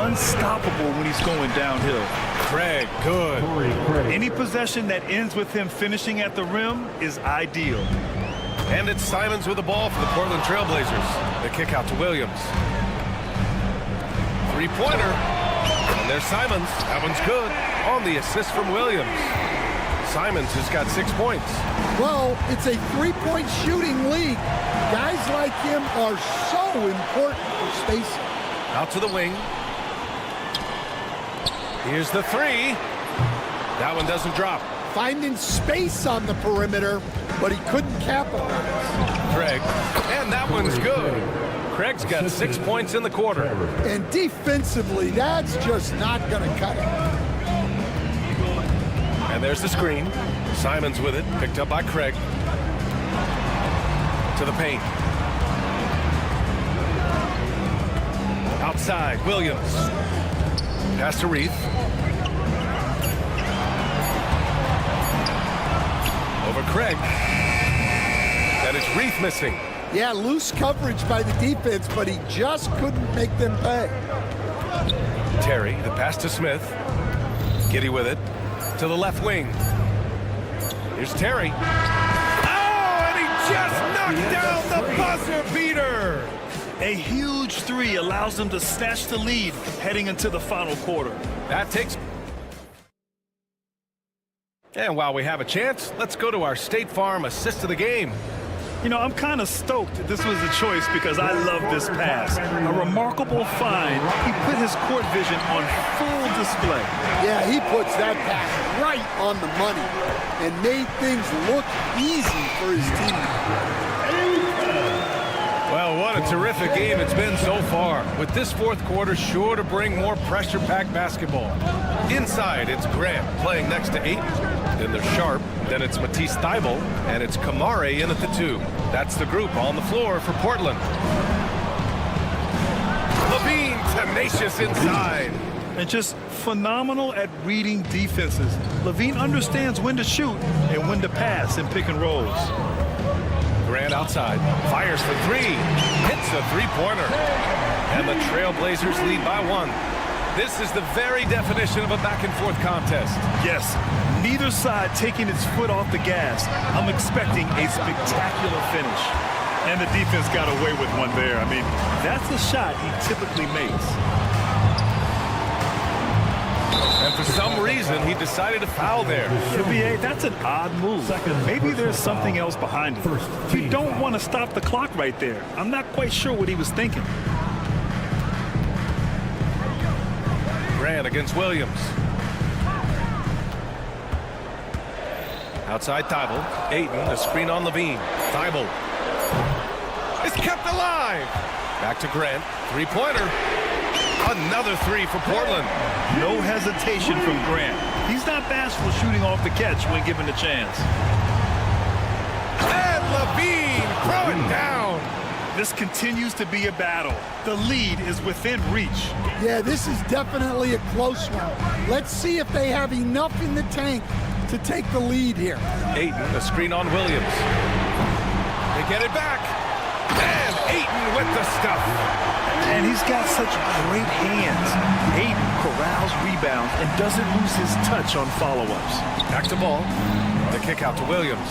Unstoppable when he's going downhill. Craig, good. Any possession that ends with him finishing at the rim is ideal. And it's Simons with the ball for the Portland Trailblazers. The kick out to Williams. 3-pointer. And there's Simons. That one's good. On the assist from Williams. Simons has got 6 points. Well, it's a 3-point shooting league. Guys like him are so important for spacing. Out to the wing. Here's the 3. That one doesn't drop. Finding space on the perimeter, but he couldn't capitalize. Craig. And that one's good. Craig's got 6 points in the quarter. And defensively, that's just not going to cut it. And there's the screen. Simons with it, picked up by Craig. To the paint. Outside, Williams. Pass to Reith. Over Craig. And it's Reith missing. Yeah, loose coverage by the defense, but he just couldn't make them pay. Terry, the pass to Smith. Giddey with it. To the left wing. Here's Terry. Oh, and he just knocked down the buzzer beater. A huge 3 allows them to snatch the lead heading into the final quarter. That takes... And while we have a chance, let's go to our State Farm assist of the game. You know, I'm kind of stoked this was a choice because I love this pass. A remarkable find. He put his court vision on full display. Yeah, he puts that pass right on the money and made things look easy for his team. Well, what a terrific game it's been so far. With this fourth quarter sure to bring more pressure-packed basketball. Inside, it's Grant playing next to Ayton. Then there's Sharp. Then it's Matisse Thybulle. And it's Kamare in at the 2. That's the group on the floor for Portland. Levine tenacious inside. And just phenomenal at reading defenses. Levine understands when to shoot and when to pass in pick and rolls. Grant outside, fires for 3, hits a 3-pointer, and the Trailblazers lead by 1. This is the very definition of a back-and-forth contest. Yes, neither side taking its foot off the gas. I'm expecting a spectacular finish. And the defense got away with one there. I mean, that's the shot he typically makes. And for some reason, reason, he decided to foul there. BA, that's an odd move. Maybe there's something else behind it. You don't want to stop the clock right there. I'm not quite sure what he was thinking. Grant against Williams. Outside Thibault. Ayton, the screen on Levine. Thibault. It's kept alive. Back to Grant. Three-pointer. Another three for Portland. No hesitation from Grant. He's not bashful shooting off the catch when given the chance. And Levine throwing down. This continues to be a battle. The lead is within reach. Yeah, this is definitely a close one. Let's see if they have enough in the tank to take the lead here. Ayton, the screen on Williams. They get it back. And Ayton with the stuff. And he's got such great hands. Ayton corrals rebounds and doesn't lose his touch on follow-ups. Back to Ball. The kick out to Williams.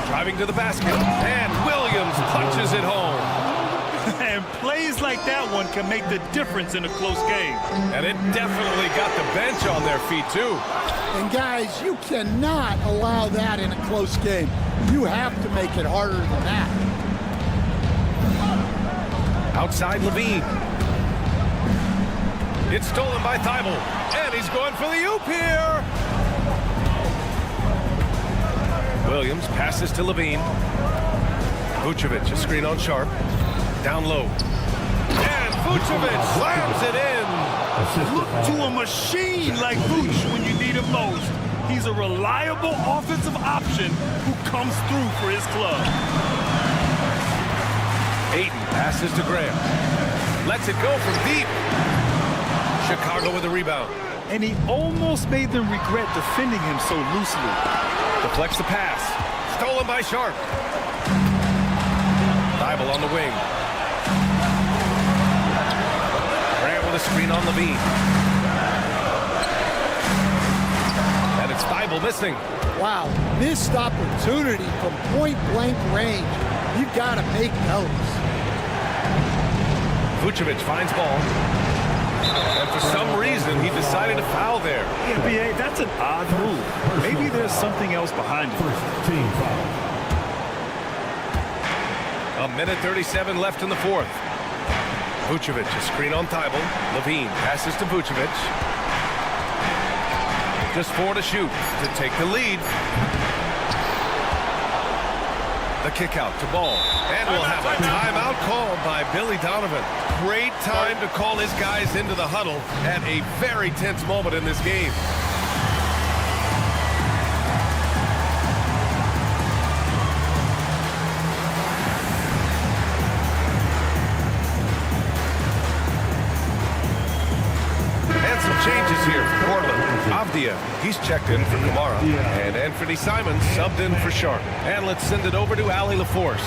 Driving to the basket. And Williams punches it home. And plays like that one can make the difference in a close game. And it definitely got the bench on their feet, too. And guys, you cannot allow that in a close game. You have to make it harder than that. Outside Levine. It's stolen by Thibault. And he's going for the oop here. Williams passes to Levine. Vucevic, a screen on Sharp. Down low. And Vucevic slams it in. Look to a machine like Vuce when you need him most. He's a reliable offensive option who comes through for his club. Ayton passes to Graham. Lets it go from deep. Chicago with a rebound. And he almost made them regret defending him so loosely. Deflects the pass. Stolen by Sharp. Thibault on the wing. Grant with a screen on Levine. And it's Thibault missing. Wow, missed opportunity from point-blank range. You've got to make those. Vucevic finds Ball. And for some reason, he decided to foul there. Yeah, BA, that's an odd move. Maybe there's something else behind it. Team foul. A minute 37 left in the fourth. Vucevic, a screen on Thibault. Levine passes to Vucevic. Just 4 to shoot to take the lead. The kick out to Ball. And we'll have a timeout called by Billy Donovan. Great time to call his guys into the huddle at a very tense moment in this game. And some changes here for Portland. Avdia, he's checked in for Kamara. And Anthony Simons subbed in for Sharp. And let's send it over to Allie LaForce.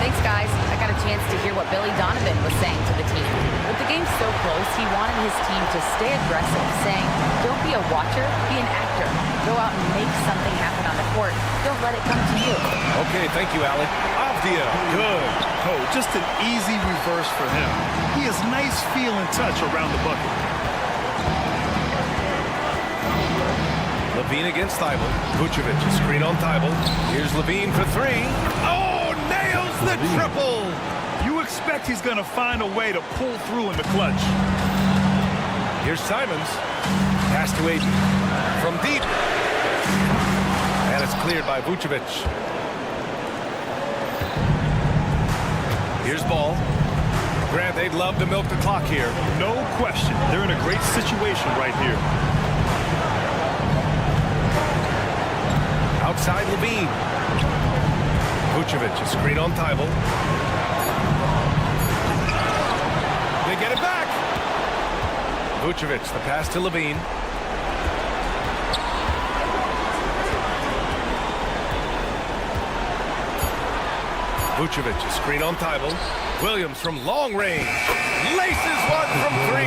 Thanks, guys. I got a chance to hear what Billy Donovan was saying to the team. With the game so close, he wanted his team to stay aggressive, saying, don't be a watcher, be an actor. Go out and make something happen on the court. Don't let it come to you. Okay, thank you, Allie. Avdia, good. Oh, just an easy reverse for him. He has nice feel and touch around the bucket. Levine against Thibault. Vucevic, a screen on Thibault. Here's Levine for 3. Oh, nails the triple. You expect he's going to find a way to pull through in the clutch. Here's Simons. Pass to Ayton. From deep. And it's cleared by Vucevic. Here's Ball. Grant, they'd love to milk the clock here. No question. They're in a great situation right here. Outside Levine. Vucevic, a screen on Thibault. They get it back. Vucevic, the pass to Levine. Vucevic, a screen on Thibault. Williams from long range. Laces one from 3.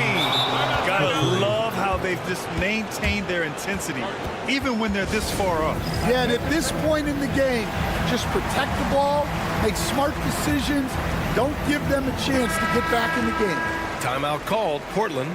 Gotta love how they've just maintained their intensity, even when they're this far up. Yeah, and at this point in the game, just protect the ball, make smart decisions, don't give them a chance to get back in the game. Timeout called, Portland.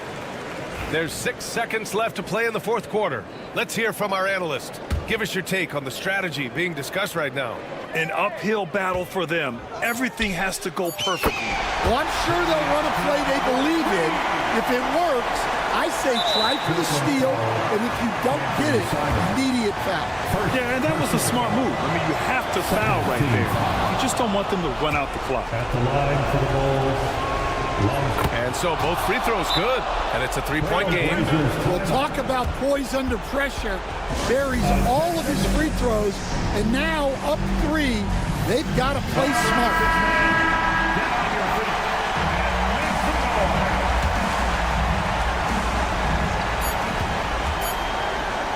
There's 6 seconds left to play in the fourth quarter. Let's hear from our analyst. Give us your take on the strategy being discussed right now. An uphill battle for them. Everything has to go perfectly. Well, I'm sure they'll run a play they believe in. If it works, I say try for the steal, and if you don't get it, immediate foul. Yeah, and that was a smart move. I mean, you have to foul right there. You just don't want them to run out the clock. At the line for the Bulls. And so both free throws good, and it's a 3-point game. We'll talk about poise under pressure. Buries all of his free throws, and now up 3, they've got to play smart.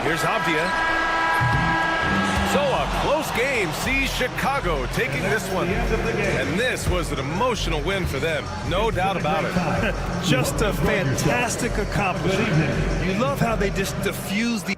Here's Abdia. So a close game sees Chicago taking this one. And this was an emotional win for them, no doubt about it. Just a fantastic accomplishment. You love how they just diffuse the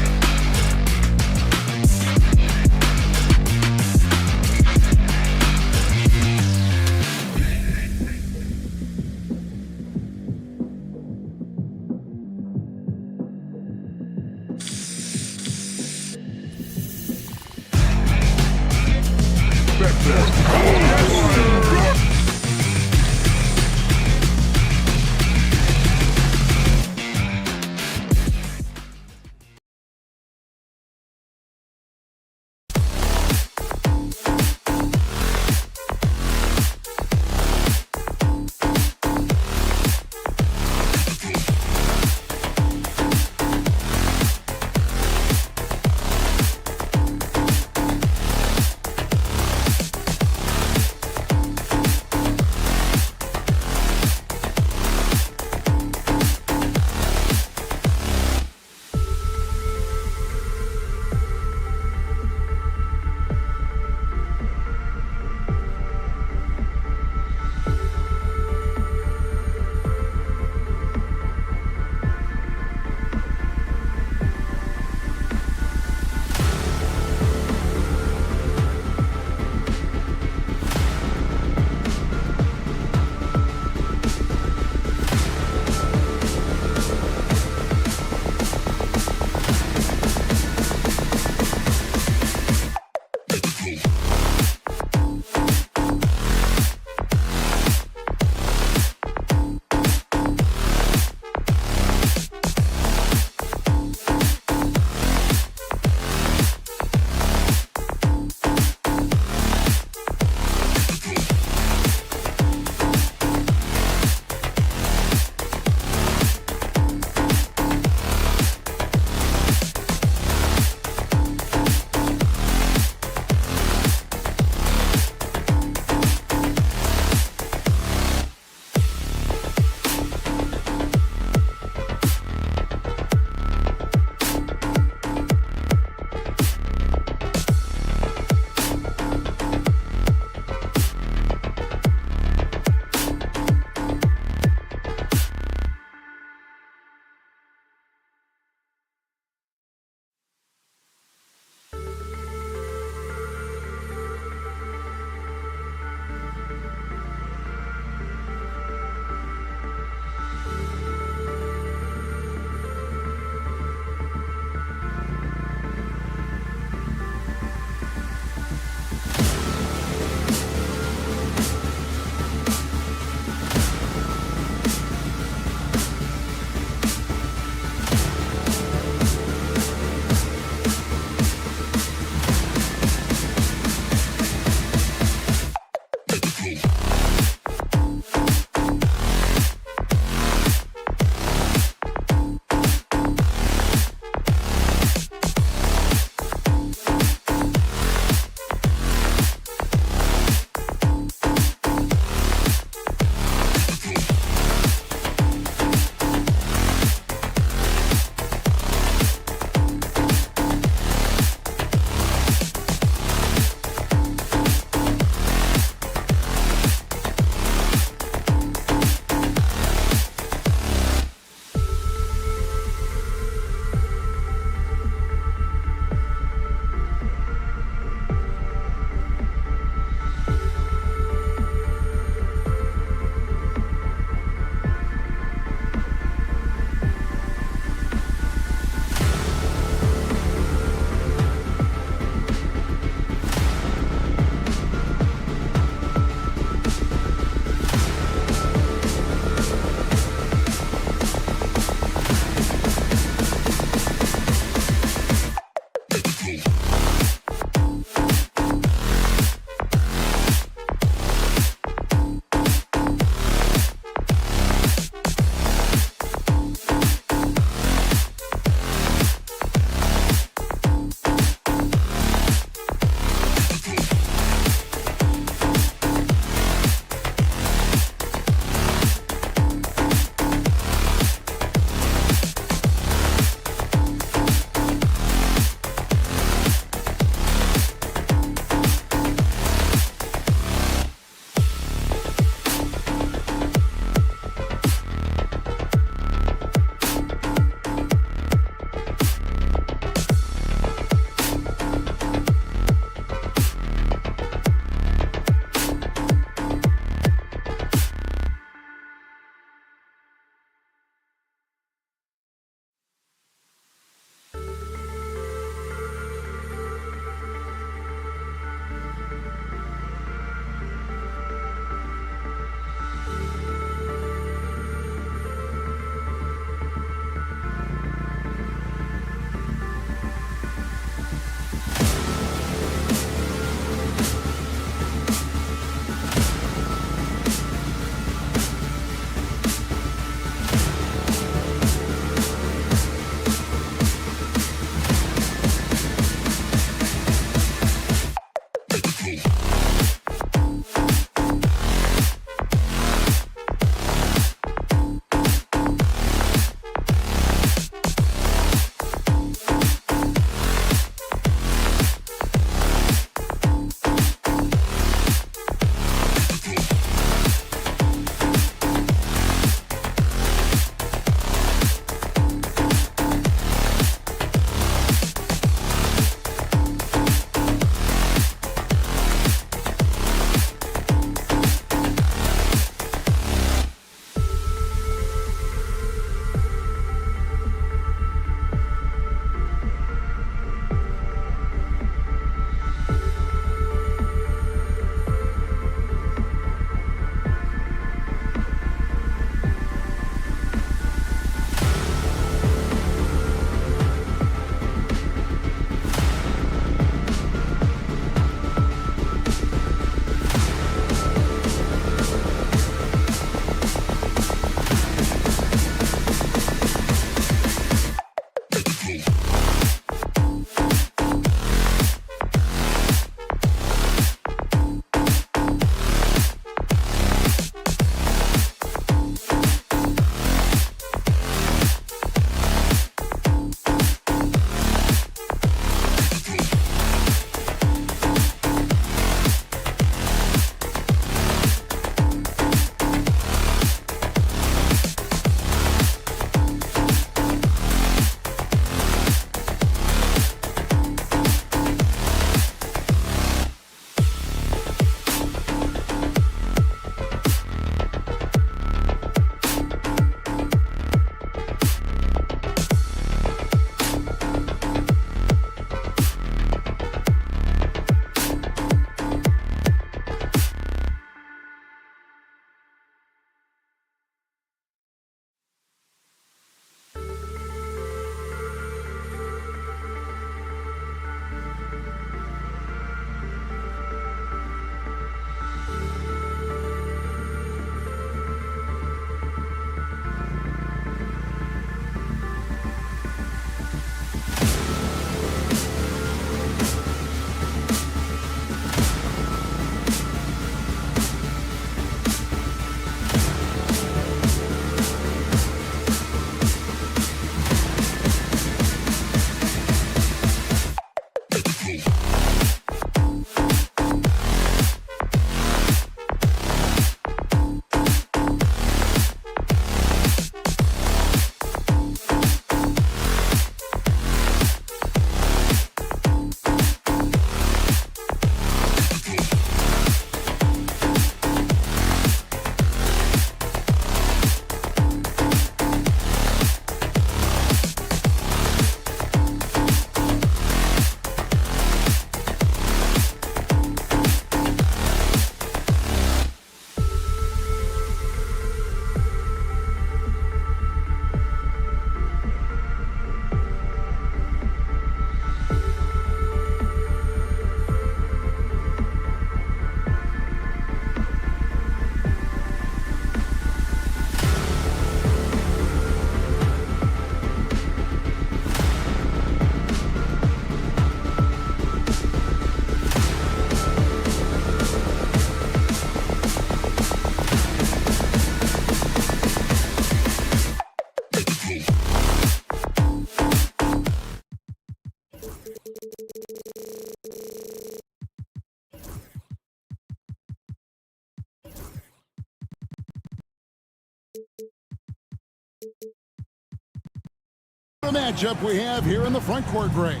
The matchup we have here in the front court, Greg.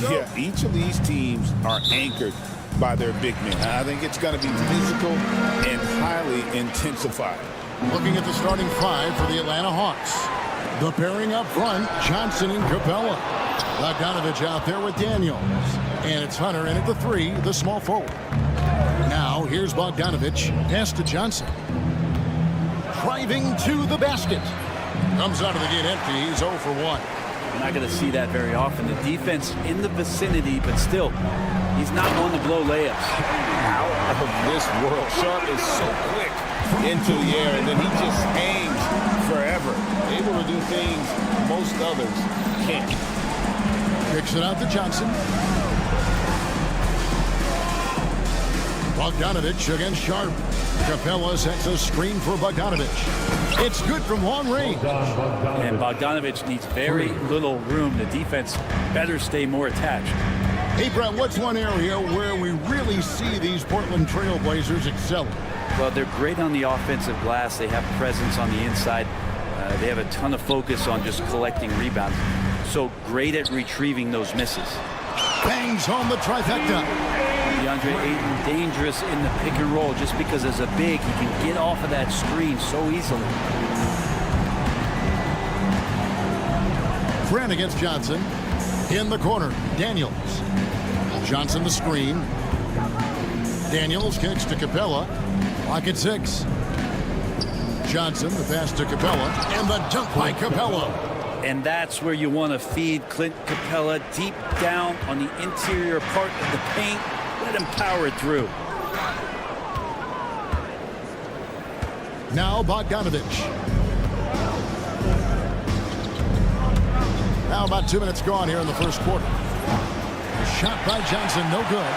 Yeah, each of these teams are anchored by their big men. I think it's going to be physical and highly intensified. Looking at the starting five for the Atlanta Hawks. The pairing up front, Johnson and Capella. Bogdanovich out there with Daniels. And it's Hunter in at the three, the small forward. Now here's Bogdanovich. Pass to Johnson. Driving to the basket. Comes out of the gate empty. He's 0 for 1. You're not going to see that very often. The defense in the vicinity, but still, he's not one to blow layups. Out of this world. Sharp is so quick into the air, and then he just hangs forever. Able to do things most others can't. Kicks it out to Johnson. Bogdanovich against Sharp. Capella sets a screen for Bogdanovich. It's good from long range. And Bogdanovich needs very little room. The defense better stay more attached. Hey, Brett, what's one area where we really see these Portland Trail Blazers excelling? Well, they're great on the offensive glass. They have presence on the inside. They have a ton of focus on just collecting rebounds. So great at retrieving those misses. Bangs home the trifecta. DeAndre Ayton dangerous in the pick and roll just because as a big, he can get off of that screen so easily. Grant against Johnson. In the corner, Daniels. Johnson the screen. Daniels kicks to Capella. Clock at 6. Johnson the pass to Capella. And the dunk by Capella. And that's where you want to feed Clint Capella deep down on the interior part of the paint. Let him power it through. Now Bogdanovich. Now about 2 minutes gone here in the first quarter. Shot by Johnson, no good.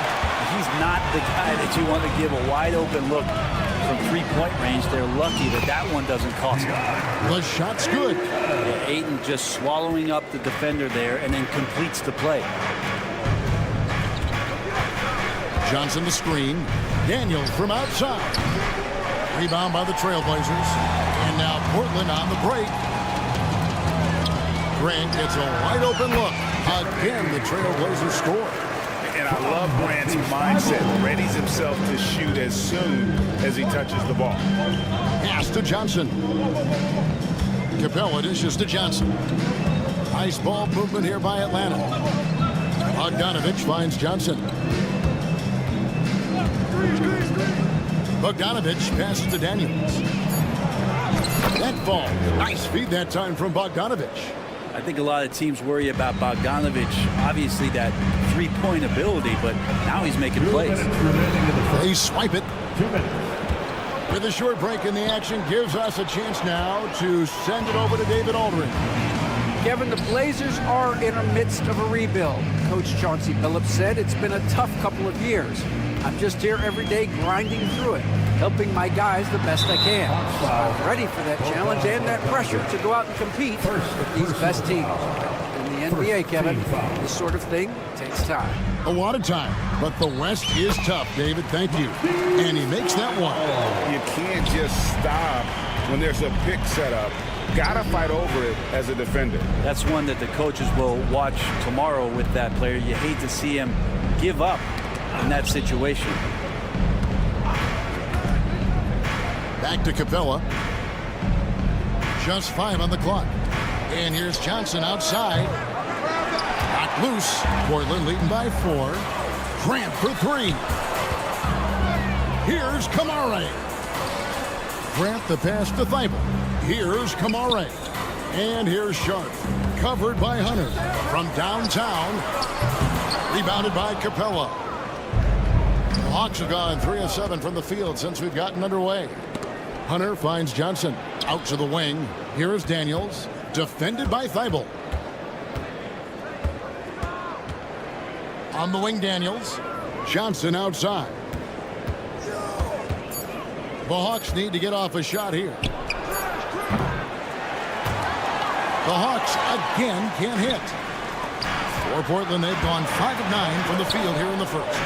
He's not the guy that you want to give a wide open look from three-point range. They're lucky that that one doesn't cost them. The shot's good. Yeah, Ayton just swallowing up the defender there and then completes the play. Johnson the screen. Daniels from outside. Rebound by the Trailblazers. And now Portland on the break. Grant gets a wide open look. Again, the Trailblazers score. And I love Grant's mindset. Readies himself to shoot as soon as he touches the ball. Pass to Johnson. Capella dishes to Johnson. Nice ball movement here by Atlanta. Bogdanovich finds Johnson. Bogdanovich passes to Daniels. That ball. Nice feed that time from Bogdanovich. I think a lot of teams worry about Bogdanovich, obviously that three-point ability, but now he's making plays. They swipe it. With a short break in the action, gives us a chance now to send it over to David Aldridge. Kevin, the Blazers are in the midst of a rebuild. Coach Tonci said it's been a tough couple of years. I'm just here every day grinding through it, helping my guys the best I can. I'm ready for that challenge and that pressure to go out and compete with these best teams. In the NBA, Kevin, this sort of thing takes time. A lot of time, but the West is tough, David. Thank you. And he makes that one. You can't just stop when there's a pick set up. Gotta fight over it as a defender. That's one that the coaches will watch tomorrow with that player. You hate to see him give up in that situation. Back to Capella. Just 5 on the clock. And here's Johnson outside. Knocked loose. Portland leading by 4. Grant for 3. Here's Kamare. Grant the pass to Thibault. Here's Kamare. And here's Sharp. Covered by Hunter. From downtown. Rebounded by Capella. The Hawks have gone 3 of 7 from the field since we've gotten underway. Hunter finds Johnson. Out to the wing. Here is Daniels. Defended by Thibault. On the wing, Daniels. Johnson outside. The Hawks need to get off a shot here. The Hawks again can't hit. For Portland, they've gone 5 of 9 from the field here in the first.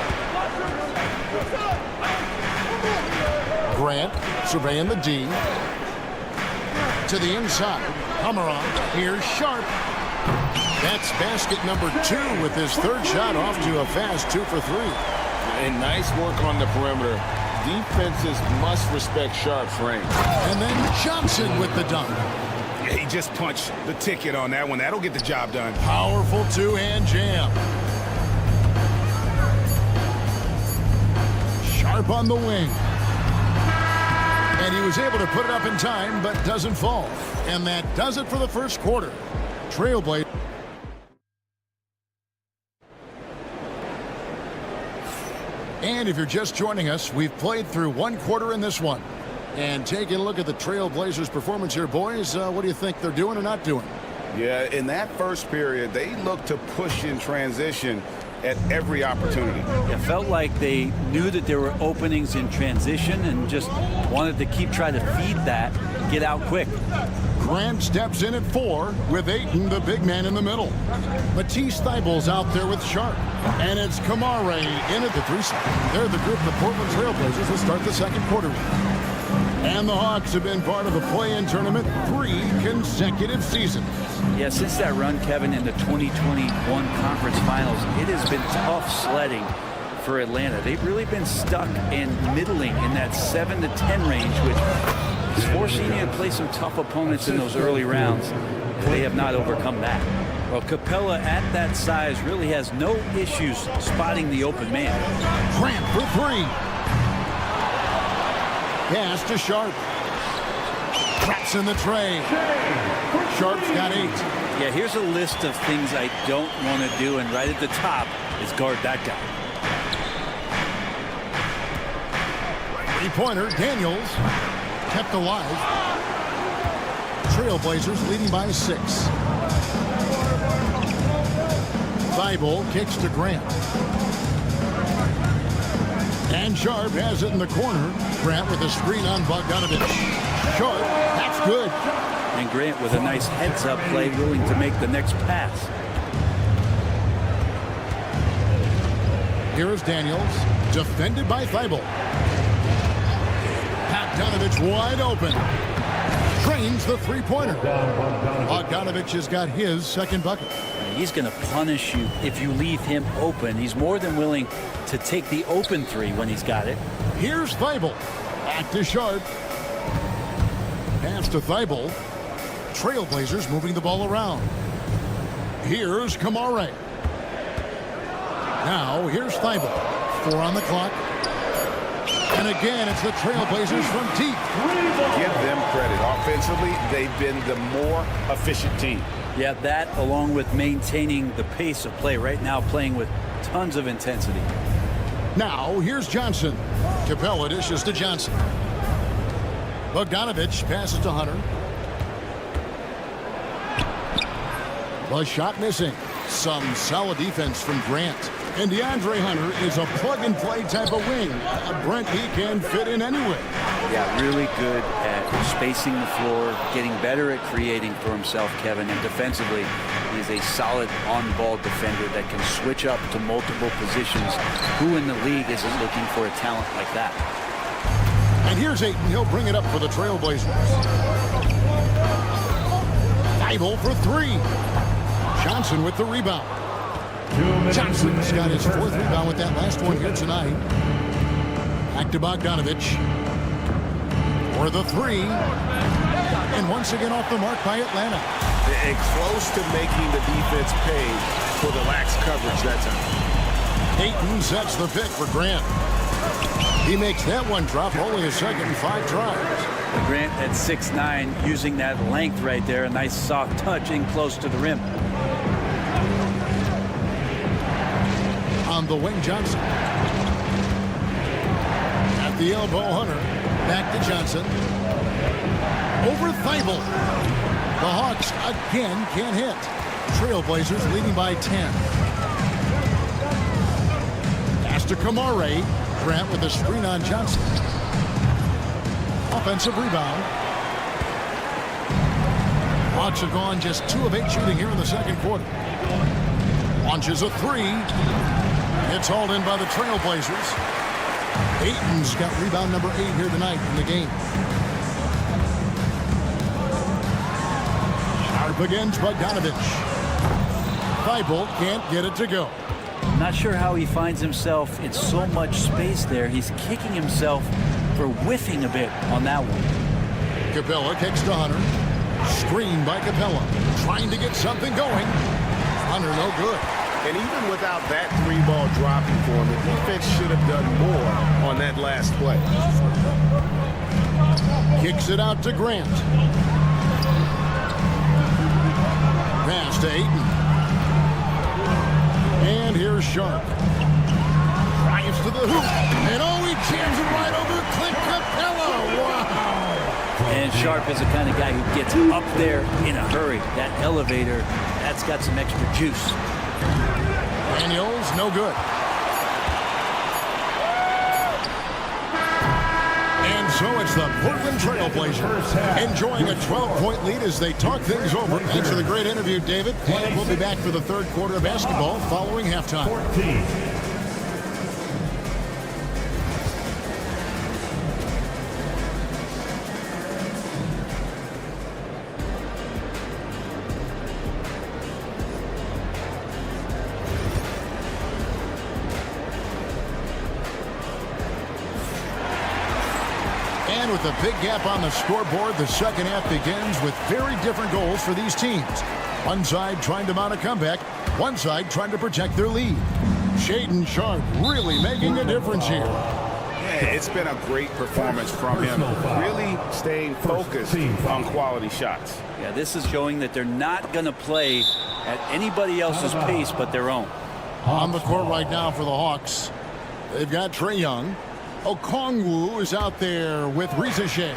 Grant surveying the D. To the inside. Hammeron. Here's Sharp. That's basket number 2 with his third shot off to a fast 2 for 3. And nice work on the perimeter. Defenses must respect Sharp's range. And then Johnson with the dunk. He just punched the ticket on that one. That'll get the job done. Powerful two-hand jam. Sharp on the wing. And he was able to put it up in time, but doesn't fall. And that does it for the first quarter. Trailblazers. And if you're just joining us, we've played through one quarter in this one. And taking a look at the Trailblazers' performance here, boys, what do you think they're doing or not doing? Yeah, in that first period, they looked to push in transition at every opportunity. It felt like they knew that there were openings in transition and just wanted to keep trying to feed that, get out quick. Grant steps in at 4 with Ayton, the big man, in the middle. Matisse Thybulle's out there with Sharp. And it's Kamare in at the 3 side. They're the group the Portland Trailblazers will start the second quarter with. And the Hawks have been part of the play-in tournament 3 consecutive seasons. Yeah, since that run, Kevin, in the 2021 conference finals, it has been tough sledding for Atlanta. They've really been stuck and middling in that 7 to 10 range, which is forcing you to play some tough opponents in those early rounds. They have not overcome that. Well, Capella at that size really has no issues spotting the open man. Grant for 3. Pass to Sharp. Traps in the tray. Sharp's got 8. Yeah, here's a list of things I don't want to do, and right at the top is guard that guy. Three-pointer, Daniels. Kept alive. Trailblazers leading by 6. Thibault kicks to Grant. And Sharp has it in the corner. Grant with a screen on Bogdanovich. Sharp, that's good. And Grant with a nice heads-up play, willing to make the next pass. Here is Daniels, defended by Thibault. Bogdanovich wide open. Trains the three-pointer. Bogdanovich has got his second bucket. He's going to punish you if you leave him open. He's more than willing to take the open 3 when he's got it. Here's Thibault. Back to Sharp. Pass to Thibault. Trailblazers moving the ball around. Here's Kamare. Now here's Thibault. 4 on the clock. And again, it's the Trailblazers from deep. Give them credit. Offensively, they've been the more efficient team. Yeah, that along with maintaining the pace of play right now, playing with tons of intensity. Now, here's Johnson. Capella dishes to Johnson. Bogdanovich passes to Hunter. The shot missing. Some solid defense from Grant. And DeAndre Hunter is a plug-and-play type of wing. Brent, he can fit in anywhere. Yeah, really good at spacing the floor, getting better at creating for himself, Kevin. And defensively, he's a solid on-ball defender that can switch up to multiple positions. Who in the league isn't looking for a talent like that? And here's Ayton. He'll bring it up for the Trailblazers. Thibault for 3. Johnson with the rebound. Johnson's got his 4th rebound with that last one here tonight. Back to Bogdanovich. For the 3. And once again off the mark by Atlanta. And close to making the defense pay for the lax coverage that time. Ayton sets the pick for Grant. He makes that one drop, only a second and 5 tries. Grant at 6'9", using that length right there. A nice soft touch in close to the rim. On the wing, Johnson. At the elbow, Hunter. Back to Johnson. Over Thibault. The Hawks again can't hit. Trailblazers leading by 10. Pass to Kamare. Grant with a screen on Johnson. Offensive rebound. Hawks have gone just 2 of 8 shooting here in the second quarter. Launches a 3. It's hauled in by the Trailblazers. Ayton's got rebound number 8 here tonight in the game. Sharp against Bogdanovich. Thibault can't get it to go. Not sure how he finds himself in so much space there. He's kicking himself for whiffing a bit on that one. Capella kicks to Hunter. Screen by Capella. Trying to get something going. Hunter no good. And even without that 3-ball dropping for him, the defense should have done more on that last play. Kicks it out to Grant. Pass to Ayton. And here's Sharp. Drives to the hoop. And oh, he jams it right over Clint Capella. Wow. And Sharp is the kind of guy who gets up there in a hurry. That elevator, that's got some extra juice. Daniels, no good. And so it's the Portland Trailblazers enjoying a 12-point lead as they talk things over. Thanks for the great interview, David. And we'll be back for the third quarter of basketball following halftime. 14. And with a big gap on the scoreboard, the second half begins with very different goals for these teams. One side trying to mount a comeback, one side trying to protect their lead. Shaedon Sharp really making a difference here. Yeah, it's been a great performance from him, really staying focused on quality shots. Yeah, this is showing that they're not going to play at anybody else's pace but their own. On the court right now for the Hawks, they've got Trae Young. Okongwu is out there with Rizachet.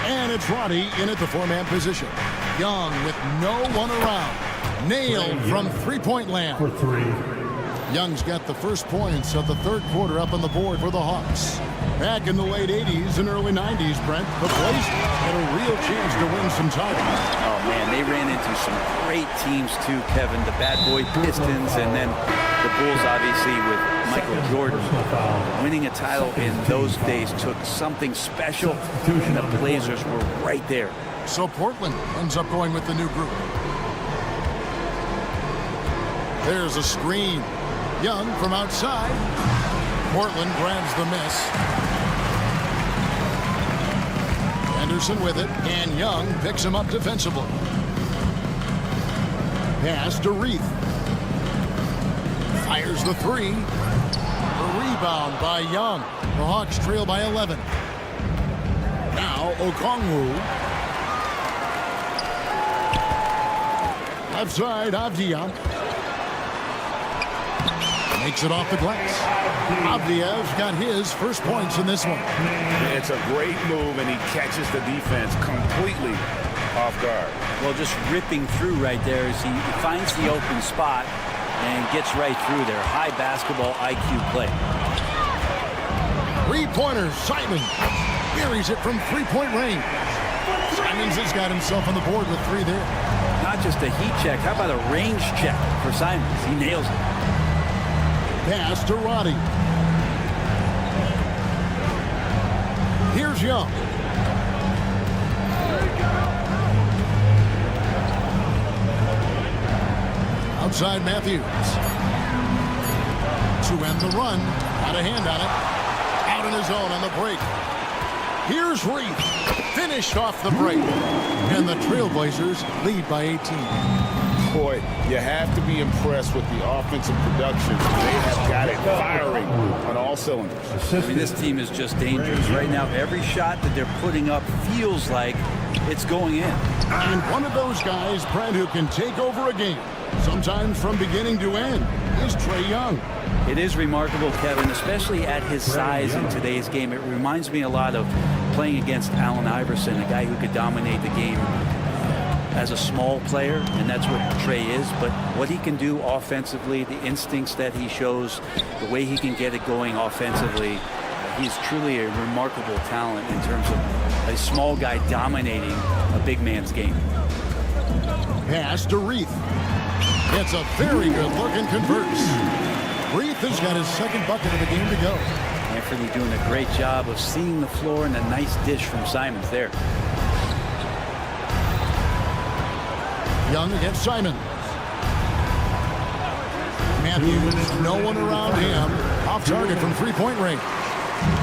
And it's Roddy in at the 4-man position. Young with no one around. Nailed from three-point land. For 3. Young's got the first points of the third quarter up on the board for the Hawks. Back in the late 80s and early 90s, Brent, the place had a real chance to win some titles. Oh, man, they ran into some great teams, too, Kevin. The Bad Boy Pistons and then the Bulls, obviously, with Michael Jordan. Winning a title in those days took something special, and the Blazers were right there. So Portland ends up going with the new group. There's a screen. Young from outside. Portland grabs the miss. Anderson with it, and Young picks him up defensively. Pass to Reith. Fires the 3. The rebound by Young. The Hawks trail by 11. Now Okongwu. Left side, Avdija. Makes it off the glass. Avdija's got his first points in this one. It's a great move, and he catches the defense completely off guard. Well, just ripping through right there as he finds the open spot and gets right through there. High basketball IQ play. Three-pointer, Simon. Buries it from three-point range. Simons has got himself on the board with 3 there. Not just a heat check. How about a range check for Simons? He nails it. Pass to Roddy. Here's Young. Outside Matthews. To end the run. Got a hand on it. Out in his own on the break. Here's Reith. Finished off the break. And the Trailblazers lead by 18. Boy, you have to be impressed with the offensive production. They have got it firing on all cylinders. I mean, this team is just dangerous. Right now, every shot that they're putting up feels like it's going in. And one of those guys, Brent, who can take over a game, sometimes from beginning to end, is Trae Young. It is remarkable, Kevin, especially at his size in today's game. It reminds me a lot of playing against Allen Iverson, a guy who could dominate the game as a small player, and that's what Trae is. But what he can do offensively, the instincts that he shows, the way he can get it going offensively, he's truly a remarkable talent in terms of a small guy dominating a big man's game. Pass to Reith. It's a very good look and converts. Reith has got his second bucket of the game to go. Anthony doing a great job of seeing the floor, and a nice dish from Simons there. Young against Simon. Matthews, no one around him. Off target from three-point range.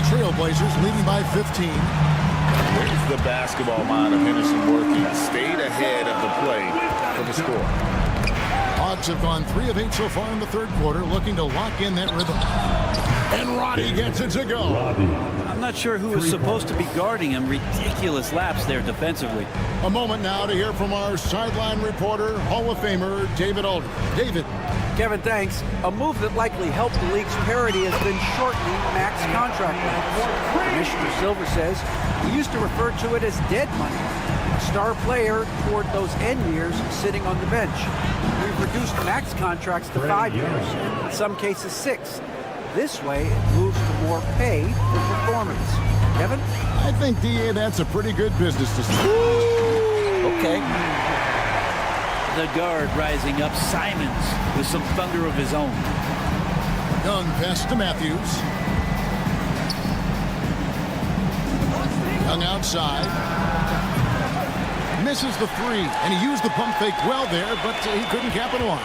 Trailblazers leading by 15. There's the basketball mind of Henderson working. Stayed ahead of the play for the score. Hawks have gone 3 of 8 so far in the third quarter, looking to lock in that rhythm. And Roddy gets it to go. I'm not sure who was supposed to be guarding him. Ridiculous lapse there defensively. A moment now to hear from our sideline reporter, Hall of Famer David Aldridge. David. Kevin, thanks. A move that likely helped the league's parity has been shortening max contract lengths. Commissioner Silver says he used to refer to it as dead money. A star player toward those end years sitting on the bench. We've reduced max contracts to 5 years, in some cases 6. This way, it moves to more pay for performance. Kevin? I think, D.A., that's a pretty good business decision. Okay. The guard rising up, Simons, with some thunder of his own. Young pass to Matthews. Young outside. Misses the 3, and he used the pump fake well there, but he couldn't capitalize.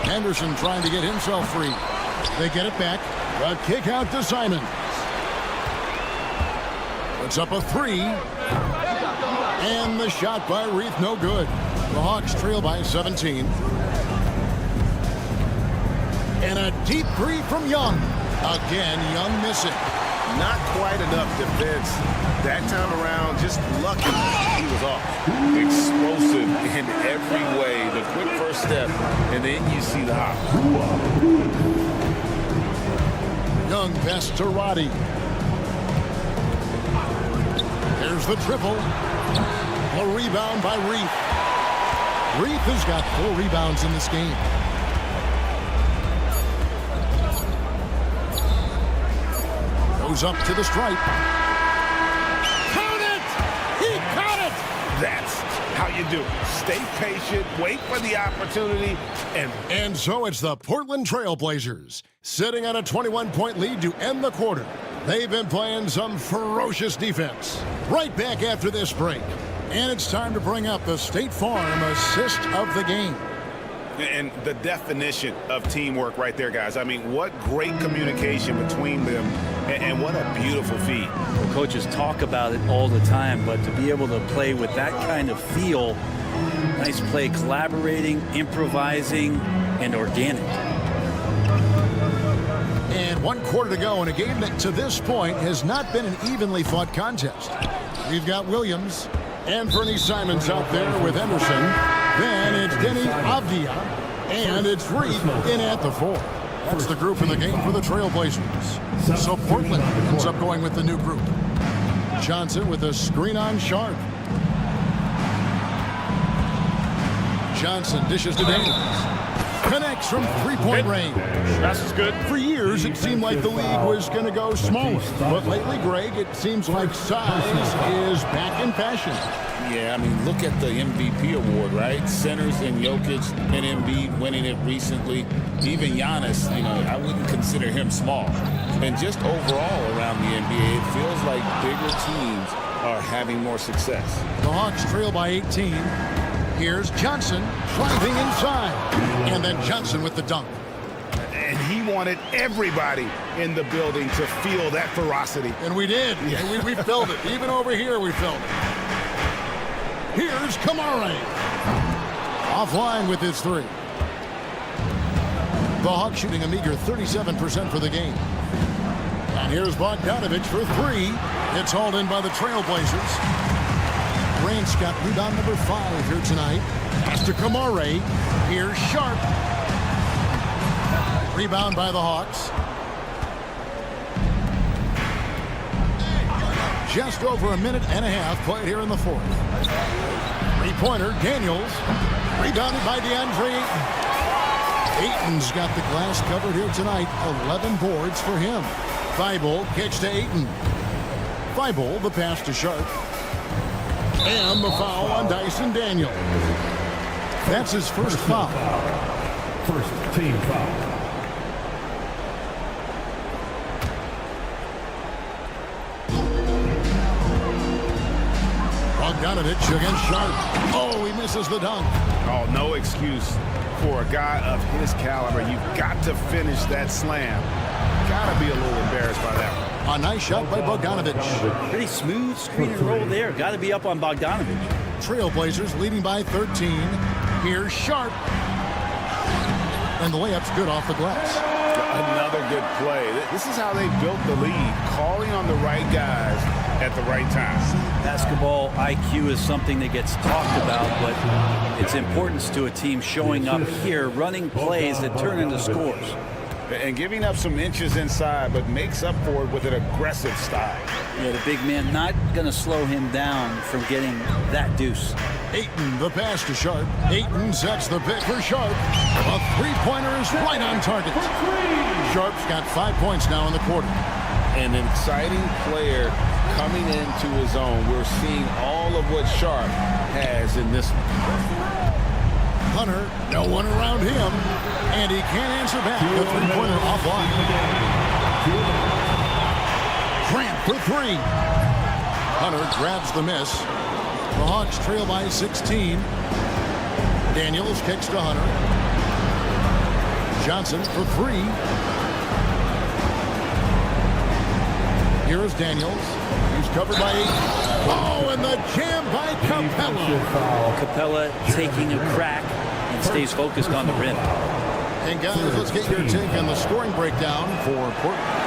Henderson trying to get himself free. They get it back. A kick out to Simons. Puts up a 3. And the shot by Reith, no good. The Hawks trail by 17. And a deep 3 from Young. Again, Young missing. Not quite enough defense. That time around, just lucky he was off. Explosive in every way. The quick first step, and then you see the hop. Young pass to Roddy. There's the triple. A rebound by Reith. Reith has got 4 rebounds in this game. Goes up to the stripe. Count it! He caught it! That's how you do it. Stay patient, wait for the opportunity, And so it's the Portland Trailblazers sitting on a 21-point lead to end the quarter. They've been playing some ferocious defense. Right back after this break. And it's time to bring up the State Farm assist of the game. And the definition of teamwork right there, guys. I mean, what great communication between them, and what a beautiful feed. Well, coaches talk about it all the time, but to be able to play with that kind of feel, nice play, collaborating, improvising, and organic. And 1 quarter to go in a game that to this point has not been an evenly fought contest. We've got Williams and Bernie Simons out there with Henderson. Then it's Denny Avdia, and it's Reith in at the 4. That's the group in the game for the Trailblazers. So Portland ends up going with the new group. Johnson with a screen on Sharp. Johnson dishes to Daniels. Connects from 3-point range. that's good. For years, it seemed like the league was going to go smaller. But lately, Greg, it seems like size is back in fashion. Yeah, I mean, look at the MVP award, right? Centers and Jokic and Embiid winning it recently. Even Giannis, I wouldn't consider him small. And just overall around the NBA, it feels like bigger teams are having more success. The Hawks trail by 18. Here's Johnson driving inside. And then Johnson with the dunk. And he wanted everybody in the building to feel that ferocity. And we did. Yeah. And we felt it. Even over here, we felt it. Here's Kamare. Offline with his 3. The Hawks shooting a meager 37% for the game. And here's Bogdanovich for 3. It's hauled in by the Trailblazers. Grant's got rebound number 5 here tonight. Pass to Kamare. Here's Sharp. Rebound by the Hawks. Just over a minute and a half played here in the 4th. 3-pointer, Daniels. Rebounded by DeAndre Ayton. Ayton's got the glass covered here tonight. 11 boards for him. Thibault kicks to Ayton. Thibault, the pass to Sharp. And the foul on Dyson Daniels. That's his first foul. First team foul. Bogdanovich against Sharp. Oh, he misses the dunk. Oh, no excuse for a guy of his caliber. You've got to finish that slam. Got to be a little embarrassed by that one. A nice shot by Bogdanovich. Pretty smooth screen and roll there. Got to be up on Bogdanovich. Trailblazers leading by 13. Here's Sharp. And the layup's good off the glass. Another good play. This is how they built the lead, calling on the right guys at the right time. Basketball IQ is something that gets talked about, but its importance to a team showing up here, running plays that turn into scores. And giving up some inches inside, but makes up for it with an aggressive style. Yeah, the big man not going to slow him down from getting that deuce. Ayton, the pass to Sharp. Ayton sets the pick for Sharp. A three-pointer is right on target. Sharp's got 5 points now in the quarter. An exciting player coming into his own. We're seeing all of what Sharp has in this one. Hunter, no one around him, and he can't answer back. The three-pointer offline. Grant for three. Hunter grabs the miss. The Hawks trail by 16. Daniels kicks to Hunter. Johnson for three. Here is Daniels. He's covered by 8. Oh, and the jam by Capella. Capella taking a crack and stays focused on the rim. And guys, let's get your take on the scoring breakdown for Portland.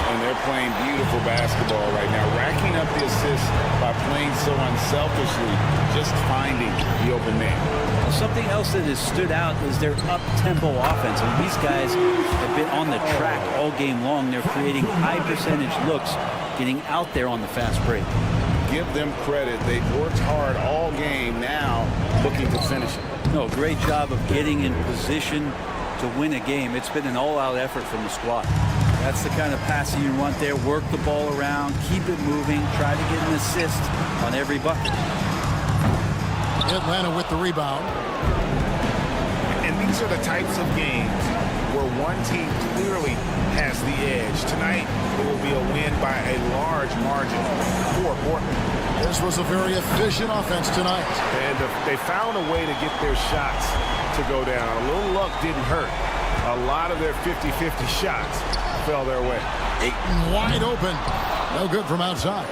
And they're playing beautiful basketball right now, racking up the assists by playing so unselfishly, just finding the open man. Something else that has stood out is their up-tempo offense. And these guys have been on the track all game long. They're creating high-percentage looks, getting out there on the fast break. Give them credit. They've worked hard all game, now looking to finish it. No, great job of getting in position to win a game. It's been an all-out effort from the squad. That's the kind of passing you want there. Work the ball around, keep it moving, try to get an assist on every bucket. Atlanta with the rebound. And these are the types of games where one team clearly has the edge. Tonight, it will be a win by a large margin for Portland. This was a very efficient offense tonight. And they found a way to get their shots to go down. A little luck didn't hurt. A lot of their 50-50 shots fell their way. Ayton wide open. No good from outside.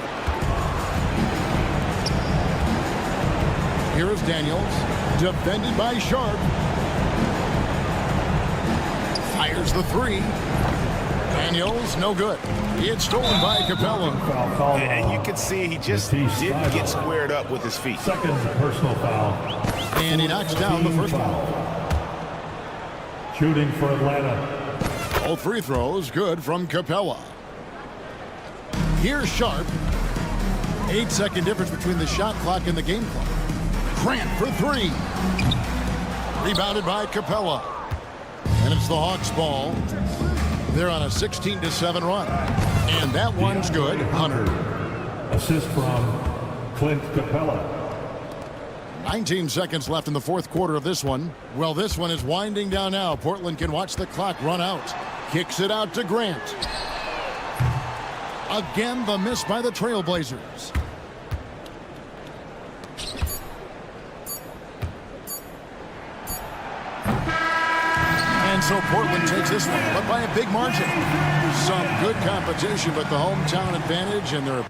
Here is Daniels. Defended by Sharp. Fires the three. Daniels, no good. It's stolen by Capella. And you can see he just didn't get squared up with his feet. Second personal foul. And he knocks down the first one. Shooting for Atlanta. All free throws good from Capella. Here's Sharp. 8-second difference between the shot clock and the game clock. Grant for three. Rebounded by Capella. And it's the Hawks ball. They're on a 16-7 run. And that one's good. Hunter. Assist from Clint Capella. 19 seconds left in the fourth quarter of this one. Well, this one is winding down now. Portland can watch the clock run out. Kicks it out to Grant. Again, the miss by the Trailblazers. And so Portland takes this one, but by a big margin. Some good competition, but the hometown advantage, and they're